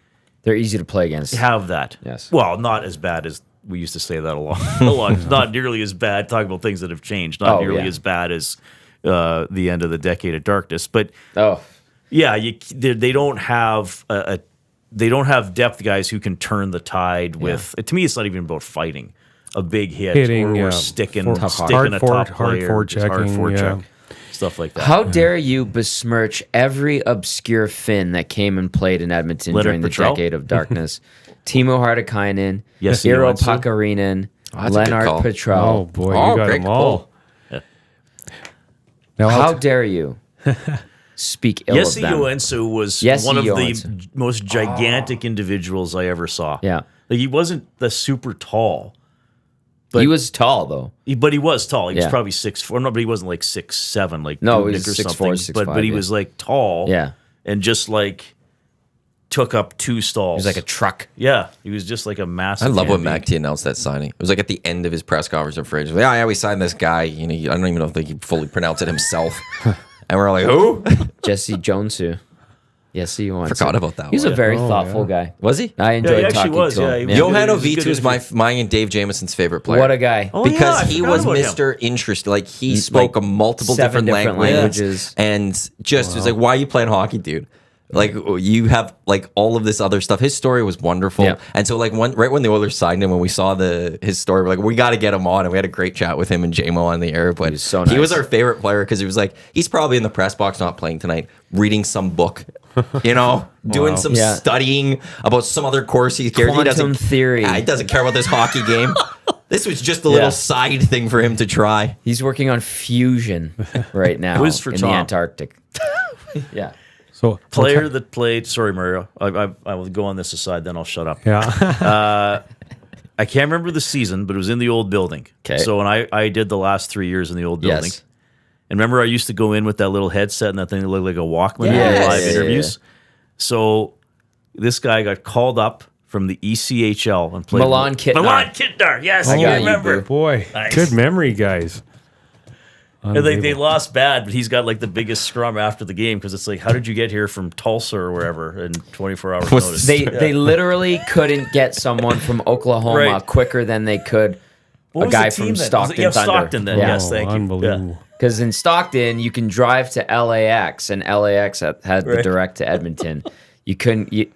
They're easy to play against. have that. Yes. Well, not as bad as we used to say that a lot. Not nearly as bad. Talking about things that have changed. Not Oh, nearly yeah. as bad as the end of the decade of darkness. But Oh, yeah, they don't have they don't have depth guys who can turn the tide with. To me, it's not even about fighting a big hit Hitting, or yeah. sticking Hard a forward- top hard player, forward just hard checking, forward yeah. check, stuff like that. how dare you besmirch every obscure Finn that came and played in Edmonton Leonard during the Petrell? decade of darkness? Timo Hartikainen, Yes, Hiro Iwanyk. Pakarinen, that's a good Leonard call. Oh, Petrell. boy. Oh, You got great them all. Yeah. Now, How dare you speak ill Jesse of them? Joensuu was Jesse one of the Joensuu. most gigantic individuals I ever saw. Yeah. Like he wasn't the super tall, He was tall, though. but he was tall. He was Yeah. probably 6'4". No, but he wasn't like 6'7", like No, Dubnyk he was or 6'4", something. 6'5", but he yeah. was like tall. Yeah. and just like took up 2 stalls. He was like a truck. yeah. He was just like a massive. I love when human being. Mac T announced that signing. It was like at the end of his press conference of Fraser. Yeah, we signed this guy. You know, I don't even know if he fully pronounced it himself. And we're like, who? Jesse Jonesuu. Yes, he won. Forgot about that He was one. a very Oh, thoughtful yeah. guy. Was he? I enjoyed he actually talking was, to yeah, him. he was Johan He was a good Ovitu is mine and Dave Jameson's favorite player. What a guy. Oh, yeah, Because I he forgot was about him. Mr. Interest. Like he spoke a multiple 7 different different languages, languages. and just was like, "Why are you playing hockey, dude?" Like you have like all of this other stuff. His story was wonderful, Yeah. and so like right when the Oilers signed him, when we saw his story, we're like, we got to get him on, and we had a great chat with him and JMO on the air. But was so he was nice. our favorite player because he was like, he's probably in the press box not playing tonight, reading some book, you know, doing some Yeah. studying about some other course he cares. He doesn't Quantum theory. Yeah, he doesn't care about this hockey game. This was just a little Yeah. side thing for him to try. He's working on fusion right now Quiz for in Tom. the Antarctic. Yeah. So Player that played. Sorry, Mario. I will go on this aside, then I'll shut up. Yeah. I can't remember the season, but it was in the old building. 'Kay. So when I did the last 3 years in the old building. Yes. And remember, I used to go in with that little headset and that thing that looked like a Walkman Yes. for live Yeah, yeah, interviews. So this guy got called up from the ECHL and played Milan Kittnar. Milan Kittnar, yes, I got you, remember. boo. Boy, Nice. good memory, guys. And they lost bad, but he's got like the biggest scrum after the game because it's like, how did you get here from Tulsa or wherever in 24 hours Was- notice? They literally couldn't get someone from Oklahoma Right. quicker than they could What a was guy the team from then? Stockton Yeah, Thunder. Stockton then, Yeah. yes, thank you. Unbelievable. Because in Stockton, you can drive to LAX, and LAX had the Right. direct to Edmonton.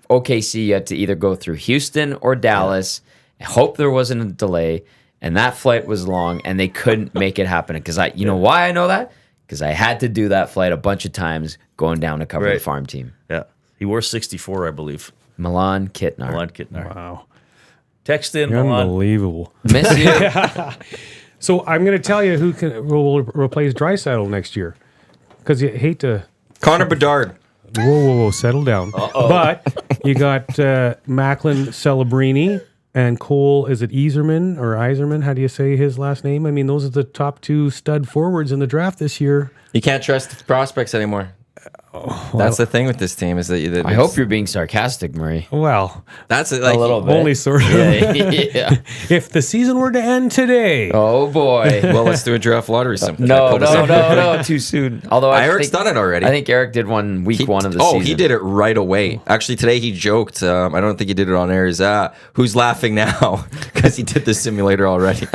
OKC, you had to either go through Houston or Dallas. I hope there wasn't a delay, and that flight was long, and they couldn't make it happen. Because you know why I know that? Because I had to do that flight a bunch of times going down to cover the Right. farm team. Yeah. He wore 64, I believe. Milan Kittnar. Milan Kittnar. Wow. Text in, Milan. Unbelievable. Miss you. So I'm going to tell you who will replace Draisaitl next year. Because you hate to... Connor Bedard. Whoa, settle down. But you got Macklin Celebrini and Cole, is it Iserman or Iserman? How do you say his last name? I mean, those are the top two stud forwards in the draft this year. You can't trust prospects anymore. That's the thing with this team is that I hope you're being sarcastic, Murray. Well, that's like A little bit. only sort of. Yeah. If the season were to end today, Oh, boy. Well, let's do a draft lottery sometime. No, too soon. Although Eric's done it already. I think Eric did one week one of the season. he did it right away. Actually, today he joked. I don't think he did it on air. Is who's laughing now because he did the simulator already?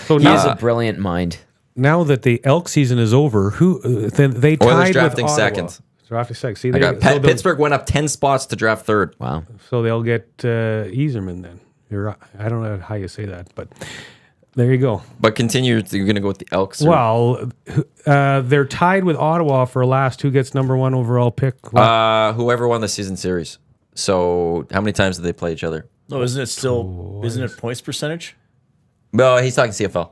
so He now, has a brilliant mind. now that the Elk season is over, who then they tied Oilers with drafting Ottawa. second. Drafting second. See, I they, got so they'll- Pittsburgh went up 10 spots to draft third. Wow. So they'll get Iserman then. I don't know how you say that, but there you go. But continue. You're going to go with the Elks. Well, they're tied with Ottawa for last. Who gets number one overall pick? Whoever won the season series. So how many times did they play each other? No, isn't it points percentage? No, he's talking CFL.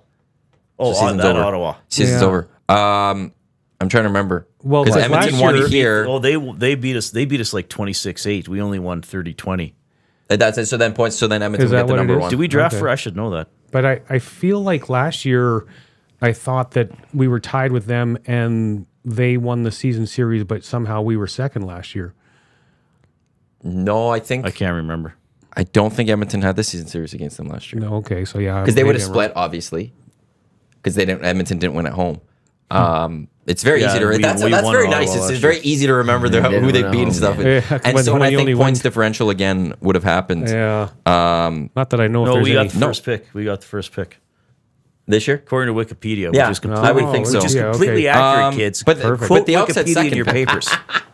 Oh, So season's over. Ottawa. Season's Yeah. over. I'm trying to remember. Well, because like Edmonton last won year- here. Oh, they beat us. They beat us like 26-8. We only won 30-20. That's it. So then points. So then Edmonton Is will that get the what it number is? one. Did we draft Okay. for? I should know that. But I feel like last year I thought that we were tied with them and they won the season series, but somehow we were second last year. No, I I think can't remember. I don't think Edmonton had the season series against them last year No, okay, so yeah, because they maybe would have I'm split obviously because they didn't. Edmonton didn't win at home. It's very Yeah, easy to. we That's won very Ottawa nice. last It's year. very easy to remember didn't who they win at beat and home, stuff. yeah. Yeah, And when- so when I you think only points won- differential again would have happened. Yeah. Not that I know if No, there's we got any. the first pick. We got the first pick This year. according to Wikipedia. Yeah, which is I completely, would think so. Which is Yeah, completely okay. accurate, kids. but Perfect. Quote but the Elks had Wikipedia in second. your papers.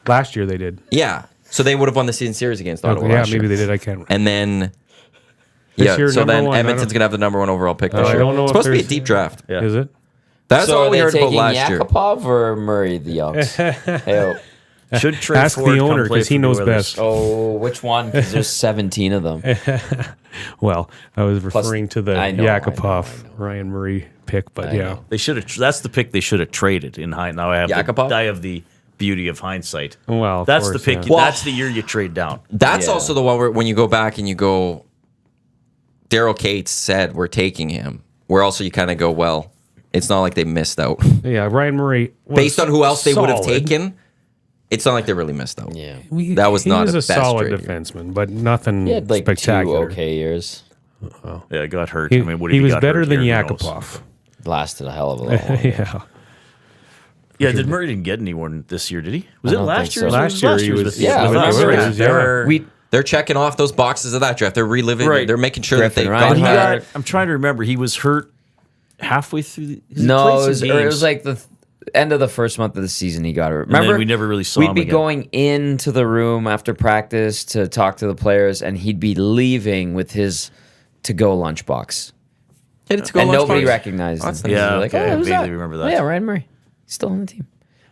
Last year they did. Yeah, so they would have won the season series against Ottawa. yeah, last year. maybe they did. I can't. And then, This year, so number then one, I Edmonton's don't- gonna have the number one overall pick this I year. don't know It's if supposed to be a there's- deep draft. Yeah. Is it? That's So all are we they heard about taking last year. Yakupov or Murray, the Elks? Hey, Should trade Ask forward, the come owner play because he for the knows Oilers. best. oh, which one? Because there's 17 of them. Well, I was referring to the I know, Yakupov Ryan Murray pick, but yeah. They should have. That's the pick they should have traded in hindsight. Now Yakupov? I have the beauty of hindsight. Well, of That's course, the pick. yeah. That's the year you trade down. That's Yeah. also the one where when you go back and you go, Daryl Cates said we're taking him. Where also you kind of go, well, it's not like they missed out. Yeah, Ryan Murray. Was Based on who else they would have solid. taken, it's not like they really missed out. Yeah. That was not He was a a best solid trade. defenseman, but nothing He had like spectacular. 2 okay years. Yeah, got hurt. He, I mean, what if he was got better hurt than here? Who knows? Yakupov. Lasted a hell of a long. Yeah. Yeah, Murray didn't get anyone this year, did he? Was I it don't last think year? so. Last year he was Yeah, with last the year. Oilers, They're, We they're checking off those boxes of that draft. They're reliving. Right. They're making sure Griffin, that they right? got But he that. got, I'm trying to remember. He was hurt halfway through. He no, played it some was, games. like the end of the first month of the season. He got hurt. then Remember, we never really saw we'd him be again. going into the room after practice to talk to the players, and he'd be leaving with his to-go lunchbox, Hit it to go and nobody lunchbox. recognized him. That's nice. Yeah, Like, okay, I who's vaguely that? remember that. Oh, yeah, Ryan Murray. He's still on the team.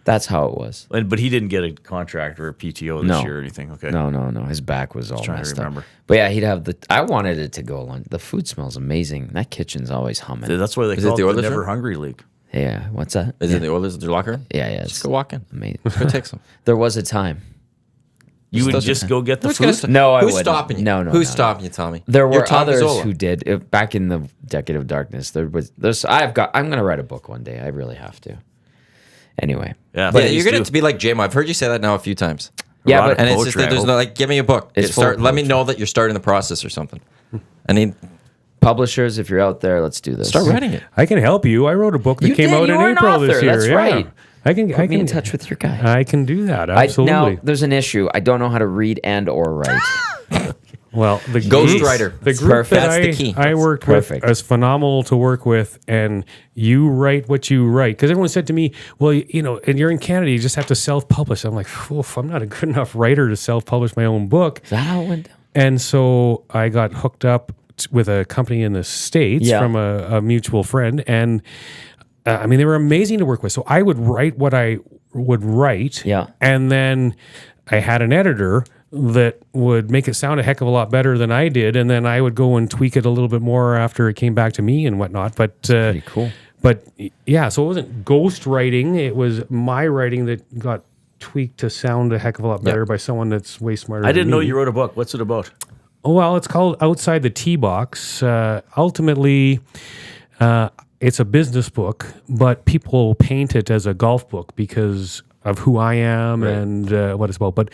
That's how it was. But he didn't get a contract or a PTO this No. year or anything. Okay. No. His back was all trying to messed remember. up. But yeah, he'd have the. I wanted it to go lunch. The food smells amazing. That kitchen's always humming. That's why they Is it call the it the Oilers Never room? Hungry League. Yeah, what's that? Is yeah. it the Oilers' their locker room? Yeah, Just it's go walk in. amazing. Go take some. There was a time. You would doesn't just count. go get the Who's gonna food? stop- No, I Who's wouldn't. stopping you? No, Who's no. stopping you, Tommy? There You're were Tom others Gazzola. who did back in the decade of darkness. There's. I'm gonna write a book one day. I really have to. Anyway, Yeah, Yeah, you're going to be like Jamo. I've heard you say that now a few times. yeah, Erotic but And it's Poetry, just that I there's hope. no like, give me a book. It's full of Let me poetry. know that you're starting the process or something. I need publishers, if you're out there, let's do this. start writing it. I can help you. I wrote a book that You came did. out You in were an April this author. year. That's yeah. right. I can. Put I me can in touch with your guy. I can do that. Now Absolutely. there's an issue. I don't know how to read and or write. Well, the Ghostwriter. the It's group perfect. that That's the key. I worked perfect. with is phenomenal to work with, and you write what you write. Because everyone said to me, "Well, and you're in Canada, you just have to self-publish." I'm like, "Oof, I'm not a good enough writer to self-publish my own book." Is that how it went down? And so I got hooked up with a company in the States Yeah. from a mutual friend, and I mean, they were amazing to work with. So I would write what I would write, Yeah. and then I had an editor that would make it sound a heck of a lot better than I did, and then I would go and tweak it a little bit more after it came back to me and whatnot. But Pretty cool. But yeah, so it wasn't ghost writing; it was my writing that got tweaked to sound a heck of a lot better by someone that's way smarter. I didn't than know me. you wrote a book. What's it about? Well, it's called Outside the Tee Box. Ultimately, it's a business book, but people paint it as a golf book because of who I am and what it's about. But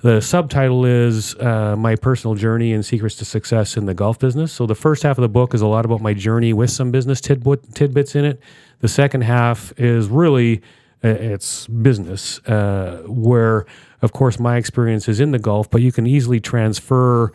the subtitle is My Personal Journey and Secrets to Success in the Golf Business. So the first half of the book is a lot about my journey with some business tidbits in it. The second half is really it's business, where, of course, my experience is in the golf, but you can easily transfer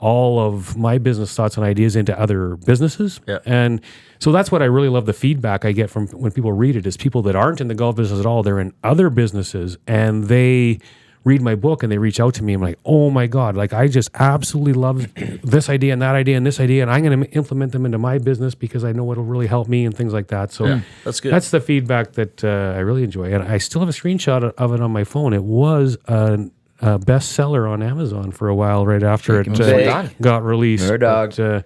all of my business thoughts and ideas into other businesses. Yeah. And so that's what I really love, the feedback I get from when people read it, is people that aren't in the golf business at all. They're in other businesses and they read my book and they reach out to me. I'm like, oh my God, like I just absolutely love this idea and that idea and this idea. And I'm going to implement them into my business because I know it'll really help me and things like that. So Yeah, that's good. That's the feedback that I really enjoy. And I still have a screenshot of it on my phone. It was a bestseller on Amazon for a while right after it Big. got released. Nerd dog. But,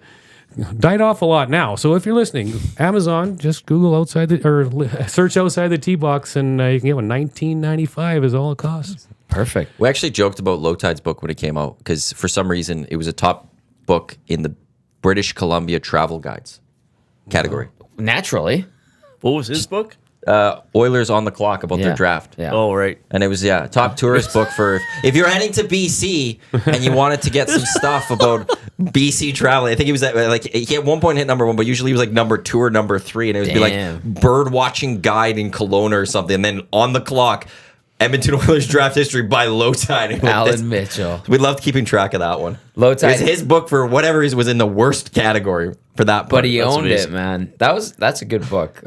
died off a lot now. So if you're listening, Amazon, just Google search outside the tee box, and you can get one. $19.95 is all it costs. Perfect. We actually joked about Low Tide's book when it came out because for some reason it was a top book in the British Columbia travel guides category. Naturally. What was his book? Oilers on the clock about Yeah. their draft. Yeah. Oh, right. And it was top tourist book for if you're heading to BC and you wanted to get some stuff about BC traveling. I think he was at he at one point hit number 1, but usually he was like number 2 or number 3, and it would be Damn. like bird watching guide in Kelowna or something. And then on the clock, Edmonton Oilers draft history by Low Tide. Alan Mitchell. We loved keeping track of that one. Low Tide. His book for whatever reason was in the worst category for that. But he That's owned amazing. it, man. That's a good book.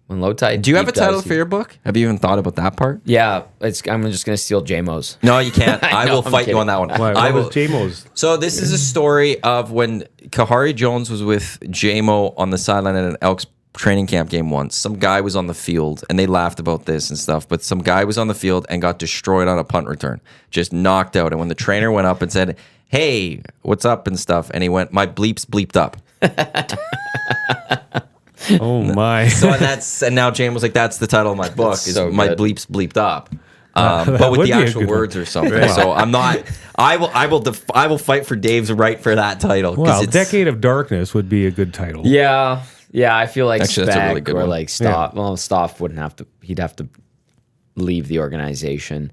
When Low Tide. Do you have a deep title dives, for your book? Have you even thought about that part? Yeah, I'm just gonna steal JMO's. No, you can't. I I know, will I'm fight you kidding. on that one. Why, I what will. was JMO's? So this is a story of when Kahari Jones was with JMO on the sideline at an Elks training camp game once. Some guy was on the field, and they laughed about this and stuff, but some guy was on the field and got destroyed on a punt return, just knocked out. And when the trainer went up and said, "Hey, what's up?" and stuff, and he went, "My bleeps bleeped up." Oh my! So and now James was like, "That's the title of my book is so my good. bleeps bleeped up." That But with would the be a actual good one. words or something. So I'm not. I will fight for Dave's right for that title. 'cause Well, it's- Decade of Darkness would be a good title. Yeah, I feel like Actually, that's a really Spec good or one. like Stoff. Well, Stoff wouldn't have to. He'd have to leave the organization.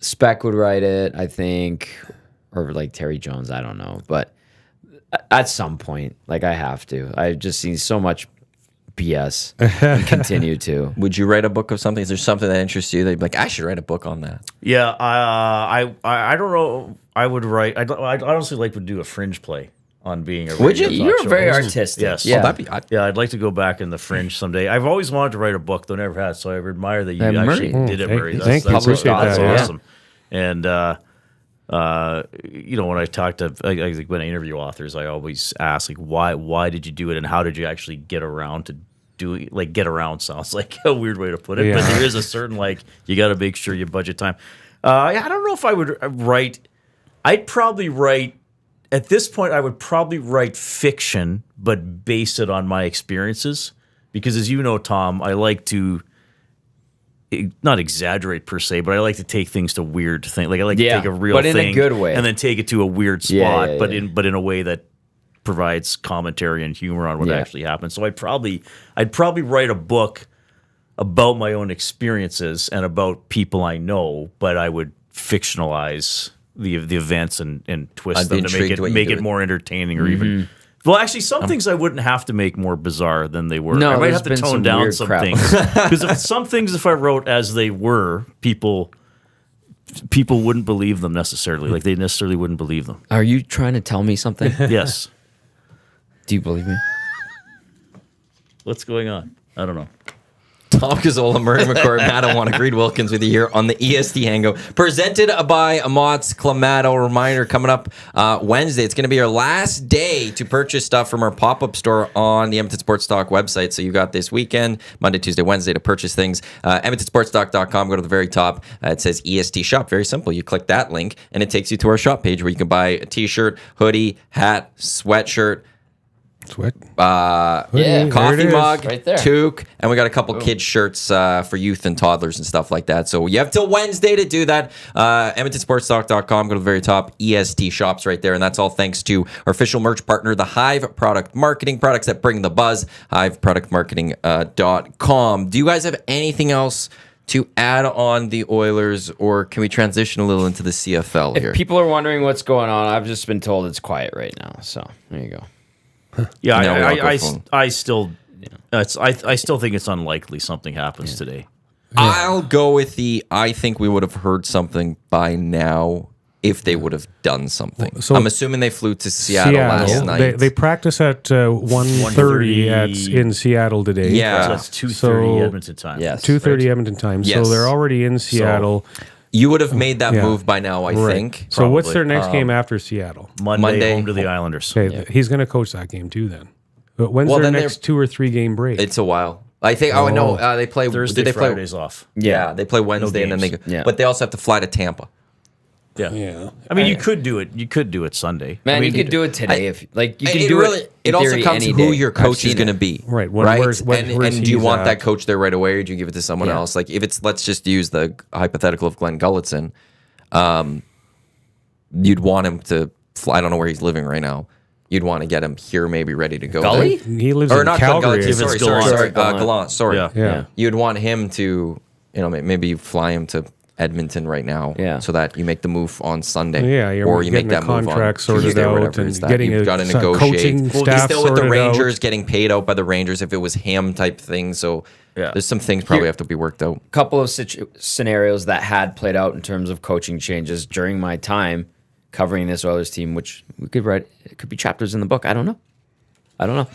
Spec would write it, I think, or like Terry Jones. I don't know, but at some point, like I have to. I've just seen so much BS and continue to. Would you write a book of something? Is there something that interests you that you'd be like, I should write a book on that? Yeah, I don't know. I would write. I'd honestly like to do a fringe play on being a. Would you? radio talk You're show very host. artistic. Yes. Yeah. Oh, that'd be. Yeah, I'd like to go back in the fringe someday. I've always wanted to write a book, though never had. So I admire that you Murray. actually did it, Thank- Murray. thank you. Appreciate that's that, yeah. awesome. And when I talk to when I interview authors, I always ask like, why did you do it, and how did you actually get around to do it? Like, get around sounds like a weird way to put it, Yeah. but there is a certain you got to make sure you budget time. I don't know if I would write. I'd probably write. At this point, I would probably write fiction, but base it on my experiences. Because as you know, Tom, I like to not exaggerate per se, but I like to take things to weird things. Like I like to take a real but in thing a good way. and then take it to a weird spot, Yeah, but yeah. in a way that provides commentary and humor on what Yeah. actually happened. So I'd probably write a book about my own experiences and about people I know, but I would fictionalize the events and twist I'd be them to make intrigued what you it do. more entertaining or even. Well, actually, some things I wouldn't have to make more bizarre than they were. No, I might there's have to been tone some down weird some crap. things because if I wrote as they were, people wouldn't believe them necessarily. Like they necessarily wouldn't believe them. Are you trying to tell me something? Yes. Do you believe me? What's going on? I don't know. Tom Gazzola, Murray McCourt, Matt Iwanyk, Reid Wilkins with you here on the EST Hangout, presented by Amott's Clamato. Reminder, coming up Wednesday, it's going to be our last day to purchase stuff from our pop-up store on the Edmonton Sports Talk website. So you got this weekend, Monday, Tuesday, Wednesday to purchase things. EdmontonSportsTalk.com, go to the very top. It says EST Shop. Very simple. You click that link, and it takes you to our shop page where you can buy a T-shirt, hoodie, hat, sweatshirt, Sweat. Yeah. There coffee it is. mug, Right there. toque, and we got a couple kids shirts for youth and toddlers and stuff like that. So you have till Wednesday to do that. EdmontonSportsTalk.com, go to the very top, EST shops right there, and that's all thanks to our official merch partner, the Hive Product Marketing, products that bring the buzz, hiveproductmarketing.com. Do you guys have anything else to add on the Oilers, or can we transition a little into the CFL here? If people are wondering what's going on, I've just been told it's quiet right now. So there you go. Yeah, No, we don't go phone. I still think it's unlikely something happens today. I'll go with I think we would have heard something by now if they would have done something. So- I'm assuming they flew to Seattle last night. They practice at 1:30 in Seattle today. Yeah. So that's 2:30 So- Edmonton time. Yes. 2:30 Edmonton time. Yes. So they're already in Seattle. You would have made that Yeah. move by now, I think. So what's probably. their next game after Seattle? Monday home to the Islanders. Okay, he's going to coach that game too. Then, but when's Well, their then next 2 or 3 game break? It's a while. I think. Oh no, they play Thursday, Did they play? Fridays off. Yeah, they play Wednesday and then they go. games. Yeah. But they also have to fly to Tampa. Yeah. I mean, you could do it. You could do it Sunday. Man, I mean, you could do it today if like you can it do really, it. it in also theory, comes any who day. your I've coach is seen going to it. be. Right. Right. Where's and do you he's want at? that coach there right away, or do you give it to someone Yeah. else? Like if it's, let's just use the hypothetical of Glenn Gulletson. You'd want him to fly. I don't know where he's living right now. You'd want to get him here, maybe ready to go. Gully? there. He lives Or in not Glenn Calgary. Gulletson. If it's Sorry, Gallant. Gallant. Sorry. Yeah. Yeah. You'd want him to, maybe you fly him to Edmonton right now, Yeah. so that you make the move on Sunday. Yeah, you're or you make getting that the move on contract sorted Tuesday or out whatever it is and that getting you've a got to coaching negotiate. He's staff still with the sorted out. Rangers, getting paid out by the Rangers if it was him type thing. So Yeah. there's some things probably have to be worked out. Couple of scenarios that had played out in terms of coaching changes during my time covering this Oilers team, which we could write. It could be chapters in the book. I don't know.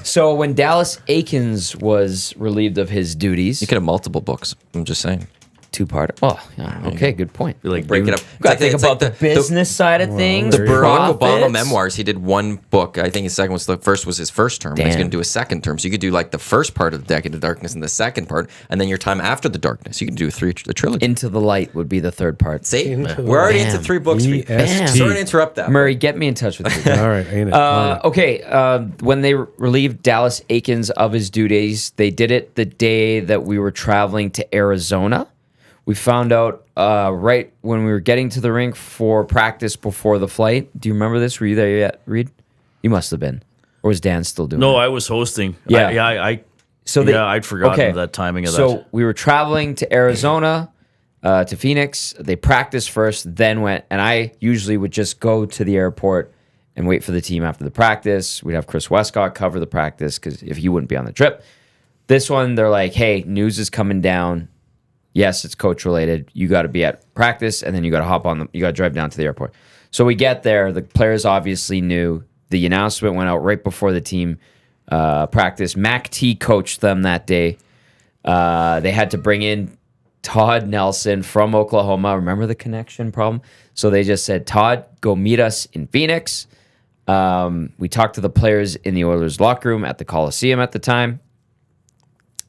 So when Dallas Aikens was relieved of his duties, You could have multiple books. I'm just saying. 2-part. Oh, yeah, okay, good point. like Break it up. Got to think It's about like the business side of things. The Barack Obama profits. memoirs. He did one book. I think his second was the first was his first term. But he's Damn. going to do a second term. So you could do like the first part of the Decade of Darkness and the second part, and then your time after the darkness. You can do a trilogy. Into the Light would be the third part. See, Into we're already Damn. into 3 books. For you. EST. Sorry to interrupt that. Murray, get me in touch with you. All right, ain't it? On it. Okay, when they relieved Dallas Aikens of his duties, they did it the day that we were traveling to Arizona. We found out right when we were getting to the rink for practice before the flight. Do you remember this? Were you there yet, Reid? You must have been. Or was Dan still doing No, it? I was hosting. Yeah. I'd forgotten that timing of that. So we were traveling to Arizona, to Phoenix. They practiced first, then went. And I usually would just go to the airport and wait for the team after the practice. We'd have Chris Westcott cover the practice because if he wouldn't be on the trip. This one, they're like, hey, news is coming down. Yes, it's coach related. You got to be at practice, and then you got to you got to drive down to the airport. So we get there. The players obviously knew. The announcement went out right before the team practice. Mac T coached them that day. They had to bring in Todd Nelson from Oklahoma. Remember the connection problem? So they just said, Todd, go meet us in Phoenix. We talked to the players in the Oilers locker room at the Coliseum at the time.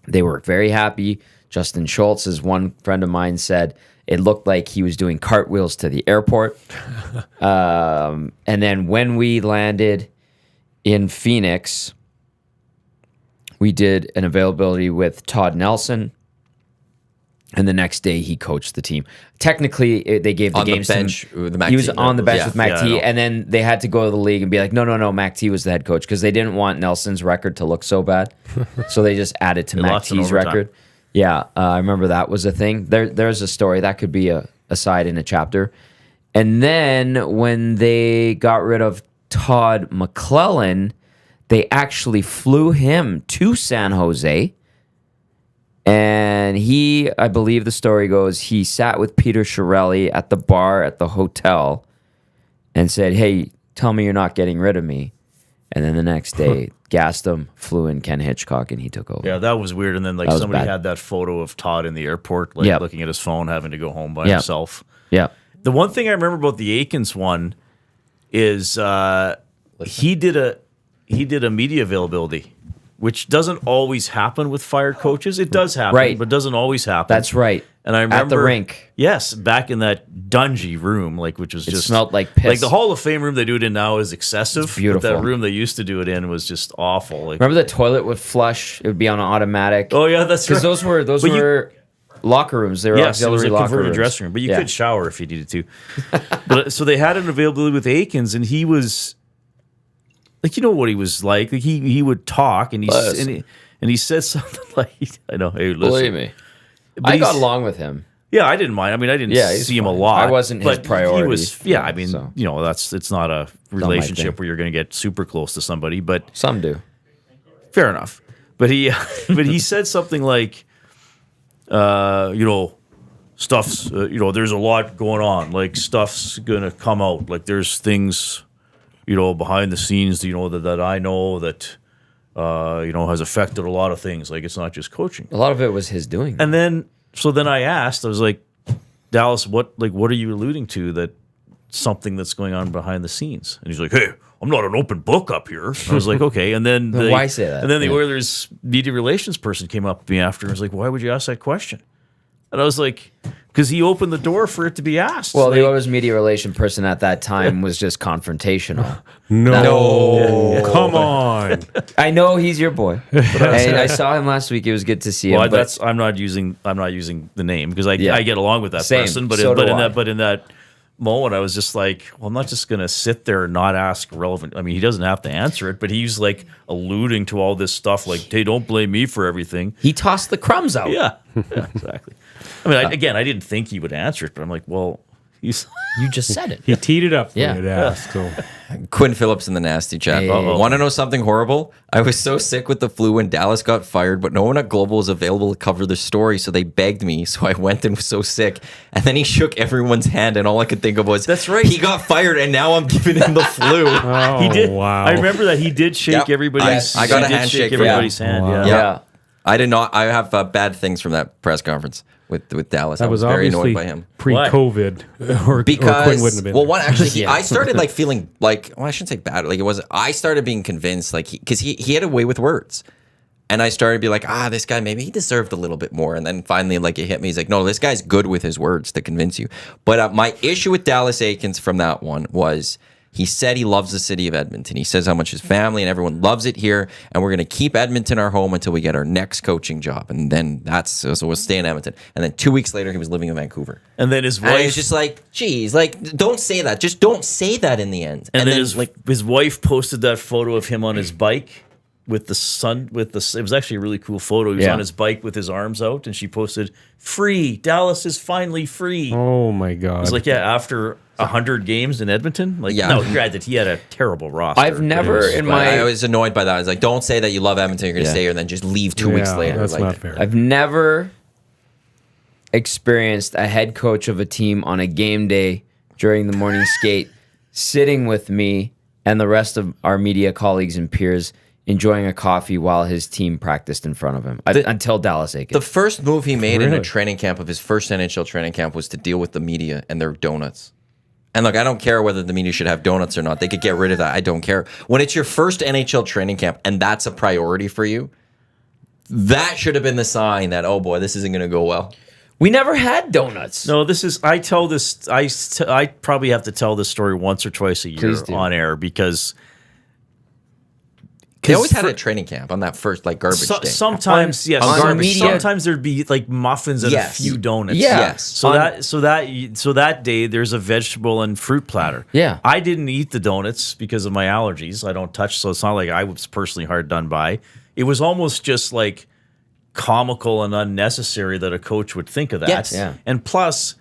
They were very happy. Justin Schultz, as one friend of mine said, it looked like he was doing cartwheels to the airport. And then when we landed in Phoenix, we did an availability with Todd Nelson. And the next day, he coached the team. Technically, they gave the on games the bench, to him. with the Mac He was T. on the bench Yeah. with Mac Yeah, I T, know. and then they had to go to the league and be like, no, Mac T was the head coach because they didn't want Nelson's record to look so bad. So they just added to Mac lost in T's overtime. record. Yeah, I remember that was a thing. There's a story. That could be a side in a chapter. And then when they got rid of Todd McClellan, they actually flew him to San Jose. And he, I believe the story goes, he sat with Peter Chiarelli at the bar at the hotel and said, hey, tell me you're not getting rid of me. And then the next day, gassed him, flew in Ken Hitchcock, and he took over. Yeah, that was weird. And then like That was somebody bad. had that photo of Todd in the airport, like Yep. looking at his phone, having to go home by Yep. himself. Yeah. The one thing I remember about the Aikens one is he did a media availability, which doesn't always happen with fired coaches. It does happen, Right. but doesn't always happen. That's right. And I remember At the rink. Yes, back in that dungy room, like which was just smelled like piss. Like the Hall of Fame room they do it in now is excessive. It's beautiful. But that room they used to do it in was just awful. Like, Remember the toilet would flush? It would be on an automatic. oh yeah, that's right. Because those But you- were locker rooms. They were Yes, it was auxiliary a locker converted rooms. dressing room, but you Yeah. could shower if you needed to. But so they had an availability with Aikens, and he was like, you know what he was like. Like he would talk, and he said something like, I know, hey, listen, Believe me. But I got he's- along with him. Yeah, I didn't mind. I mean, I didn't Yeah, he's see him a fine. lot. I wasn't his but priority. He was, yeah. I mean, So. you know, it's not a thing. relationship where you're going to get super close to somebody. But Some do. fair enough. But he said something like, you know, stuff's, you know, there's a lot going on. Like stuff's gonna come out. Like there's things, you know, behind the scenes, you know, that I know that, you know, has affected a lot of things. Like it's not just coaching. A lot of it was his doing. And then, so then I asked, I was like, Dallas, what are you alluding to that something that's going on behind the scenes? And he's like, hey, I'm not an open book up here. I was like, okay. And then why say that? And then the Yeah. Oilers media relations person came up to me after and was like, why would you ask that question? And I was like, because he opened the door for it to be asked. Well, like, the Oilers media relation person at that time was just confrontational. No, come on. I know he's your boy. And I saw him last week. It was good to see him. well, but I'm not using the name because I Yeah. get along with that Same. person, but So do I. in that moment, I was just like, well, I'm not just gonna sit there and not ask relevant. I mean, he doesn't have to answer it, but he's like alluding to all this stuff, like, hey, don't blame me for everything. he tossed the crumbs out. Yeah, exactly. I mean, I didn't think he would answer it, but I'm like, well, he's You just said it. He teed it up for Yeah. you to ask. So. Quinn Phillips in the nasty chat. Hey. Want to know something horrible? I was so sick with the flu when Dallas got fired, but no one at Global was available to cover the story, so they begged me. So I went and was so sick. And then he shook everyone's hand, and all I could think of was, That's right. He got fired, and now I'm giving him the flu. Oh, he did. wow. I remember that he did shake Yep. everybody's. I got he a did handshake shake from him. everybody's hand. Wow. Yeah. Yeah. I did not. I have bad things from that press conference with Dallas. That I was was very obviously annoyed by him. pre-COVID, or Because Quinn wouldn't have been. well, one actually, Yeah. I started like feeling like, well, I shouldn't say bad. Like it was, I started being convinced, like because he had a way with words, and I started to be like, this guy maybe he deserved a little bit more. And then finally, like it hit me. He's like, no, this guy's good with his words to convince you. But my issue with Dallas Aikens from that one was, he said he loves the city of Edmonton. He says how much his family and everyone loves it here, and we're going to keep Edmonton our home until we get our next coaching job, and then so we'll stay in Edmonton. And then 2 weeks later, he was living in Vancouver. And then his And I wife. was just like, geez, like don't say that. Just don't say that in the end. and then his wife posted that photo of him on his bike. with the sun with the. It was actually a really cool photo. He was Yeah. on his bike with his arms out, and she posted, "Free Dallas is finally free." Oh my God. It's like, yeah, after 100 games in Edmonton. Like, Yeah. no, granted, he had a terrible roster. I've never in But I my was annoyed by that. I was like, don't say that you love Edmonton, you're going to Yeah. stay here, and then just leave 2 weeks Yeah, later. That's Like, not fair. I've never experienced a head coach of a team on a game day during the morning skate sitting with me and the rest of our media colleagues and peers enjoying a coffee while his team practiced in front of him until Dallas Aiken. The first move he made in a Really? training camp of his first NHL training camp was to deal with the media and their donuts. And look, I don't care whether the media should have donuts or not. They could get rid of that. I don't care. When it's your first NHL training camp and that's a priority for you, that should have been the sign that, oh boy, this isn't going to go well. We never had donuts. No, this is. I tell this. I probably have to tell this story once or twice a year Please do. on air because They always had it at training camp on that first like garbage day. sometimes yes, on garbage sometimes there'd be like muffins and Yes. a few donuts. Yeah. Yes. So that day there's a vegetable and fruit platter. Yeah. I didn't eat the donuts because of my allergies. I don't touch, so it's not like I was personally hard done by. It was almost just like comical and unnecessary that a coach would think of that. Yes. Yeah. And plus,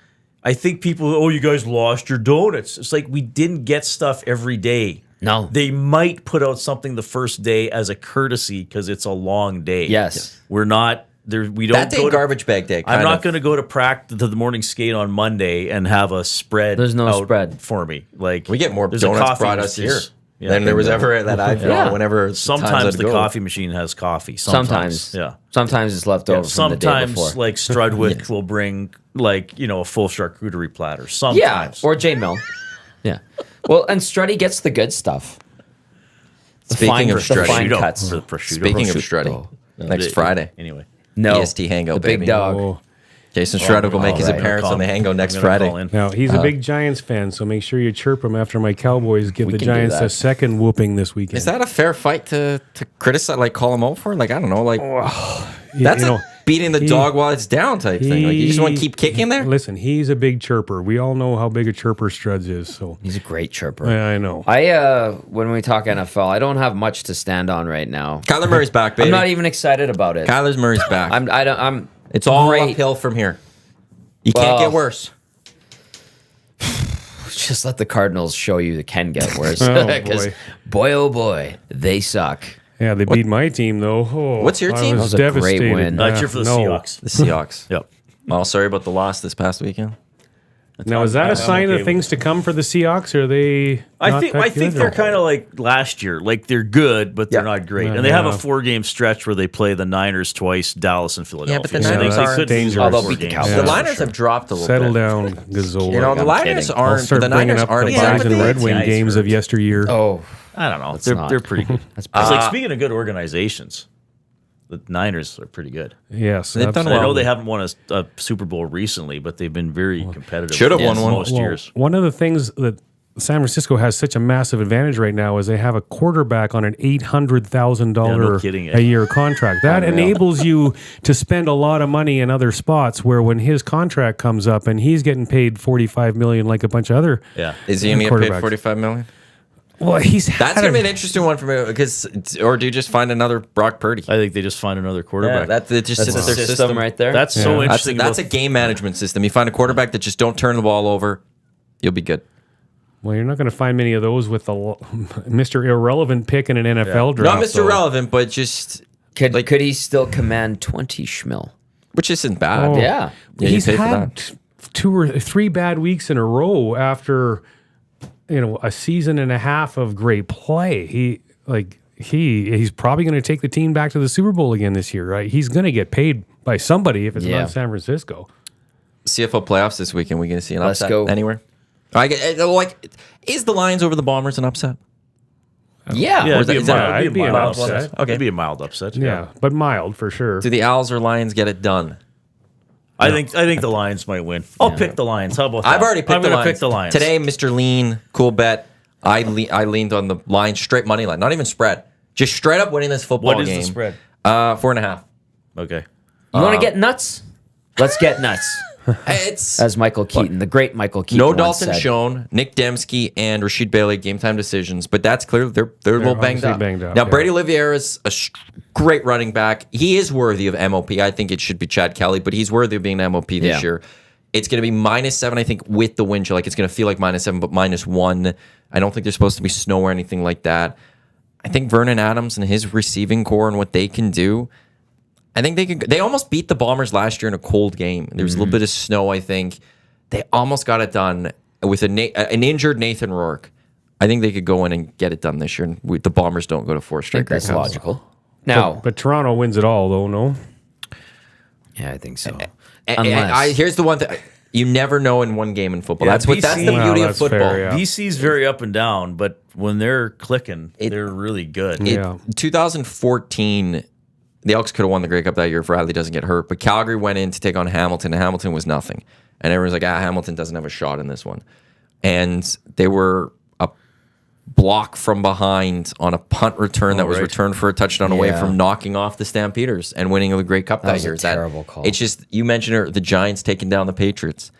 I think people, oh, you guys lost your donuts. It's like we didn't get stuff every day. No. They might put out something the first day as a courtesy because it's a long day. Yes. We're not there. We don't That day, go to garbage bag day. I'm kind not of. going to go to practice to the morning skate on Monday and have a spread. There's no out spread. for me. Like We get more there's a donuts coffee brought us here there's- yeah, than there was ever that I've Yeah. whenever. times Sometimes I'd the go. coffee machine has coffee. Sometimes. Yeah. Sometimes it's left over from the day Sometimes before. like Strudwick will bring like a full charcuterie platter. Yeah, Sometimes. or J Mill. Yeah. Well, and Struddy gets the good stuff. The Speaking of the Struddy. fine Prosciutto. cuts. For the prosciutto. Speaking of Prosciutto. Struddy, next Friday, Anyway. No, EST Hangout, the big baby. dog. Oh. Jason Strudwick will make his right. appearance on the Hangout next I'm gonna Friday. call in. Now, he's a big Giants fan, so make sure you chirp him after my Cowboys give We the can do Giants that. a second whooping this weekend. Is that a fair fight to criticize, like call him out for? Like, I don't know, like that's you know, a beating the dog while it's down type thing. Like, you just want to keep kicking there. Listen, he's a big chirper. We all know how big a chirper Struds is, so He's a great chirper. I know. When we talk NFL, I don't have much to stand on right now. Kyler Murray's back, baby. I'm not even excited about it. Kyler Murray's back. I'm It's all great. uphill from here. You can't Well, get worse. Just let the Cardinals show you it can get worse. Oh, 'Cause boy. oh boy, they suck. Yeah, they beat my team though. Oh, What's your team? I That was was a great devastated. win. I cheer for the no. Seahawks. The Seahawks. Yep. Oh, sorry about the loss this past weekend. Now, is that I'm a sign okay of with things to come for the Seahawks? Or are they? I not think that good, they're or- kind of like last year. Like they're good, but they're Yeah. not great. Yeah. And they have a Yeah. 4-game stretch where they play the Niners twice, Dallas, and Philadelphia. Yeah, but the So Niners they aren't could lose dangerous. all Oh, they'll four beat the games. Cowboys. The Yeah, Niners have dropped a little Settle bit. down, Gazzola. You know, the I'm Niners kidding. I'll aren't. start The bringing Niners up the aren't. Buys and they- Red Wing yeah, games of yesteryear. Oh, I don't know. not. They're pretty good. That's It's pretty like speaking of good organizations, the Niners are pretty good. Yes, They've done And I know well. they haven't won a Super Bowl recently, but they've been very competitive. Should have won most one. most years. One of the things that San Francisco has such a massive advantage right now is they have a quarterback on an $800,000 Yeah, no kidding, a year contract. That Unreal. enables you to spend a lot of money in other spots. Where when his contract comes up and he's getting paid $45 million, like a bunch of other, Yeah. Is he going to get paid quarterbacks. $45 million? well, he's That's had going to a- be an interesting one for me because, or do you just find another Brock Purdy? I think they just find another Yeah, quarterback. that's it. Just That's sits a their system right there. That's so Yeah. That's, interesting. that's a about- game management system. You find a quarterback that just don't turn the ball over, you'll be good. Well, you're not going to find many of those with the Mr. Irrelevant pick in an NFL draft. Not Mr. though. Relevant, but just Could he still command 20 schmil? which isn't bad. Oh. Yeah. Yeah, you He's pay for had that. 2 or 3 bad weeks in a row after a season and a half of great play. He's probably going to take the team back to the Super Bowl again this year, right? He's going to get paid by somebody if it's Yeah. not San Francisco. CFL playoffs this weekend. We going to see an Let's upset go. anywhere? Is the Lions over the Bombers an upset? Yeah. Yeah, Or it'd be a is that- mild, I'd be an upset. Okay. It'd be a mild upset. Yeah, but mild for sure. Do the Owls or Lions get it done? I think the Lions might win. I'll pick the Lions. How about that? I've already picked I'm the gonna Lions. pick the Lions. Today, Mr. Lean, cool bet. I leaned on the Lions straight money line, not even spread. Just straight up winning this football What is game. the spread? 4.5. Okay. You want to get nuts? Let's get nuts. It's As Michael Keaton, the great Michael Keaton. no once Dalton said. Schoen, Nick Dembski, and Rashid Bailey game time decisions, but that's clear they're a little banged obviously up. banged up, Now yeah. Brady Oliveira is a great running back. He is worthy of MOP. I think it should be Chad Kelly, but he's worthy of being an MOP this Yeah. year. It's going to be -7, I think, with the wind chill. Like it's going to feel like -7, but -1. I don't think there's supposed to be snow or anything like that. I think Vernon Adams and his receiving core and what they can do. I think they almost beat the Bombers last year in a cold game. There was a little bit of snow, I think. They almost got it done with an injured Nathan Rourke. I think they could go in and get it done this year. And the Bombers don't go to 4 I straight. think that's Grey Cups. logical. Now, But Toronto wins it all, though, no? yeah, I think so. And here's the one thing. You never know in one game in football. Yeah, That's the BC beauty of that's football. fair, yeah. BC's very up and down, but when they're clicking, they're really good. Yeah. 2014, the Elks could have won the Grey Cup that year if Riley doesn't get hurt. But Calgary went in to take on Hamilton, and Hamilton was nothing. And everyone's like, Hamilton doesn't have a shot in this one. And they were a block from behind on a punt return that was right. returned for a touchdown away Yeah. from knocking off the Stampeders and winning the Grey Cup that was a year. terrible call. It's just, you mentioned the Giants taking down the Patriots.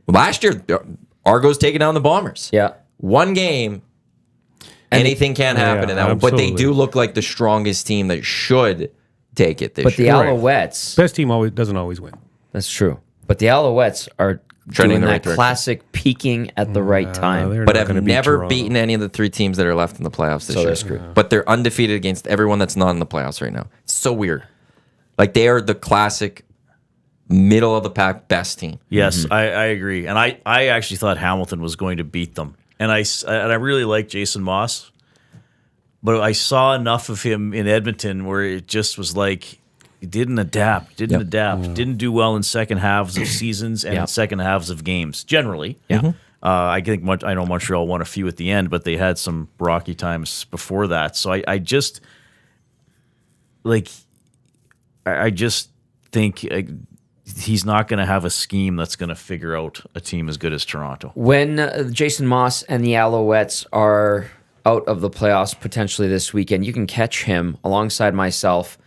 Last year, Argos taking down the Bombers. Yeah. One game, anything can happen Yeah, in that one. But they absolutely. do look like the strongest team that should take it this But the year. Alouettes, Best team doesn't always win. that's true. But the Alouettes are Trending in doing the that right direction. classic peaking at the right time. They're but not have gonna beat never Toronto. beaten any of the 3 teams that are left in the playoffs this So year. they're screwed. But they're undefeated against everyone that's not in the playoffs right now. It's so weird. Like they are the classic middle of the pack best team. Yes, I agree. And I actually thought Hamilton was going to beat them. And I really like Jason Moss. But I saw enough of him in Edmonton where it just was like he didn't adapt, didn't do well in second halves of seasons and in second halves of games generally. Yeah. I think I know Montreal won a few at the end, but they had some rocky times before that. So I just think he's not going to have a scheme that's going to figure out a team as good as Toronto. When Jason Moss and the Alouettes are out of the playoffs potentially this weekend, you can catch him alongside myself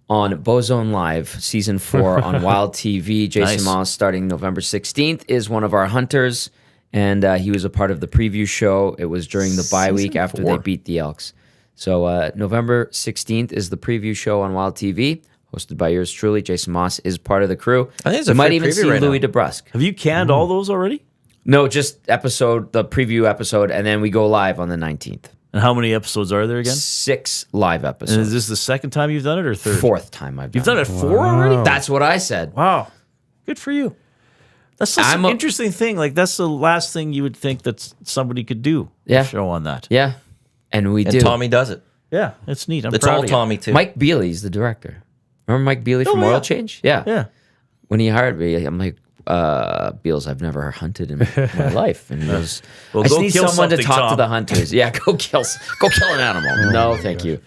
on Bozone Live, Season 4 on Wild TV. Jason Nice. Moss, starting November 16th, is one of our hunters, and he was a part of the preview show. It was during the bye week after they 4. beat the Elks. So November 16th is the preview show on Wild TV, hosted by yours truly. Jason Moss is part of the crew. I think it's you a might free even preview see right Louis now. DeBrusque. Have you canned all those already? No, just the preview episode, and then we go live on the 19th. And how many episodes are there again? 6 live And episodes. is this the second time you've done it or third? 4th time I've done You've done it 4 already? That's what I said. Wow. Good for you. That's such I'm an a- interesting thing. Like, that's the last thing you would think that somebody could do. Yeah. A show on that. Yeah, and we And do. Tommy does it. Yeah, it's neat. I'm It's proud all of you. Tommy too. Mike Bealey's the director. Remember Mike Bealey from yeah. Oil Change? Yeah. Yeah. When he hired me, I'm like, Beals, I've never hunted in my life. And he goes, Well, I just go need kill someone to something, talk to Tom. the hunters. Yeah, go kill an animal. No, thank you.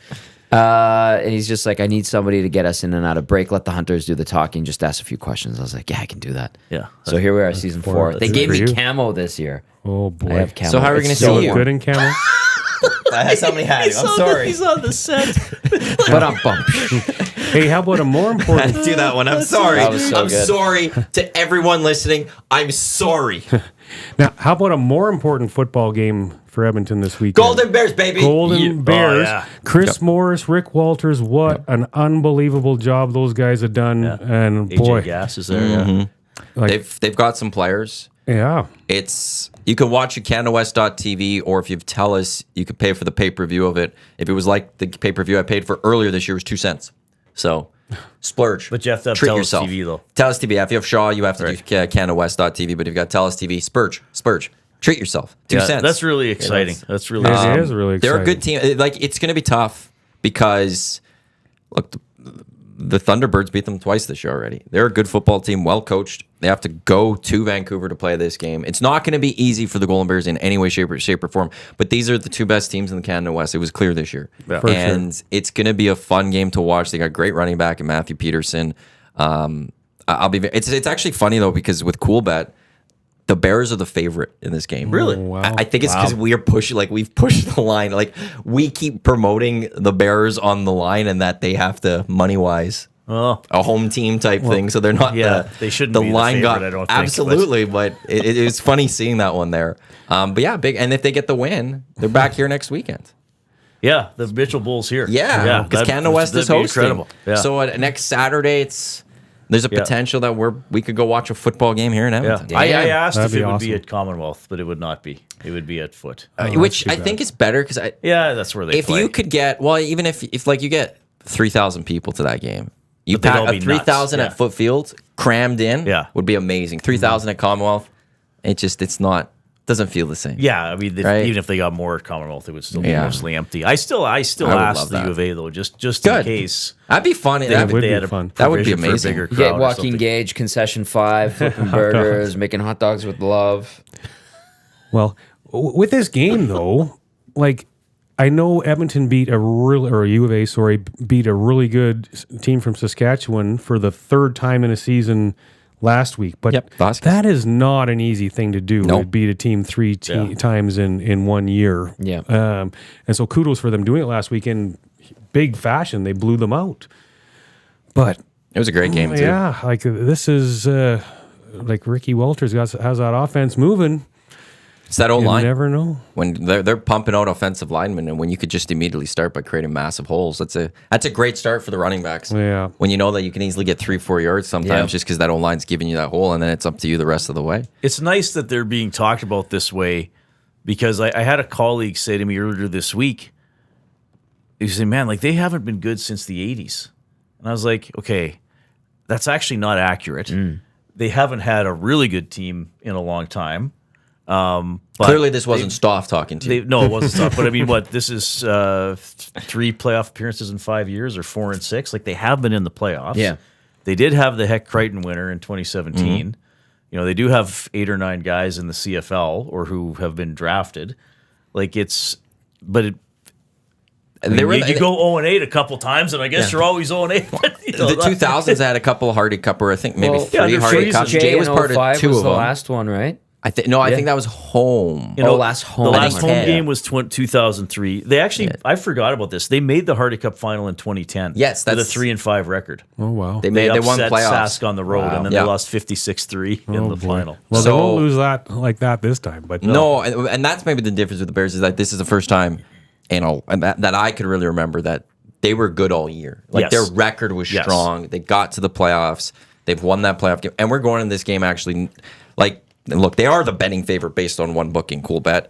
And he's just like, I need somebody to get us in and out of break. Let the hunters do the talking. Just ask a few questions. I was like, yeah, I can do that. Yeah. So here we are, season 4. They That's gave good me for you. camo this year. Oh, boy. I have camo. So how are we It's gonna so see you? Good in camel? Somebody had him. I'm sorry. He's on the set. But I'm bummed. Hey, how about a more important... Do that one. I'm sorry. That was so I'm good. sorry to everyone listening. I'm sorry. Now, how about a more important football game for Edmonton this weekend? Golden Bears, baby. Golden Bears. yeah. Chris Morris, Rick Walters, what an unbelievable job those guys have done. And boy, AJ Gas is there. Yeah. like, They've got some players. yeah. You can watch it CanadaWest.tv, or if you tell us, you could pay for the pay-per-view of it. If it was like the pay-per-view I paid for earlier this year, it was 2 cents. So splurge. But you have to have Treat Telus yourself. TV, though. Telus TV. If you have Shaw, you have to Right. do CanadaWest.tv. But if you've got Telus TV, splurge. Treat yourself. 2 Yeah, cents. that's really exciting. That's really It is really exciting. They're a good team. Like, it's going to be tough because, look, the Thunderbirds beat them twice this year already. They're a good football team, well coached. They have to go to Vancouver to play this game. It's not going to be easy for the Golden Bears in any way, shape, or form. But these are the 2 best teams in the Canada West. It was clear this year, For and it's going to be a fun game to watch. They got great running back in Matthew Peterson. It's actually funny though because with Coolbet, the Bears are the favorite in this game. Really? Oh, wow. I think it's because we are pushing, like we've pushed the line. Like we keep promoting the Bears on the line and that they have to money wise a home team type thing, so they're not they shouldn't the be the line favorite, got I don't think, absolutely, but it was funny seeing that one there. But yeah, big, and if they get the win, they're back here next weekend. Yeah, the Mitchell Bulls here. Yeah, because Canada West is that'd be hosting. incredible. Yeah. So next Saturday, there's a potential that we could go watch a football game here in Edmonton. I asked That'd if it be would be awesome. at Commonwealth, but it would not be. It would be at Foot. Which I think is better because That's where they if play. you could get even if like you get 3,000 people to that game, you But they'd all pack be 3,000 nuts. at Foot Field crammed in. Yeah. Would be amazing. 3,000 at Commonwealth, it's not doesn't feel the same. Yeah, I mean, Right? even if they got more at Commonwealth, it would still be Yeah. mostly empty. I still would asked love the that. U of A though, just Good. in case That'd be funny. they, would they be had a fun. That would be provision for a amazing. bigger You crowd get or Joaquin something. Gage, concession 5, flipping burgers, making hot dogs with love. Well, with this game though, like I know Edmonton beat U of A, beat a really good team from Saskatchewan for the third time in a season last week. But Yep, Vasquez. that is not an easy thing to do. Nope. To beat a team three times in 1 year. Yeah. And so kudos for them doing it last week in big fashion. They blew them out. But It was a great game too. yeah, like this is like Ricky Walters has that offense moving. It's that old You line. never know. When they're pumping out offensive linemen, and when you could just immediately start by creating massive holes, that's a great start for the running backs. Yeah. When you know that you can easily get 3-4 yards sometimes Yeah. just because that old line's giving you that hole, and then it's up to you the rest of the way. It's nice that they're being talked about this way because I had a colleague say to me earlier this week, he said, man, like they haven't been good since the 80s. And I was like, okay, that's actually not accurate. They haven't had a really good team in a long time. But Clearly, this wasn't Stoff talking to you. no, it wasn't tough. But I mean, this is 3 playoff appearances in 5 years or 4 and 6. Like they have been in the playoffs. Yeah. They did have the Heck Crichton winner in 2017. You know, they do have 8 or 9 guys in the CFL or who have been drafted. Like They were you go 0-8 a couple times, and I guess you're always 0-8. the 2000s had a couple of Hardy Cup, or I think maybe Well, 3 under Hardy Friesen, Cups. Jay Jay was in part of 05 2 was of the them. last one, right? I think that was home. Oh, last home. The I last think home so. game was 2003. They actually, I forgot about this. They made the Hardy Cup final in 2010. Yes, with a that's- 3-5 record. Oh wow. They They won upset playoffs. Sask on the road, and then Yeah. they lost 56-3 in the final. Well, So- they won't lose that like that this time. But No, and that's maybe the difference with the Bears is that this is the first time, that I could really remember that they were good all year. Like Yes. their record was Yes. strong. They got to the playoffs. They've won that playoff game, and we're going in this game actually. Like, look, they are the betting favorite based on one booking. Cool bet.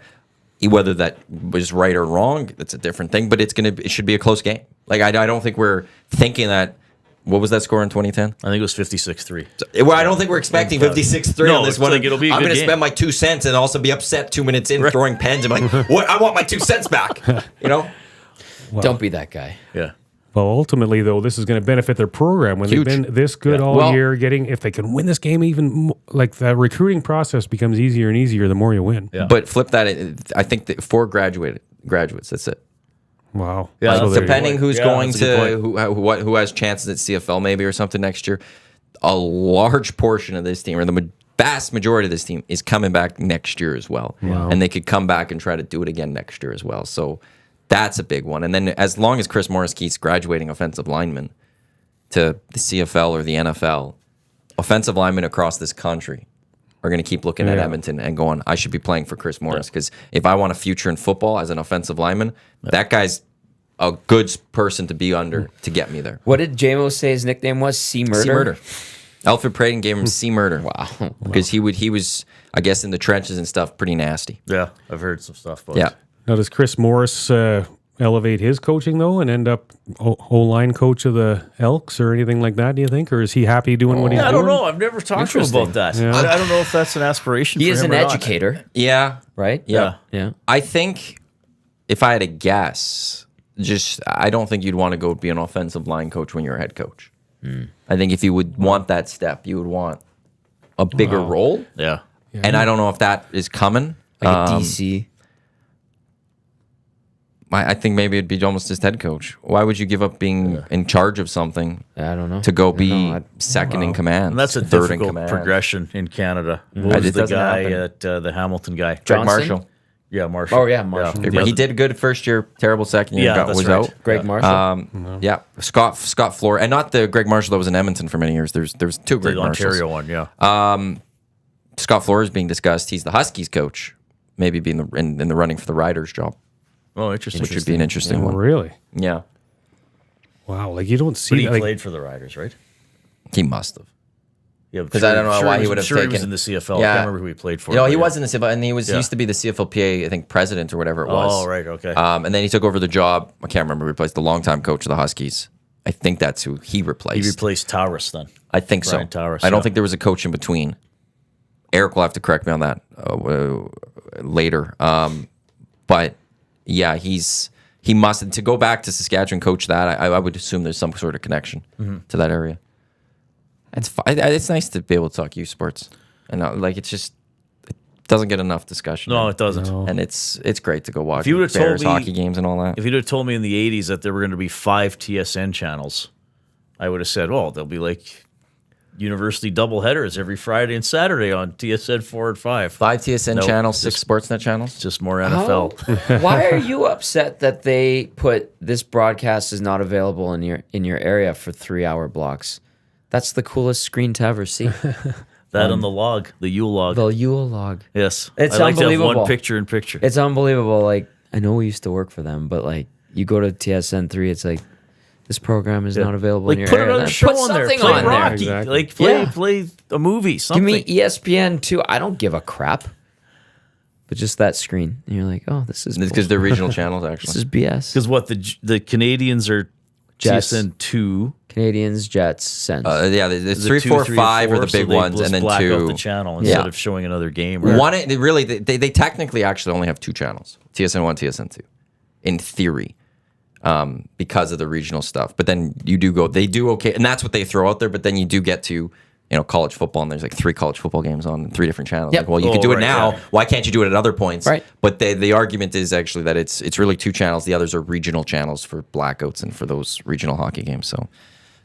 Whether that was right or wrong, that's a different thing. But it should be a close game. Like I don't think we're thinking that. What was that score in 2010? I think it was 56-3. Well, I don't think we're expecting 56-3 No, on this it's one. like it'll be a I'm good going to game. spend my 2 cents and also be upset 2 minutes in throwing pens. I'm like, what? I want my 2 cents back. You know? Don't be that guy. Yeah. Well, ultimately, though, this is going to benefit their program when Huge. they've been this good all Well- year. If they can win this game, like the recruiting process becomes easier and easier the more you win. Yeah. But flip that. I think that 4 graduates. That's it. Wow. Yeah, Like, that's a good depending point. who's Yeah, going that's a good to who has chances at CFL maybe or something next year, a large portion of this team or the vast majority of this team is coming back next year as well, and they could come back and try to do it again next year as well. So that's a big one. And then as long as Chris Morris keeps graduating offensive linemen to the CFL or the NFL, offensive linemen across this country are going to keep looking at Yeah. Edmonton and going, I should be playing for Chris Morris because if I want a future in football as an offensive lineman, that guy's a good person to be under to get me there. What did JMO say his nickname was? C Murder? C Murder. Alfred Praden gave him C Murder. Wow. Because he was, I guess, in the trenches and stuff, pretty nasty. Yeah, I've heard some stuff about Yeah. it. Now, does Chris Morris elevate his coaching, though, and end up O-line coach of the Elks or anything like that, do you think? Or is he happy doing what he's Yeah, I doing? don't know. I've never talked to him about that. Yeah. I don't know if that's an aspiration He for is him an or not. educator, Yeah. right? Yeah. Yeah. I think if I had to guess, I don't think you'd want to go be an offensive line coach when you're a head coach. I think if you would want that step, you would want a bigger role. Yeah. And I don't know if that is coming. Like a DC. I think maybe it'd be almost just head coach. Why would you give up being in charge of something I don't know. to go I don't be know. second in command? And that's a third in difficult command? progression in Canada. It What was the doesn't guy happen. at the Hamilton guy? Greg Johnson? Marshall. Yeah, Marshall. Oh, yeah, Marshall. Yeah. He did good first year, terrible second year. Yeah, was that's right. out. Greg Marshall. Yeah, Scott Floor, and not the Greg Marshall that was in Edmonton for many years. There's two Greg The Marshalls. Ontario one, yeah. Scott Floor is being discussed. He's the Huskies coach, maybe being in the running for the Riders job, Oh, interesting. which would be an interesting one. Really? Yeah, Wow. Like you don't But see he like, played for the Riders, right? he must have. Yeah, Because I don't know why he would have He was taken. in the CFL. Yeah. I can't remember who he played for. You know, he but was in the CFL, and he Yeah. used to be the CFLPA, I think, president or whatever it was. Oh, right, okay. And then he took over the job. I can't remember who replaced the longtime coach of the Huskies. I think that's who he replaced. He replaced Taurus then. I think so. Brian Towers, I don't yeah. think there was a coach in between. Eric will have to correct me on that later. But yeah, he must. To go back to Saskatchewan, coach that, I would assume there's some sort of connection to that area. It's nice to be able to talk youth sports, and it doesn't get enough discussion. No, it doesn't. And it's great to go watch you would've told Bears me- hockey games and all that. If you'd have told me in the 80s that there were going to be 5 TSN channels, I would have said, well, there'll be like university doubleheaders every Friday and Saturday on TSN 4 and 5. 5 TSN No, channels, 6 just- Sportsnet channels. Just more NFL. Why are you upset that they put this broadcast is not available in your area for 3-hour blocks? That's the coolest screen to ever see. That on the log, the Yule log. The Yule log. Yes. It's I like to have unbelievable. one picture in picture. It's unbelievable. Like, I know we used to work for them, but like, you go to TSN 3, it's like, this program is not available in Like your put area. another Then show put on there. something Play on there. Rocky. Exactly. Like play Yeah. play a movie. Give Something. me ESPN 2. I don't give a crap. But just that screen. And you're like, oh, this is Because bullshit. they're regional channels, This actually. is BS. Because what the Canadians are Jets. TSN 2. Canadians, Jets, Sens. Yeah, there's The 3, 2, 4, 3, 5 are 4, the big so they ones, just and then black 2. out the channel instead Yeah. of showing another game. Or, One, they technically actually only have 2 channels: TSN 1, TSN 2, in theory, because of the regional stuff. But then they do okay, and that's what they throw out there. But then you do get to college football, and there's like 3 college football games on 3 different channels. Yep. Like, well, you could Oh, do it right, now. yeah. Why can't you do it at other points? Right. But the argument is actually that it's really 2 channels. The others are regional channels for blackouts and for those regional hockey games. So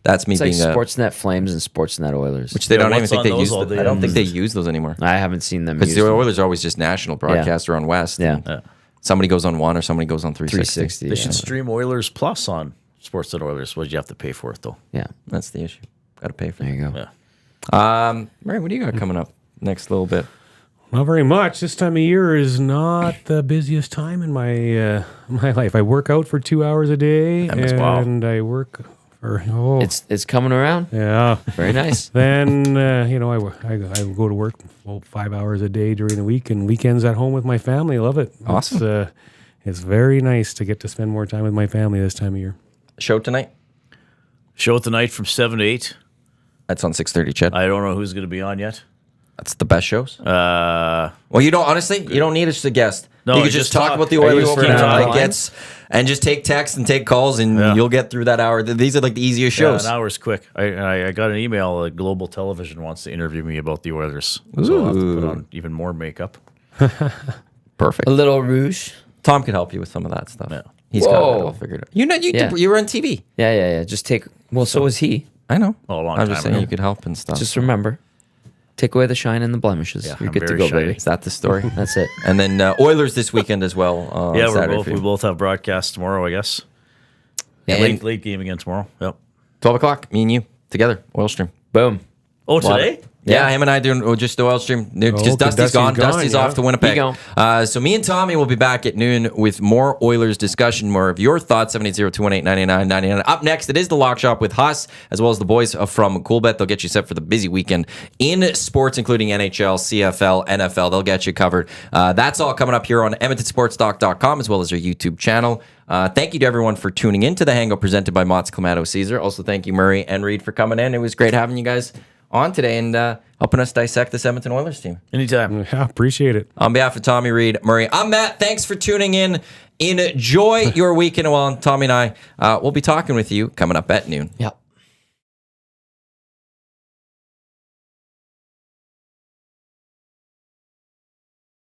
that's me it's like being a. Sportsnet Flames and Sportsnet Oilers. Which they Yeah, don't even what's think on they those use. all day? I don't think they use those anymore. I haven't seen them Because use the them. Oilers are always just national broadcaster on West. Yeah. and Somebody goes on 1 or somebody goes on 360. 360. They should stream Oilers Plus on Sportsnet Oilers. What did you have to pay for it though? Yeah. That's the issue. Got to pay for There it. you go. Yeah. Murray, what do you got coming up next little bit? Not very much. This time of year is not the busiest time in my my life. I work out for 2 hours a day, wow. and I work for It's coming around. yeah. Very nice. Then I go to work 5 hours a day during the week, and weekends at home with my family. Love it. Awesome. It's very nice to get to spend more time with my family this time of year. Show tonight? Show tonight from 7 to 8. That's on 6:30, Ched. I don't know who's going to be on yet. That's the best shows. Well, you don't need us to guest. No, you you can just just talk talk. about the Are you Oilers for opening now. up It lines? gets, and just take texts and take calls, and Yeah. you'll get through that hour. These are like the easiest shows. Yeah, an hour's quick. I got an email. Global Television wants to interview me about the Oilers. So I'll have to put on even more makeup. Perfect. A little rouge. Tom can help you with some of that stuff. Yeah. He's got it Whoa. all figured out. Yeah. You were on TV. Yeah. Just take. Well, so was he. I know. Oh, a long I'm just time saying ago. you could help and stuff. Just remember, take away the shine and the blemishes. Yeah, You're I'm good to very go, shiny. baby. Is that the story? That's it. And then Oilers this weekend as well. On Yeah, Saturday we both have broadcasts tomorrow, I guess. And Late game again tomorrow. Yep. 12 o'clock, me and you together, Oil Stream. Boom. Oh, today? Yeah, him and I doing just the Oil Stream because okay, Dusty's gone. Dusty's gone, Dusty's yeah. off to Winnipeg. He gone. So me and Tommy will be back at noon with more Oilers discussion, more of your thoughts. 780-218-9999. Up next, it is the Lock Shop with Huss, as well as the boys from Coolbet. They'll get you set for the busy weekend in sports, including NHL, CFL, NFL. They'll get you covered. That's all coming up here on EdmontonSportsTalk.com, as well as our YouTube channel. Thank you to everyone for tuning in to the Hangout presented by Mott's Clamato Caesar. Also, thank you, Murray and Reid, for coming in. It was great having you guys on today and helping us dissect this Edmonton Oilers team. Anytime. Yeah, appreciate it. On behalf of Tommy, Reid, Murray, I'm Matt. Thanks for tuning in. Enjoy your weekend. Well, Tommy and I will be talking with you coming up at noon. Yep.